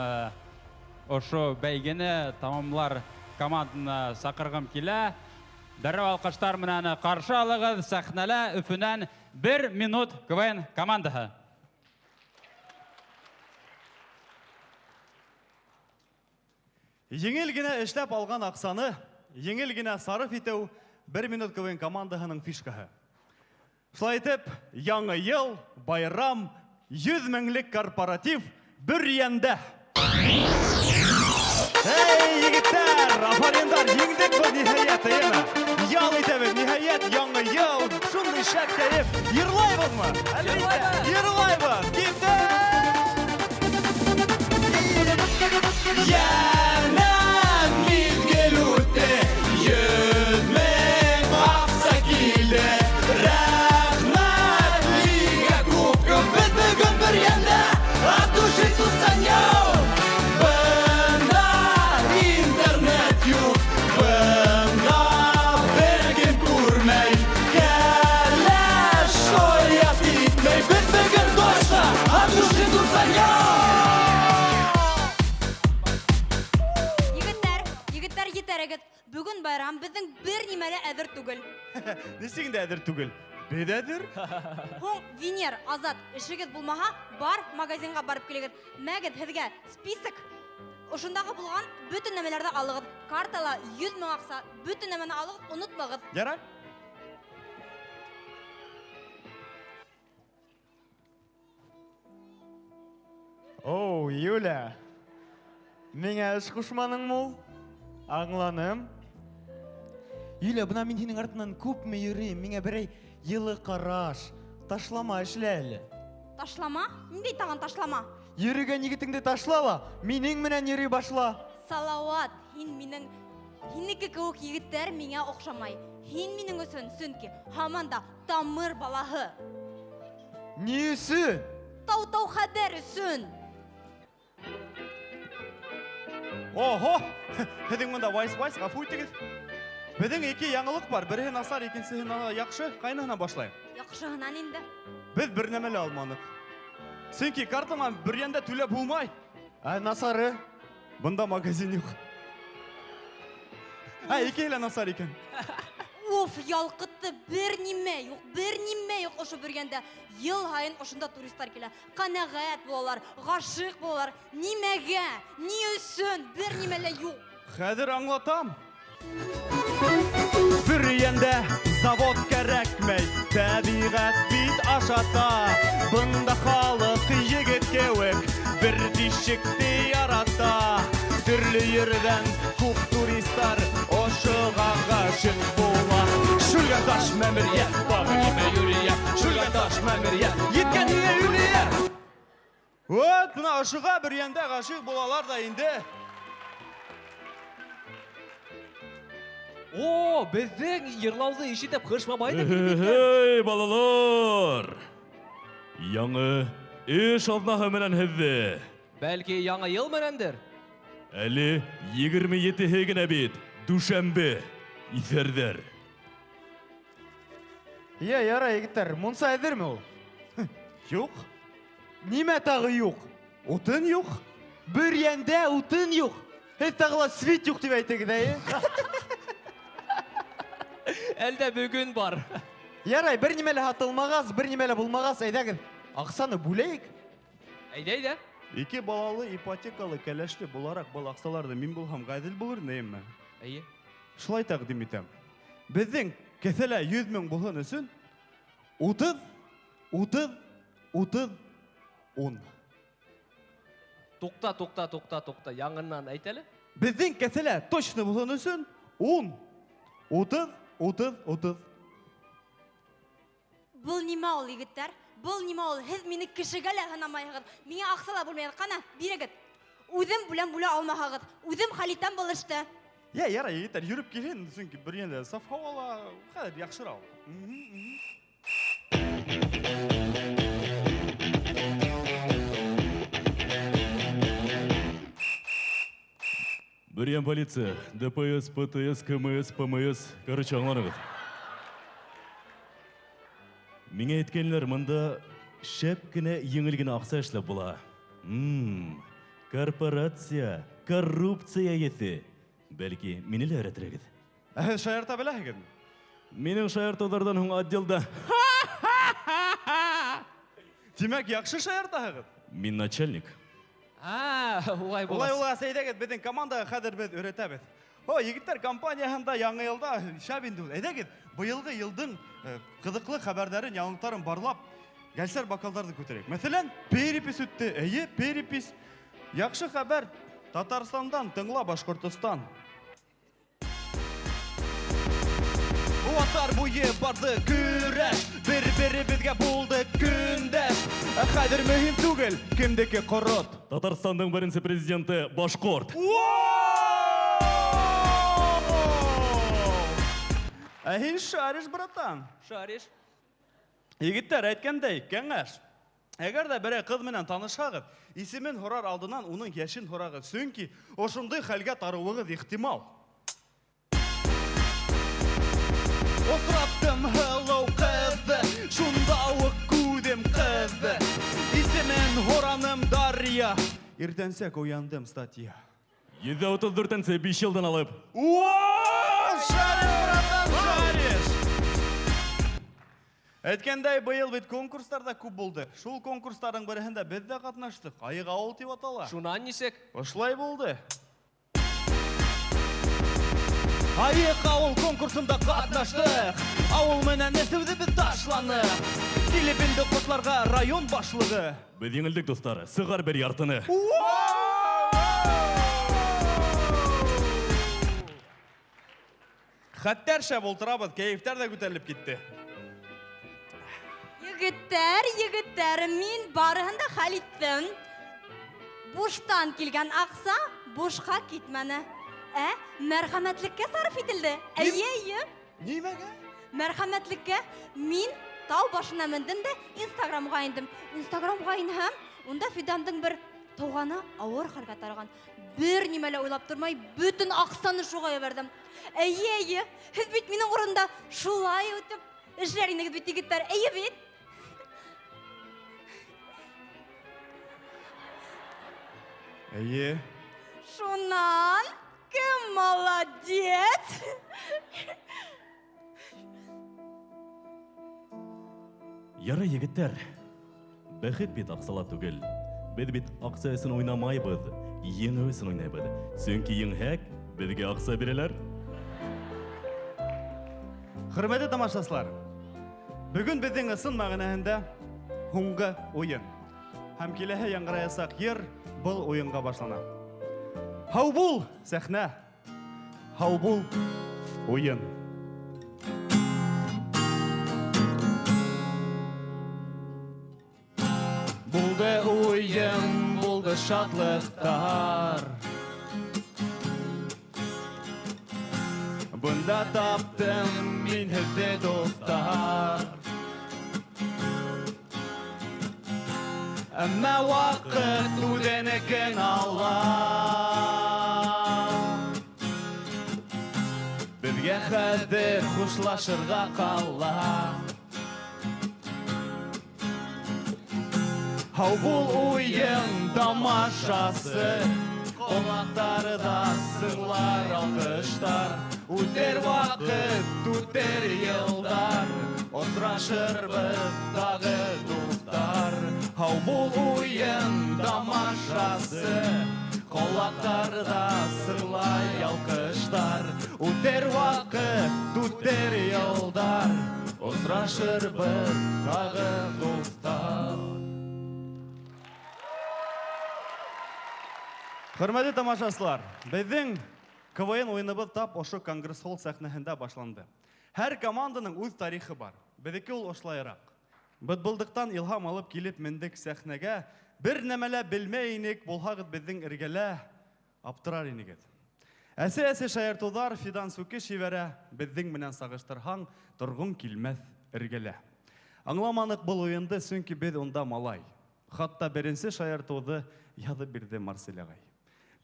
B: ошо бәйгене тамамлар команданы сакыргым килә. Дәррәү алкыштар менән каршы алыгыз. Сәхнәлә Өфөнән 1 минут КВН командаһы.
G: Еңел генә эшләп алган аксаны, еңел генә сарыф итү 1 минут КВН командаһының фишкаһы. Шулай итеп, яңа ел, байрам, 100 меңлек корпоратив бер яндә. Эй, егеттәр, афариндар, еңдек бу ниһаят яна. Ял итәбез, ниһаят яңа ел, шундый шәп кәеф. Йырлайбызмы? Әлбәттә, йырлайбыз. Китте! Яна мизгел үтте, 100 мең акса килде. Рәхмәт лига кубка, без бүген бер яндә. От души тусаньяу. Бында интернет юк, бында берген күрмәй. Кәләш шоят итмәй, без бүген точно от души тусаньяу.
T: Бүгін байрам біздің бір немәлі әдір түгіл.
G: Несең дә әдір түгел? Бед әдір?
T: Хоң, Венер, Азат, ішігіз болмаға бар магазинға барып келегіз. Мәгід, хізге список. Ошындағы болған бүтін нәмелерді алығыз. Картала 100 мың ақса, бүтін нәмені алығыз, ұнытмағыз.
G: Ярай. О, Юля. Меңә эш кушманың мул? Аңланым. Юля, бына мин һинең артынан күпме йөрим, миңа берәй йылы караш. Ташлама эшлә әле.
T: Ташлама? Ниндәй тагын ташлама?
G: Йөрегән егетеңде ташлама, минең менән йөри башла.
T: Салават, һинеке кеүек егеттәр миңа охшамай. Һин минең өсөн, сөнки һаман да тамыр балаһы.
G: Ни өсөн?
T: Тау-тау хәбәр өсөн.
G: Ого! Һеҙҙең монда вайс-вайс ғафу итегеҙ. Беҙҙең ике яңылыҡ бар. Береһе насар, икенсеһе яҡшы. Ҡайныһына башлайым?
T: Яҡшыһынан инде.
G: Беҙ бер нәмә лә алманыҡ. Сөнки картама бер йәндә түләп булмай. Ә насары? Бында магазин юҡ. Икеһе лә насар икән.
T: Уф, ялҡытты, бер нимә юҡ ошо бергәндә. Йыл һайын ошонда туристар килә. Ҡәнәғәт булалар, ғашиҡ булалар. Нимәгә? Ни өсөн? Бер нимә лә юҡ.
G: Хәҙер аңлатам. Бер йәндә завод кәрәкмәй, тәбиғәт бит ашата. Бында халыҡ егет кеүек бер тишекте ярата. Төрлө ерҙән күп туристар ошоға ғашиҡ була. Шүлгән таш мәмерйә, тағы нимә Юлия. Шүлгән таш мәмерйә, еткән нимә Юлия. Вот, бына ошоға бер йәндә ғашиҡ булалар да инде. О, біздің ерлауды ишетіп Қыш бабай да келіп кеткен.
A: Эй, балалар! Яңы эш алнаһы менән һеҙҙе.
G: Бәлки яңа ел менәндер?
A: Әле 27-һе генә бит, дүшәмбе. Иҫәрҙәр.
L: Ярай, егеттәр, мунса әҙерме ул? Юҡ. Нимә тағы юҡ? Утын юҡ? Бер йәндә утын юҡ. Һеҙ тағыла свет юҡ тип әйтегеҙ, әйе?
G: Әлдә бөгөн бар.
L: Ярай, бер нимәле һатылмағас, бер нимәле булмағас, әйҙәгеҙ. Аҡсаны бүләйек.
G: Әйдә.
F: Ике балалы ипотекалы кәләшле буларак был аҡсаларҙы мин булһам ғәҙел булыр нейемме?
G: Әйе.
F: Шулай тәҡдим итәм. Беҙҙең кеҫәлә 100 000 булһын өсөн 30, 10.
G: Туҡта, яңынан әйт әле.
F: Беҙҙең кеҫәлә точно булһын өсөн 10, 30.
T: Бұл нимә ул, егеттәр? Бұл нимә ул? Һеҙ мине кешегә лә һынамайһығыҙ. Миңә аҡсала бүлмәйһығыҙ. Ҡана, бирегеҙ. Үҙем бүлә алмаһағыҙ. Үҙем хәл итәм был эште.
F: Ярай, егеттәр, йөрөп килһен, сөнки бер йәндә саф һауала хәҙер яҡшырау.
A: Бөрьән полиция, ДПС, ПТС, КМС, ПМС, короче, аңланығыз. Миңә әйткәннәр, мында шәп кенә еңел генә аҡса эшләп була. Корпорация, коррупция еҫе. Бәлки, мине лә өйрәтерегеҙ.
F: Һеҙ шаярта беләһегеҙме?
A: Минең шаяртыуҙарҙан һуң отделда...
F: Тимәк, яҡшы шаяртаһығыҙ?
A: Мин начальник.
G: Улай
F: Улай әйҙәгеҙ, беҙҙең командаға хәҙер беҙ өйрәтәбеҙ. Егеттәр компанияһында яңы йылда шәп инде ул. Әйҙәгеҙ, быйылғы йылдың ҡыҙыҡлы хәбәрҙәрен, яңылыҡтарын барлап, гәлсәр бокалдарҙы күтәрәйек. Мәҫәлән, перепись үтте. Эйе, перепись. Яҡшы хәбәр. Татарстандан тыңла, Башҡортостан. Ватар буйы барды көрәш, бер-беребеҙгә булды көндәш. Хәҙер мөһим түгел, кемдеке ҡорот.
A: Татарстандың беренсе президенты Башҡорт.
F: Һин шариш, братан.
G: Шариш.
F: Егеттәр әйткәндәй, кәңәш. Әгәр дә берәй ҡыҙ менән танышһағыҙ, исемен һорар алдынан уның йәшен һорағыҙ, сөнки ошондай хәлгә тарыуығыҙ ихтимал. Осраттым һылыу ҡыҙҙы, шунда уҡ күҙем ҡыҙҙы. Исемен һораным Дарья, иртәнсәк уяндым статья.
A: 134-нсе 5 йылдан алып.
F: Шариш, братан, шариш! Әйткәндәй, быйыл бит конкурстарда күп булды. Шул конкурстарың береһендә беҙ ҙә ҡатнаштык. Айыҡ ауыл тип атала.
G: Шунан нисек?
F: Ошолай булды. Айыҡ ауыл конкурсында ҡатнаштык. Ауыл менән әсеүҙе беҙ ташланыҡ. Килеп инде ҡотларға район башлығы.
A: Беҙ еңелдек, дуҫтар. Сығар бер яртыны.
F: Хәттәр шәп ултырабыҙ, кәйефтәр ҙә күтәрелеп китте.
T: Егеттәр, мин барыһын да хәл иттем. Буштан килгән аҡса бушҡа китмәне. Мәрхәмәтлеккә сарыф ителде. Әйе.
F: Нимәгә?
T: Мәрхәмәтлеккә мин тау башына мендем дә Инстаграмға индем. Инстаграмға инһәм, унда Фидандың бер туғаны ауыр хәлгә тарыған. Бер нимәлә уйлап тормай, бөтөн аҡсаны шуға ебәрҙем. Әйе. Һеҙ бит минең урында шулай үтеп эшләр инегеҙ бит, егеттәр. Әйе бит.
F: Әйе.
T: Шунан, кем молодец?
A: Ярай, егеттәр. Бәхет бит аҡсала түгел. Беҙ бит аҡса өсөн уйнамайбыҙ, еңеү өсөн уйнайбыҙ. Сөнки еңһәк, беҙгә аҡса бирәләр.
F: Хөрмәтле тамашасылар, бөгөн беҙҙең ысын мәғәнәһендә һуңғы уйын. Һәм киләһе яңғыраясаҡ йыр был уйынға башлана. Һау бул, сәхнә! Һау бул, уйын! Булды уйын, булды шатлыҡтар.
G: да таптым мин һеҙҙе дуҫтар. Әммә ваҡыт үҙенекен ала. Беҙгә хәҙер хушлашырға ҡала. Һау бул уйын тамашасы, ҡолаҡтарҙа сыңлар алҡыштар. Үтер ваҡыт, үтер йылдар, осрашырбыҙ тағы дуҫтар. Һау бул уйын тамашасы, ҡолаҡтарҙа сыңлай алҡыштар. Үтер ваҡыт, үтер йылдар, осрашырбыҙ тағы дуҫтар. Хөрмәтле тамашасылар, беҙҙең КВН уйыныбыҙ тап ошо Конгресс-холл сәхнәһендә башланды. Һәр команданың үҙ тарихы бар. Беҙҙеке ул ошлайыраҡ. Быҙбылдыҡтан илһам алып килеп мендек сәхнәгә, бер нәмәлә белмәй инек, булһағыҙ беҙҙең эргәлә, аптырар инегеҙ. Әсе-әсе шаяртыуҙар Фидан сүкеш ебәрә, беҙҙең менән сағыштырһаң, торғоң килмәҫ эргәлә. Аңламаныҡ был уйынды, сөнки беҙ унда малай. Хатта беренсе шаяртыуҙы яҙып бирҙе Марсель ағай.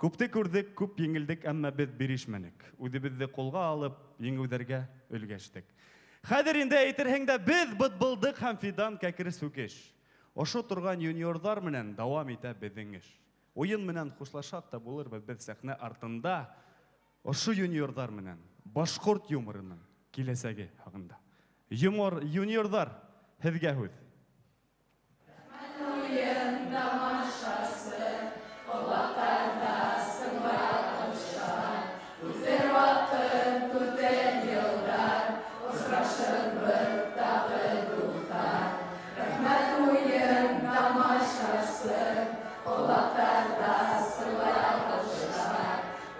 G: Күпте күрҙек, күп еңелдек, әммә беҙ бирешмәнек. Үҙебеҙҙе ҡулға алып, еңеүҙәргә өлгәштек. Хәҙер инде әйтерһең дә беҙ быҙбылдыҡ һәм Фидан кәкре сүкеш. Ошо торған юниорҙар менән дауам итә беҙҙең эш. Уйын менән хушлашаҡ та булырбыҙ беҙ сәхнә артында. Ошо юниорҙар менән башҡорт юморының киләсәге хаҡында. Юниорҙар, һеҙгә һүҙ.
C: Уйын тамашасы, ҡолаҡтарҙа сыңлай алҡыштар. Үтер ваҡыт, үтер йылдар, осрашырбыҙ тағы дуҫтар. Рәхмәт уйын тамашасы, ҡолаҡтарҙа сыңлай алҡыштар.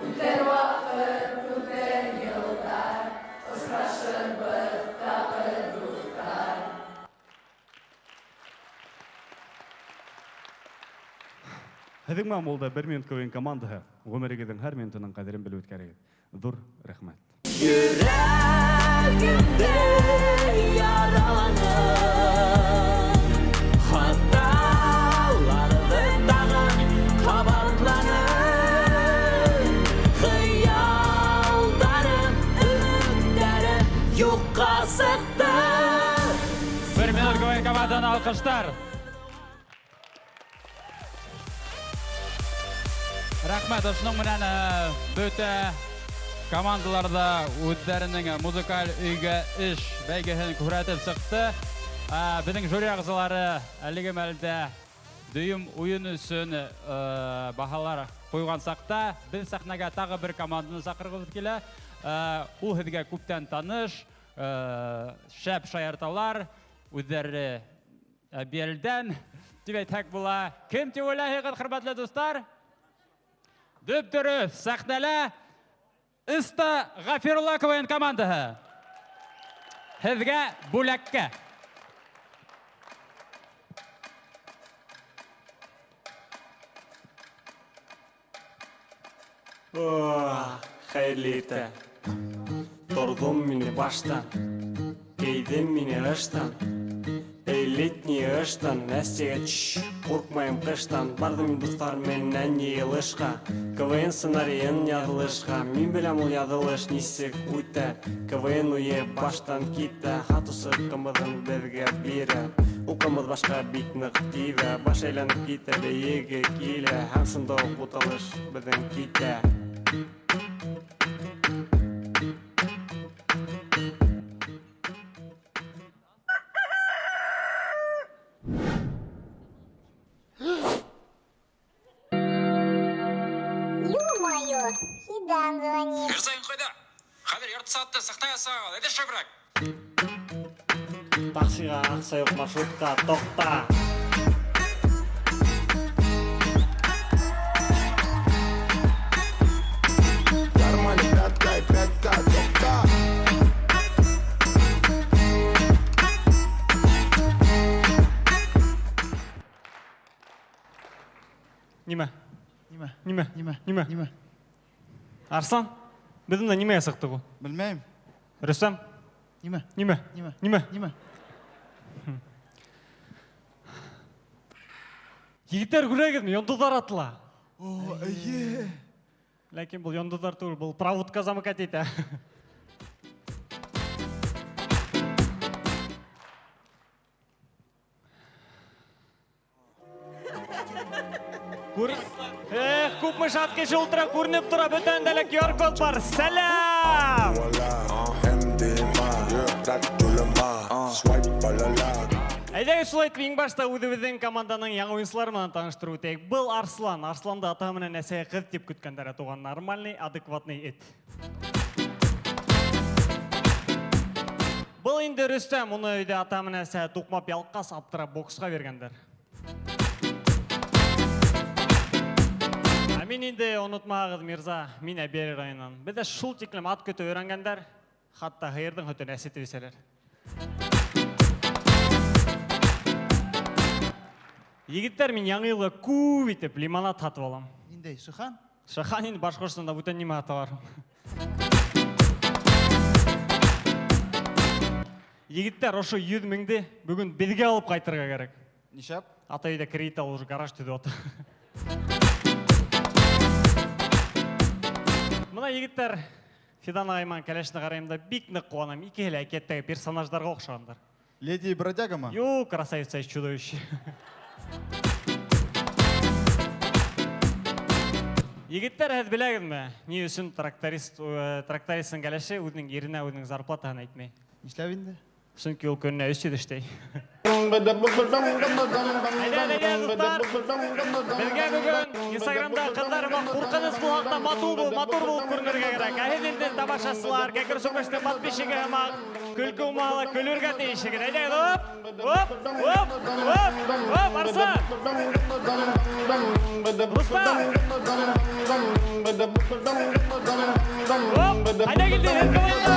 C: Үтер ваҡыт, үтер йылдар, осрашырбыҙ тағы дуҫтар.
G: Һеҙҙең менән булды 1 минут КВН командаһы. Ғүмерегеҙҙең һәр минутының ҡәҙерен белеп үткәрегеҙ. Ҙур рәхмәт.
C: Йөрәгемдә яраланып, хаталарҙы тағын ҡабатланып, хыялдарым, өмөттәрем юҡҡа сыҡты.
B: 1 минут КВН команданы алҡыштар. Рәхмәт, ошоның менән бөтә командаларда үҙҙәренең музыкаль өйгә эш бәйгеһен күрһәтеп сыҡты. Беҙҙең жюри ағзалары әлеге мәлдә дөйөм уйын өсөн баһалар ҡуйған саҡта беҙ сәхнәгә тағы бер команданы саҡырғыбыҙ килә. Ул һеҙгә күптән таныш, шәп шаярталар, үҙҙәре биелдән тип әйтһәк була. Кем тип уйлайһығыҙ, хөрмәтле дуҫтар? Дөп-дөрөҫ сәхнәлә Ыста Ғафирулла КВН командаһы. Һеҙгә бүләккә.
D: Хәйерле иртә. Торҙом мине баштан, кейҙем мине ыштан. Летний ыштан, Настяға ҡурҡмайым ҡыштан. Барҙым дуҫтар менән йыйылышҡа, КВН сценарийын яҙылышҡа. Мин беләм ул яҙылыш нисек үтә, КВН уйы баштан китә. Хатусы ҡымыҙын беҙгә бирә, ул ҡымыҙ башҡа бик ныҡ тибә. Баш әйләнеп китә, бейеге килә, һәм шунда уҡ буталыш беҙҙең китә.
U: Фидан звонит.
C: Мирзайын қайда? Хәҙер ярты саатта саҡта ясағыҙ, әйҙә шәберәк.
D: Таксиға аҡса юҡ, маршрутка тоҡта.
C: Нормально, 5К, тоҡта.
E: Нимә? Нимә? Арслан, беҙ унда нимәгә сыҡтыҡ ул?
K: Белмәйем.
B: Рөстәм?
K: Ниме?
B: Ниме?
K: Ниме?
B: Ниме?
K: Ниме?
B: Егеттер күрәгезме? Йондызлар атыла.
K: О, әйе.
B: Ләкин бұл йондызлар түгел, бұл проводка замыкать итә. Күпме шат кеше ултыра күренеп тора, бөтен дәлек QR-код бар. Сәлам! Әйдәгез шулай итеп, иң башта үҙебеҙҙең команданың яңы уйынсылары менән таныштырып үтәйек. Был Арслан. Арсланды атаһы менән әсәһе ҡыҙ дип көткәндәре туған нормальный, адекватный эт. Был инде Рөстәм, уны өйдә атаһы менән әсәһе туҡмап ялҡас аптырап боксҡа биргәндәр. Мин инде онотмағыз, Мирза, мин Әбиәле районынан. Беҙҙә шул тиклем ат көтөп өйрәнгәндәр, хатта һыйырҙың һөтөн әсетеп эсәләр. Егеттәр, мин яңы йылға күп итеп лимонад һатып алам.
K: Ниндәй, Шыхан?
B: Шыхан инде Башҡортостанда бүтән нимә һаталар. Егеттәр, ошо 100 меңде бөгөн беҙгә алып ҡайтырға кәрәк.
K: Нишәп?
B: Ата өйдә кредит алып, уже гараж төҙөп ата. Мына егеттәр, Фидан ағайман кәләшне ҡарайымда бик ныҡ ҡыуанам. Икеһе лә әкиәттәге персонаждарға оҡшағандар.
K: Леди и бродягамы?
B: Юҡ, красавица и чудовище. Егеттәр, һеҙ беләгеҙме, ни өсөн трактористың кәләше үҙенең иренә үҙенең зарплатаһын әйтмәй?
K: Нишләп инде?
B: Сөнки ул көнөнә 300 эшләй. Әйдә, дуҫтар, беҙгә бөгөн Инстаграмда ҡыҙҙарыма ҡурҡыныс булһаҡта матур булып күренергә кәрәк. Ә һеҙ инде тамашасылар, Кәкер Сүкештең подписчигі һымаҡ, көлкө умалы көлөргә тейешегеҙ. Әйдәгеҙ, оп, Арслан! Дуҫтар! Ҡайҙа килдегеҙ, команда?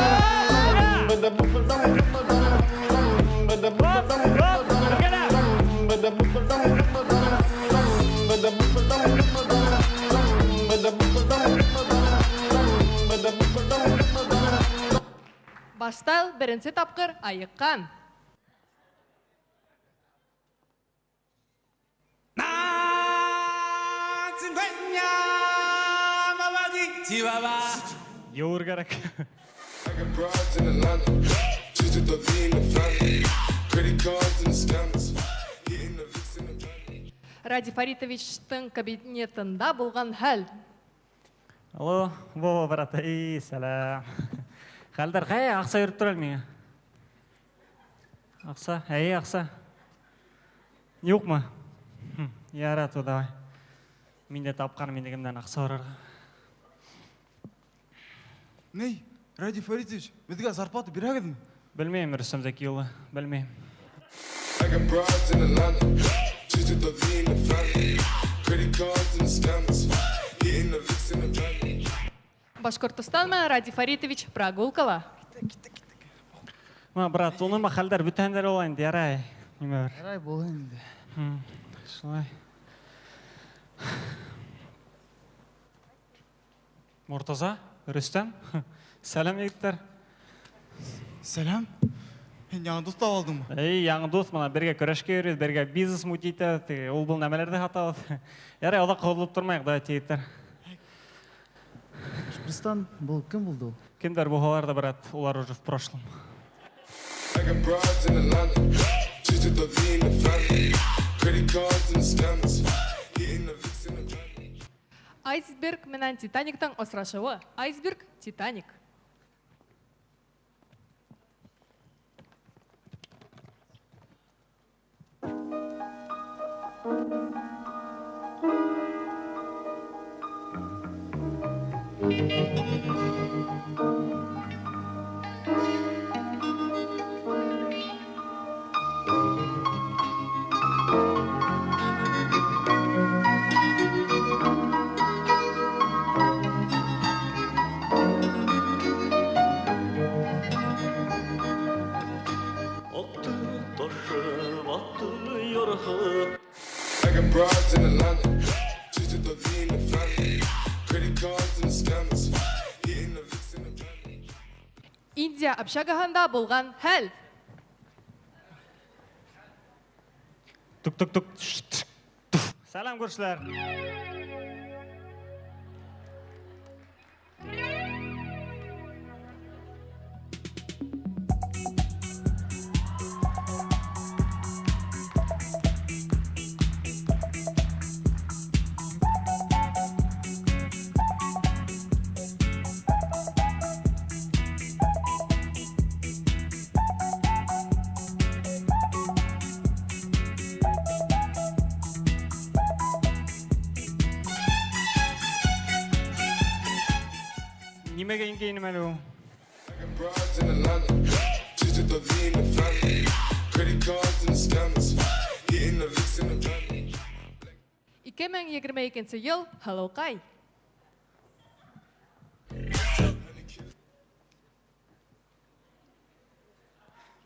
J: Башта беренсе тапҡыр айыҡҡан.
B: Йыуыр кәрәк.
J: Ради Фаритовичтың кабинетында булған хәл.
B: Алло, Вова, брат, сәлам. Хәлдәр, ҡайҙа аҡса йөрөп тора миңә? Аҡса, аҡса. Юҡмы? Ярат, давай. Мин дә тапҡан минегемдән аҡса һорарға.
K: Ней, Ради Фаритович, беҙгә зарплата бирәгеҙме?
B: Белмәйем, Рөстәм Зәки улы, белмәйем.
J: Башкортостан менән Ради Фаритович прогулкала.
B: Брат, уның хәлдәр бүтәндәр ул инде, ярай.
K: Ярай, бул инде.
B: Шулай. Мортаза, Рөстәм, сәлам егеттәр.
K: Сәлам. Һин яңы дуҫ таба алдыңмы?
B: Яңы дуҫ, мына бергә көрәшкә йөрөйбөҙ, бергә бизнес мут итәбеҙ, ул был нәмәләрҙе һатабыҙ. Ярай, оҙаҡ һуҙылып тормайыҡ да, егеттәр.
K: Башҡортостан, был кем булды ул?
B: Кемдәр булһалар да, брат, улар уже в прошлом.
J: Айсберг менән Титаниктың осрашыуы. Айсберг, Титаник. Грузия общагаһында булган хәл.
F: Тук. Сәлам күршілер. Нимеге ингейін мәлу?
J: Ике мең егерме икенче ел Халаукай.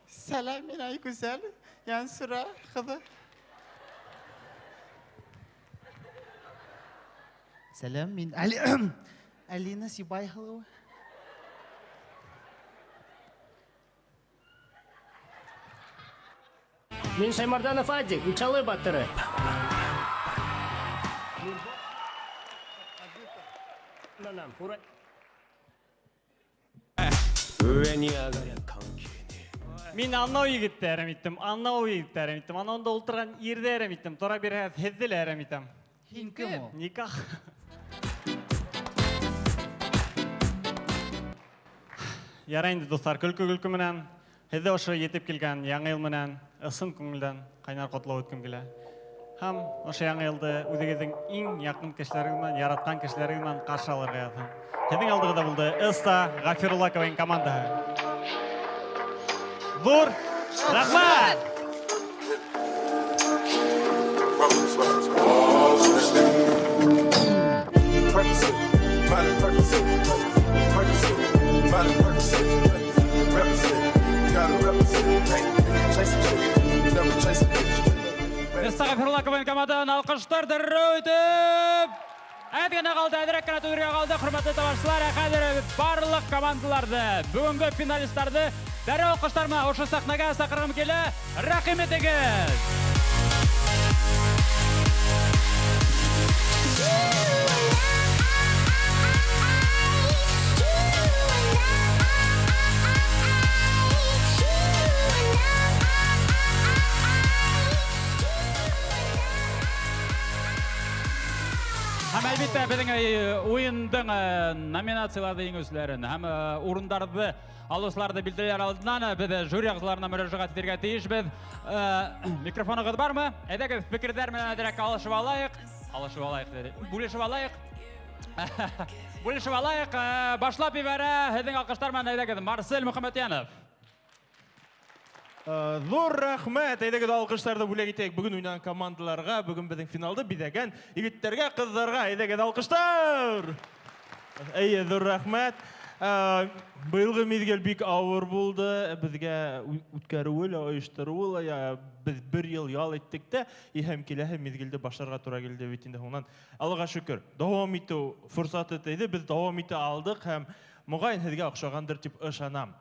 K: Сәлам, мен ай güzel. Yan sıra kızı. Сәлам, мен Алина Сибайхалова.
H: Мен Шаймарданов Адик, Учалы Батыры.
G: Мен анау егітті әріметтім, анауында ұлтырған ерді әріметтім, тора бір әз хеззіл әріметтім.
K: Кім ол?
G: Никах. Ярайынды достар, күлкі менен, хезде ошы етіп келген яңы ел менен, ысын көңілден қайнар қотлау өткім келе. Хам ошы яңы елді өзіңіздің ең яқын кешілеріңмен, яратқан кешілеріңмен қаршы алырға язым. Хездің алдығы да болды Ыста Ғафирулла ковен командаһы. Зур рахмат! Ыста Ғафирулла ковен командаһын алқыштар дәррәу итеп! Әдгені қалды, әдірек қана төдірге қалды, құрметті тамашшылар, қазір барлық командаларды, бүгінгі финалисттарды дәрі алқыштарыма ошы сахнаға сақырғым келі, рахмет етіңіз! Һәм әлбетте біздің ойындың номинацияларды еңеушілерін, һәм орындарды алушыларды білдірер алдынан біз жюри ағзаларына мүражағат етуге тиіспіз. Микрофоныңыз бар ма? Әдәгіз пікірдер менен әдірек алышып алайық. Башлап ибәрі, һіздің алқыштармен әдәгіз Марсель Мұхаммедянов.
E: Зор рахмет, әйдегі алқыштарды бүлек етейік бүгін ойнаған командаларға, бүгін біздің финалды бидеген егіттерге, қыздарға, әйдегі алқыштар! Әйе, зор рахмет. Бұйылғы мезгел бик ауыр болды, бізге үткәріуіл, ойыштыруыл, біз бір ел ял еттік те, ехем келәхі мезгелді башарға тұра келді өйтінде. Онан, Аллаға шүкір, давам ету фұрсат етейді, біз давам ете алдық, һәм мұғайын хізге ақшағандыр тип ұшанам.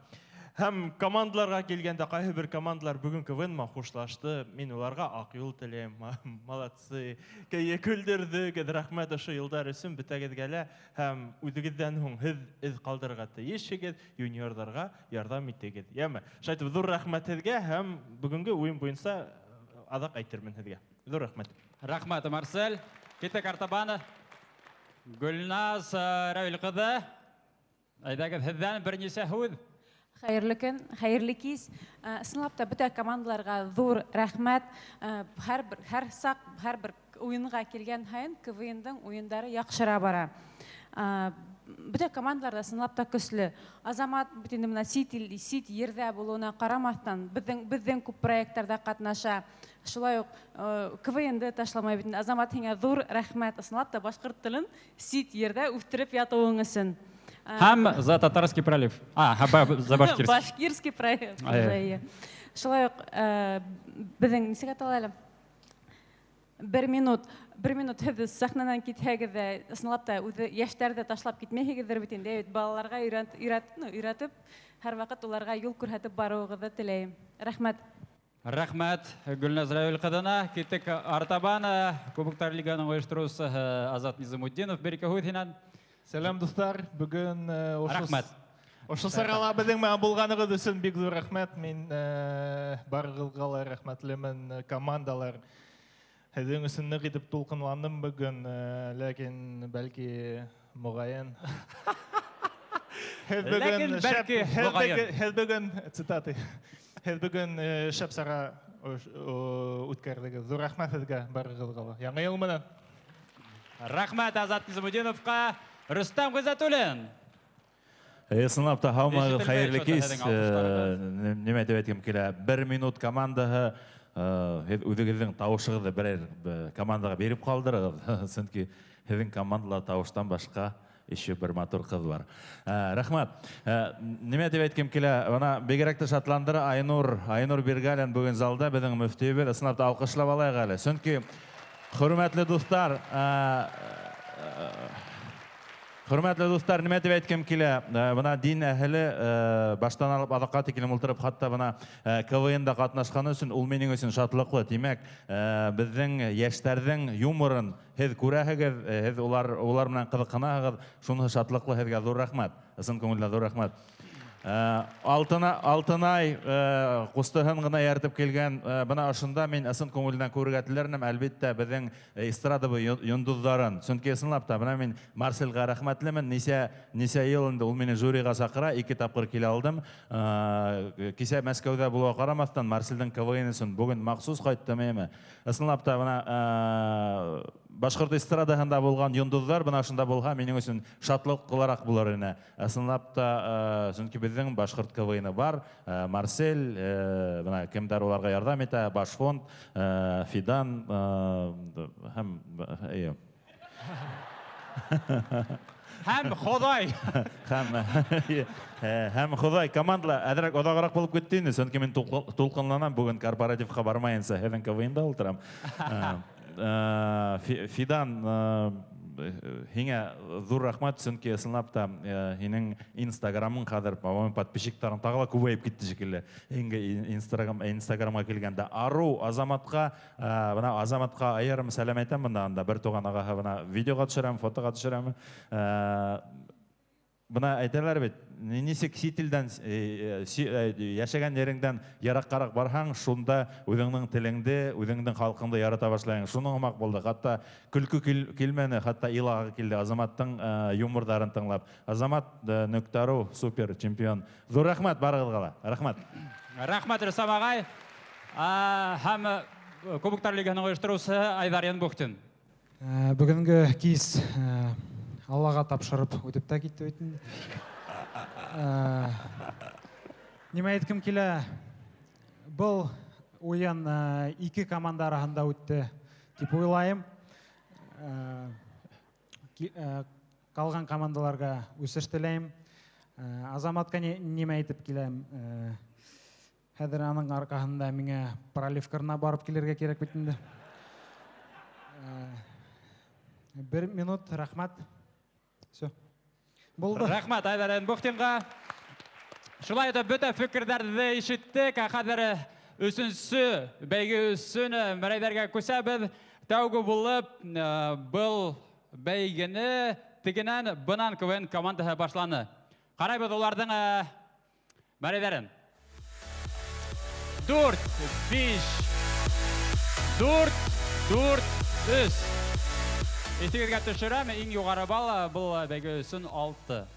E: Һәм командаларға келгенде қайы бір командалар бүгін көвенма қошлашты. Мен оларға ақ юл тілейм, молодцы. Кәйе күлдірді, кәді рахмет ұшы елдар үсін бітәгізгелі. Һәм үдігізден хүн із қалдырғатты ешігіз, юниордарға ярдам етегіз. Емі, шайтып, зор рахмет ізге, һәм бүгінгі ойын бойынса адақ айтырмын ізге. Зор рахмет.
B: Рахмет, Марсель. Кете картабаны. Гүлназ Рәуіл қызы. Айдағыз хізден бірнесе худ.
U: Хайырлы күн, хайырлы кез. Сынлапта бүті командаларға зор рахмет. Әр сақ, әр бір ойынға келген хайын КВН-дің ойындары яқшыра бара. Бүті командаларда сынлапта күслі. Азамат бүтінді мұна сит ерді болуына қарамастан біздің көп проекттарда қатнаша. Шулай КВН-ді ташламай бүтін. Азамат хеңе зор рахмет. Сынлапта башқұрт тілін сит ерді үфтіріп ятуыңысын.
B: Һәм за татарский пролив. За башкирский.
U: Башкирский пролив. Шулай біздің несек аталайлы? 1 минут һеҙ сахнанан китһәгеҙ ҙә, ысынлап та үҙе йәштәрҙе ташлап китмәйһегеҙҙер бит инде, балаларға өйрәтеп, һәр ваҡыт уларға юл күрһәтеп барыуығыҙҙы теләйем. Рәхмәт.
B: Рәхмәт Гөлназ Рәүл ҡыҙына. Киттек артабан Кубоктар лиганың ойоштороусыһы Азат Низамутдинов. Бер-ике һүҙ һинән.
Q: Сәлам, достар. Бөгөн
B: Рәхмәт.
Q: Ошо сарала беҙҙең менән булғанығыҙ өсөн бик ҙур рәхмәт. Мин барығыҙға ла рәхмәтлемен, командалар. Һеҙҙең өсөн ныҡ итеп тулҡынланым бөгөн, ләкин бәлки моғайын. Һеҙ бөгөн, цитаты, һеҙ бөгөн шәп сара үткәрҙегеҙ. Ҙур рәхмәт һеҙгә барығыҙға ла. Яңы йыл менән.
B: Рәхмәт Азат Низамутдиновҡа. Рөстәм Ғиззәтуллин.
V: Ысынлап та һаумыгыҙ, хәйерле кис. Нимә дип әйткем килә? 1 минут командаһы һеҙ үҙегеҙҙең тауышығыҙҙы берәр командаға беріп ҡалдырығыҙ. Сөнки һеҙҙең командала тауыштан башҡа еще бер матур ҡыҙ бар. Рәхмәт. Нимә дип әйткем килә? Бына бигерәк тә шатландыра Айнур Биргалин бүгін залда, беҙҙең мөфтөйебеҙ. Ысынлап та алҡышлап алайыҡ әле. Сөнки хөрмәтле дуҫтар, нимә дип әйткем килә? Бына дин әһеле баштан алып аҙаҡҡа тиклем ултырып, хатта бына КВН-да ҡатнашҡаны өсөн ул минең өсөн шатлыҡлы. Тимәк, беҙҙең йәштәрҙең юморын һеҙ күрәһегеҙ, һеҙ улар менән ҡыҙыҡһынаһығыҙ, шуныһы шатлыҡлы, һеҙгә ҙур рәхмәт. Ысын күңелдән ҙур рәхмәт. Алтынай ҡустыһын ғына яртып килгән, бына ошонда мин ысын күңелдән күрергә теләрмен, әлбиттә беҙҙең эстрадабы йондоҙҙарын. Сөнки ысынлап та, бына мин Марселға рәхмәтлемен. Нисә йыл инде ул мине жюриға саҡыра, 2 тапҡыр килә алдым. Кисә Мәскәүҙә булыуға ҡарамаҫтан, Марселдең КВН өсөн бүгін махсус ҡайттым. Ысынлап та, бына Башҡорт эстрадаһында булған йондоҙҙар бына шунда булһа, минең өсөн шатлыҡлыраҡ булыр ине. Ысынлап та, сөнки беҙҙең Башҡорт КВН бар, Марсель, бына кемдәр уларға ярҙам итә, Башфонд, Фидан һәм
B: Хоҙай.
V: Һәм Хоҙай командала әҙерәк оҙағыраҡ булып китте инде, сөнки мин тулҡынланам бүгін корпоративҡа бармайынса, һеҙҙең КВН-да ултырам. Фидан, һиңә ҙур рәхмәт, сөнки ысынлап та һинең Инстаграмың хәҙер, по-моему, подписчиктарың тағы ла күбәйеп китте шикелле. Инстаграмға килгәндә Ару Азаматҡа, бына Азаматҡа айырым сәләм әйтәм бында, бер туған ағаһы, бына видеоға төшөрәм, фотоға төшөрәм. Бына әйтәләр бит, нисек сителдән йәшәгән ереңдән яраҡҡараҡ барһаң, шунда үҙеңнең телеңде, үҙеңнең халҡыңды ярата башлайың. Шуның һымаҡ булды. Хатта көлкө килмәне, хатта илаға килде Азаматтың юморҙарын тыңлап. Азамат.ру супер чемпион. Ҙур рәхмәт барығыҙға ла. Рәхмәт.
B: Рәхмәт Рөстәм ағай. Һәм Кубоктар лигаһының ойоштороусыһы Айҙар Янбухтин.
W: Бүгенге кис Аллаға тапшырып үтеп тә китте бит. Нимә әйткем килә? Был уйын 2 команда араһында үтте дип уйлайым. Калган командаларга үсеш теләйем. Азаматка нимә әйтеп киләм? Хәҙер аның арҡаһында миңә проливкарына барып килергә кирәк бит инде. 1 минут, рәхмәт.
B: Рәхмәт Айҙар Янбухтинға. Шулай итеп, бөтә фекерҙәрҙе ишеттек. Хәҙер 3-нче бәйге өсөн мәрәйҙәргә күсәбеҙ. Тәүге булып, был бәйгене тегенән бынан КВН командаһы башланы. Ҡарайбыҙ уларҙың мәрәйҙәрен. 4-5, 4-3. Итегеҙгә төшөрәм, иң юғары балл был бәйге өсөн 6.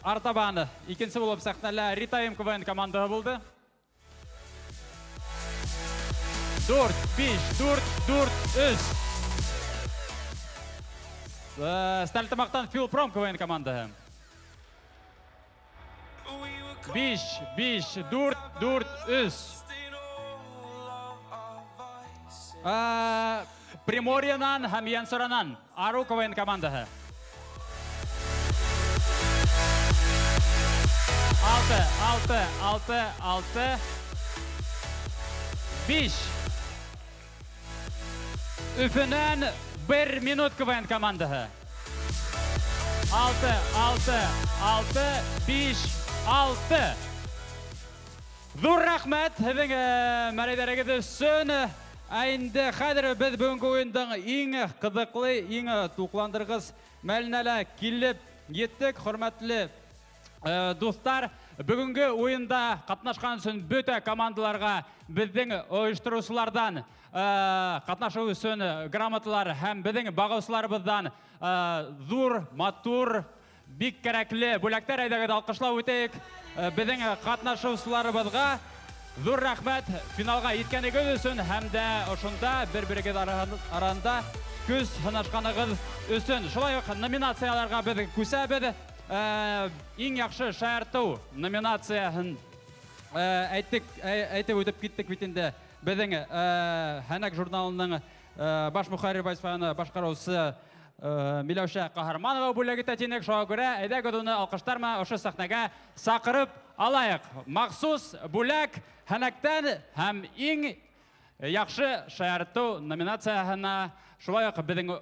B: Артабан икенсе булып сәхнәлә Ритаим КВН командаһы булды. 4-5, 4-3. Стәлтамақтан Филпром КВН командаһы. 5-5, 4-3. Приморьянан һәм Янсоранан Ару КВН командаһы. 6, 5. Үфінен 1 минут КВН командаһы. 6, 5, 6. Зур рахмет, һеҙҙең мәрәйҙәрегеҙ өсөн. Әйінді хәҙер біз бүгінгі ойындың ең қызықлы, ең туҡландырғыс мәлінәлі келіп еттік. Хөрмәтле достар, бүгінгі ойында қатнашқан үшін бөтә командаларға біздің ойыштырушылардан қатнашу үшін грамоталар һәм біздің бағаусыларыбыздан зур, матур, бик кәрәкле бүләктәр әйдәгәд алҡышлау үтәйек. Біздің қатнашыусыларыбыҙға зур рәхмәт финалға еткәнегеҙ өсөн һәм дә ошонда бер-берегеҙ аранда көс һынашҡанығыҙ өсөн. Шулай уҡ номинацияларға беҙ күсәбеҙ. Иң яҡшы шаяртыу номинацияһын әйтеп үтеп киттек бит инде. Беҙҙең Һәнәк журналының баш мөхәррир вазифаһын башҡарыусы Миләүшә Ҡаһарманова бүләк итә тинек. Шуға күрә әйҙәгеҙ уны алҡыштар ошо сәхнәгә саҡырып алайыҡ. Махсус бүләк Һәнәктән һәм иң яҡшы шаяртыу номинацияһына, шулай уҡ беҙҙең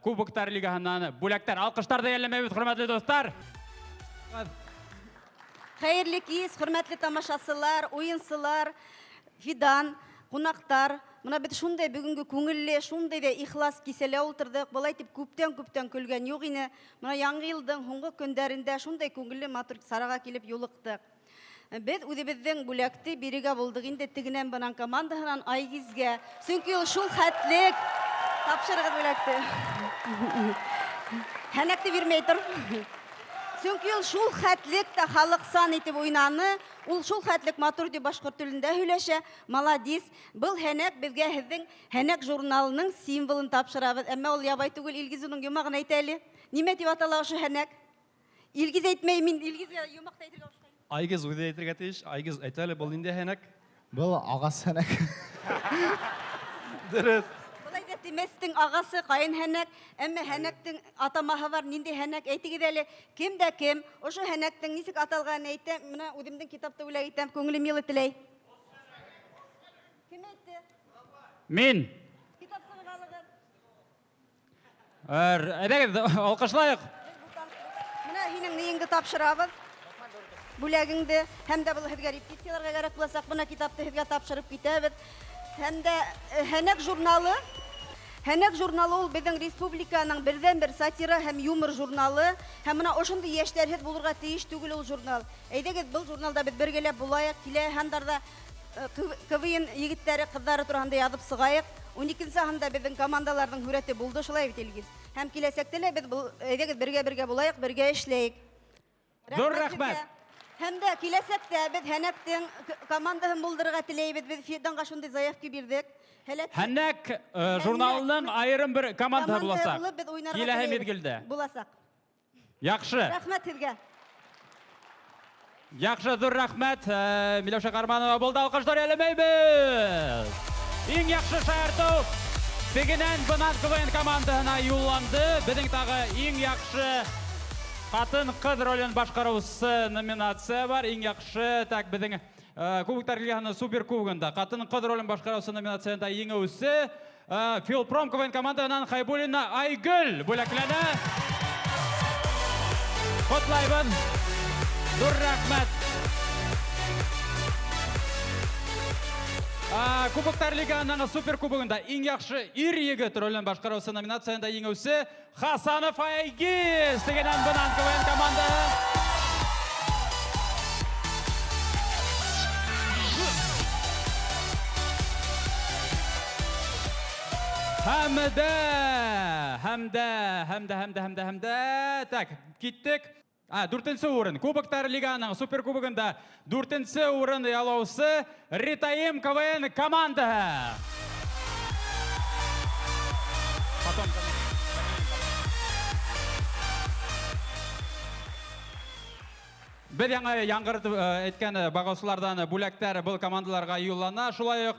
B: Кубоктар лигаһынан бүләктәр. Алҡыштарҙы йәлләмәйбеҙ, хөрмәтле достар.
T: Хәйерле кис, хөрмәтле тамашасылар, уйынсылар, Фидан, ҡунаҡтар. Мына бит шундай бүгенге күңелле, шундай да ихлас кисәлә ултырдык. Былай тип күптән көлгән юҡ ине. Мына яңы йылдың һуңғы көндәрендә шундай күңелле матур сарага килеп юлыҡтык. Беҙ үҙебеҙҙең бүләкте бирегә булдыҡ инде тегенән бынан командаһынан Айгизгә. Сөнки ул шул хәтлек. Тапшырығыҙ бүләкте. Һәнәкте бирмәй тор. Сөнки ул шул хәтлек тә халыҡсан итеп уйнаны. Ул шул хәтлек матур дип башҡорт телендә һөйләшә. Маладис. Был Һәнәк беҙгә һеҙҙең Һәнәк журналының символын тапшырабыҙ. Әммә ул ябай түгел, Илгиз уның йомағын әйтә әле. Нимә тип атала ошо Һәнәк? Илгиз әйтмәй, мин Илгизгә йомаҡты әйтергә башлайым.
F: Айгиз үҙе әйтергә тейеш. Айгиз әйтә әле, был инде Һәнәк.
K: Был ағас Һәнәк.
F: Дөрөҫ.
T: Былай ҙа Теместең ағасы ҡайын Һәнәк, әммә Һәнәктең атамаһы бар, ниндәй Һәнәк? Әйтегеҙ әле, кем дә кем ошо Һәнәктең нисек аталғанын әйтәм, менә үҙемдең китапта уйлай итәм, күңелем йылы теләй. Кем әйтте?
B: Мин.
T: Китап сығалығыҙ.
B: Әйҙәгеҙ, алҡышлайыҡ.
T: Менә һинең нейеңде тапшырабыҙ. Бүләгеңде, һәм дә был һеҙгә репетицияларға кәрәк буласаҡ, бына китапты һеҙгә тапшырып китәбеҙ. Һәм дә Һәнәк журналы. Һәнәк журналы ул беҙҙең республиканың берҙән-бер сатира һәм юмор журналы. Һәм мына ошондай йәштәрһеҙ булырға тейеш түгел ул журнал. Әйҙәгеҙ, был журналда беҙ бергәләп булайыҡ, килә һандарҙа КВН егеттәре, ҡыҙҙары тураһында яҙып сығайыҡ. 12-нсе һанда беҙҙең командаларҙың һүрәте булды, шулай бит Илгиз. Һәм киләсәктә лә беҙ әйҙәгеҙ бергә булайыҡ, бергә эшләйек.
B: Ҙур рәхмәт.
T: Һәм дә киләсәктә беҙ Һәнәктең командаһын булдырырға теләйбеҙ. Беҙ Фиданға шундай заявка бирҙек.
B: Һәнәк журналының айырым бер командаһы буласаҡ. Киләһе миҙгелдә.
T: Буласаҡ.
B: Яҡшы.
T: Рәхмәт һеҙгә.
B: Яҡшы, ҙур рәхмәт. Миләүшә Ҡаһарманова булды. Алҡыштар йәлләмәйбеҙ. Иң яҡшы шаяртыу тегенән бынан КВН командаһына юлланды. Беҙҙең тағы иң яҡшы ҡатын-ҡыҙ ролен башҡарыусы номинация бар. Иң яҡшы беҙҙең Кубоктар лигаһының супер кубогында ҡатын-ҡыҙ ролен башҡарыусы номинацияһында еңеүсе Филпром КВН командаһынан Хәйбуллина Айгөл бүләкләнә. Ҡотлайбыҙ. Ҙур рәхмәт. Кубоктар лигаһының супер кубогында иң яҡшы ир егет ролен башҡарыусы номинацияһында еңеүсе Хасанов Айгиз тегенән бынан КВН командаһы. Хәмдә. Так, киттек. 4-нче урын. Кубоктар лигаһының супер кубогында 4-нче урын ялаусы Ритаим КВН командаһы. Беҙ яңғыртып әйткән бағаусылардан бүләктәр был командаларға юллана. Шулай уҡ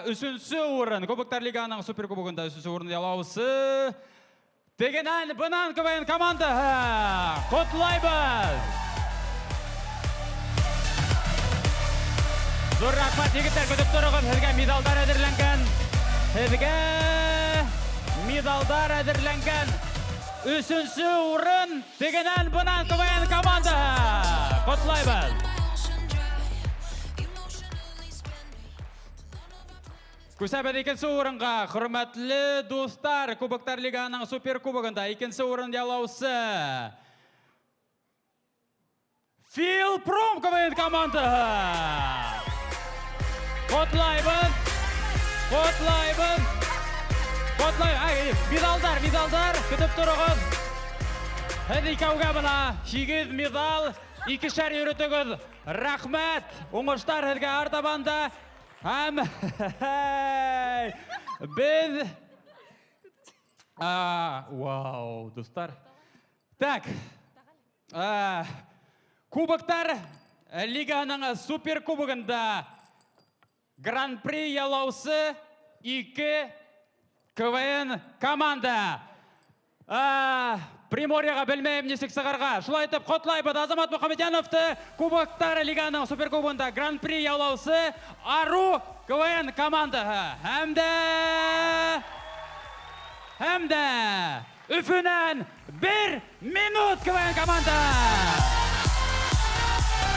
B: 3-нче урын. Кубоктар лигаһының супер кубогында 3-нче урын ялаусы тегенән бынан КВН командаһы. Ҡотлайбыҙ. Ҙур рәхмәт, егеттәр, көтөп тороғоҙ. Һеҙгә медалдар әҙерләнгән. һеҙгә медалдар әҙерләнгән. 3-нче урын тегенән бынан КВН команда. Котлайбыз. Күсәбәд 2-нче урынға, хөрмәтле достар, Кубоктар лиганың супер кубогында 2-нче урын яулаусы Филпром КВН команда. Котлайбыз. Медалдар, күтіп тұрығыз. Һеҙ икәүгә бына 8 медал, 2-шәр йөрөтөгөҙ. Рәхмәт, уңыштар һеҙгә артабанда. Һәм беҙ... Вау, достар. Так, Кубоктар лиганың супер кубогында Гран-при ялаусы 2 КВН команда. Приморияға білмейм несік сығарға. Шулай етіп Котлайбыз Азамат Мұхамедяновты Кубоктар лиганың супер кубогында Гран-при ялаусы Ару КВН команда. Әмді Үфінен 1 минут КВН команда.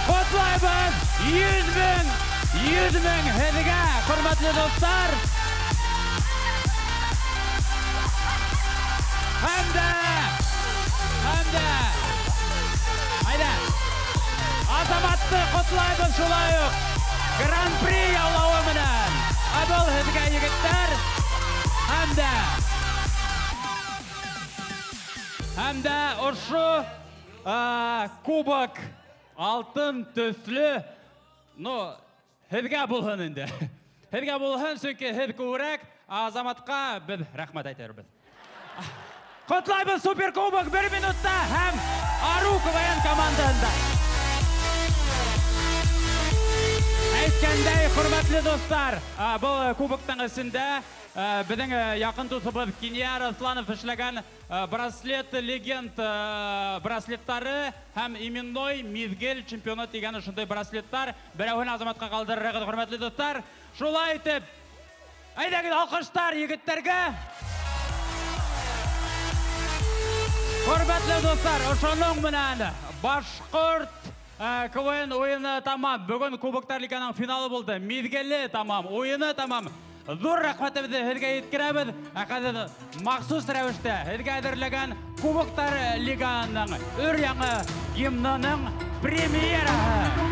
B: Котлайбыз 100 мең һеҙгә, хөрмәтле достар. Әмді Айда Азаматты Котлайбыз шулай ук Гран-при яулауы менән. Бұл һеҙгә егеттәр. Әмді ошу кубок алтын төслі. Һеҙгә булһын инде. Һеҙгә булһын, сөнки һеҙ күберәк, Азаматҡа беҙ рәхмәт әйтәбеҙ. Котлайбыз супер кубок 1 минутта һәм Ару КВН командаһында. Әйткәндәй, хөрмәтле достар, был кубоктың эсендә безнең яҡын дуҫыбыҙ Киньяр Асланов эшләгән браслет легенд браслеттары һәм именной миҙгел чемпионы тигән ошондай браслеттар. Берәүһен Азаматҡа ҡалдырырығыҙ, хөрмәтле достар. Шулай итеп, әйҙәгеҙ алҡыштар егеттәргә. Хөрмәтле достар, ошоноң менән башҡорт КВН ойыны тамам. Бөгөн Кубоктар лиганың финалы булды. Миҙгеле тамам, ойыны тамам. Ҙур рәхмәтебеҙҙе һеҙгә еткерәбеҙ. Хәҙер махсус рәүештә һеҙгә әҙерләгән Кубоктар лиганың өр-яңы гимнының премьераһы.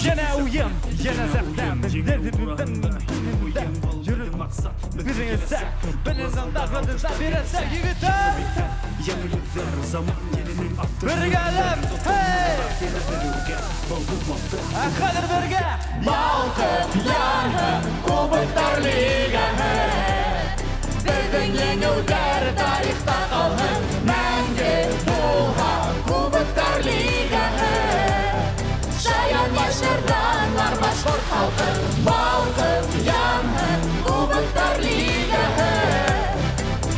G: Йәнә уйын, йәнә сәхнә, йөрөп мақсат, бізіңізді, біліңіздің дағыдызда бересек егітім. Біргәлім, қадыр бірге. Балқып яңы Кубоктар лигаһы, біздің еңеудер тарихта қалғын, мәңгі болған Кубоктар лигаһы. Шаян яшырданлар башҡорт халҡы, балҡып яңы Кубоктар лигаһы,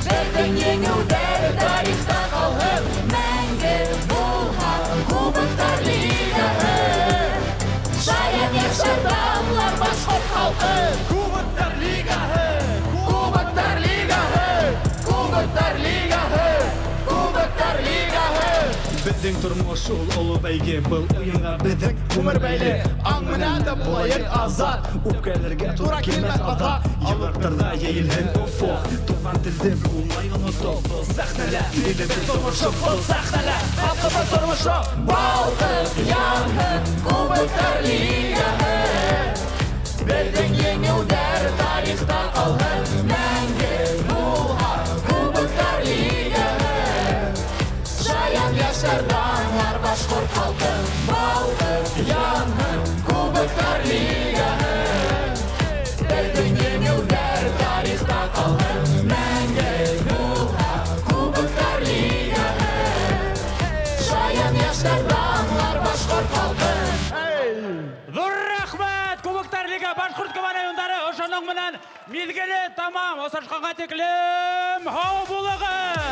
G: беҙҙең еңеүҙәр тарихта ҡалһын, мәңге булһын Кубоктар лигаһы. Шаян яшырданлар башҡорт халҡы, Кубоктар лигаһы, Кубоктар лигаһы, Кубоктар лигаһы, Кубоктар лигаһы. Беҙҙең тормош ул оло бәйге, был уйынға беҙҙең ғүмер бәйле. Аң менән дә булайыҡ азат, үпкәләргә тура килмәҫ аҙап. Йыллыҡтарҙа йәйелһен офоҡ, туған телде булмай онотоп. Был сәхнәлә, илебеҙ тормошо, был сәхнәлә, халҡыбыҙ тормошо. Балҡып яңы Кубоктар лигаһы, беҙҙең еңеүҙәр тарихта ҡалһын, мәңге булһын Кубоктар лигаһы. Шаян яшырҙанлар башҡорт халҡы, балҡып яңы Кубоктар лигаһы, беҙҙең еңеүҙәр тарихта ҡалһын, мәңге булһын Кубоктар лигаһы. Шаян яшырҙанлар башҡорт халҡы. Ҙур рәхмәт! Кубоктар лига башҡорт КВН уйындары ошоноң менән миҙгеле тамам. Осрашҡанға тиклем һау булығыҙ!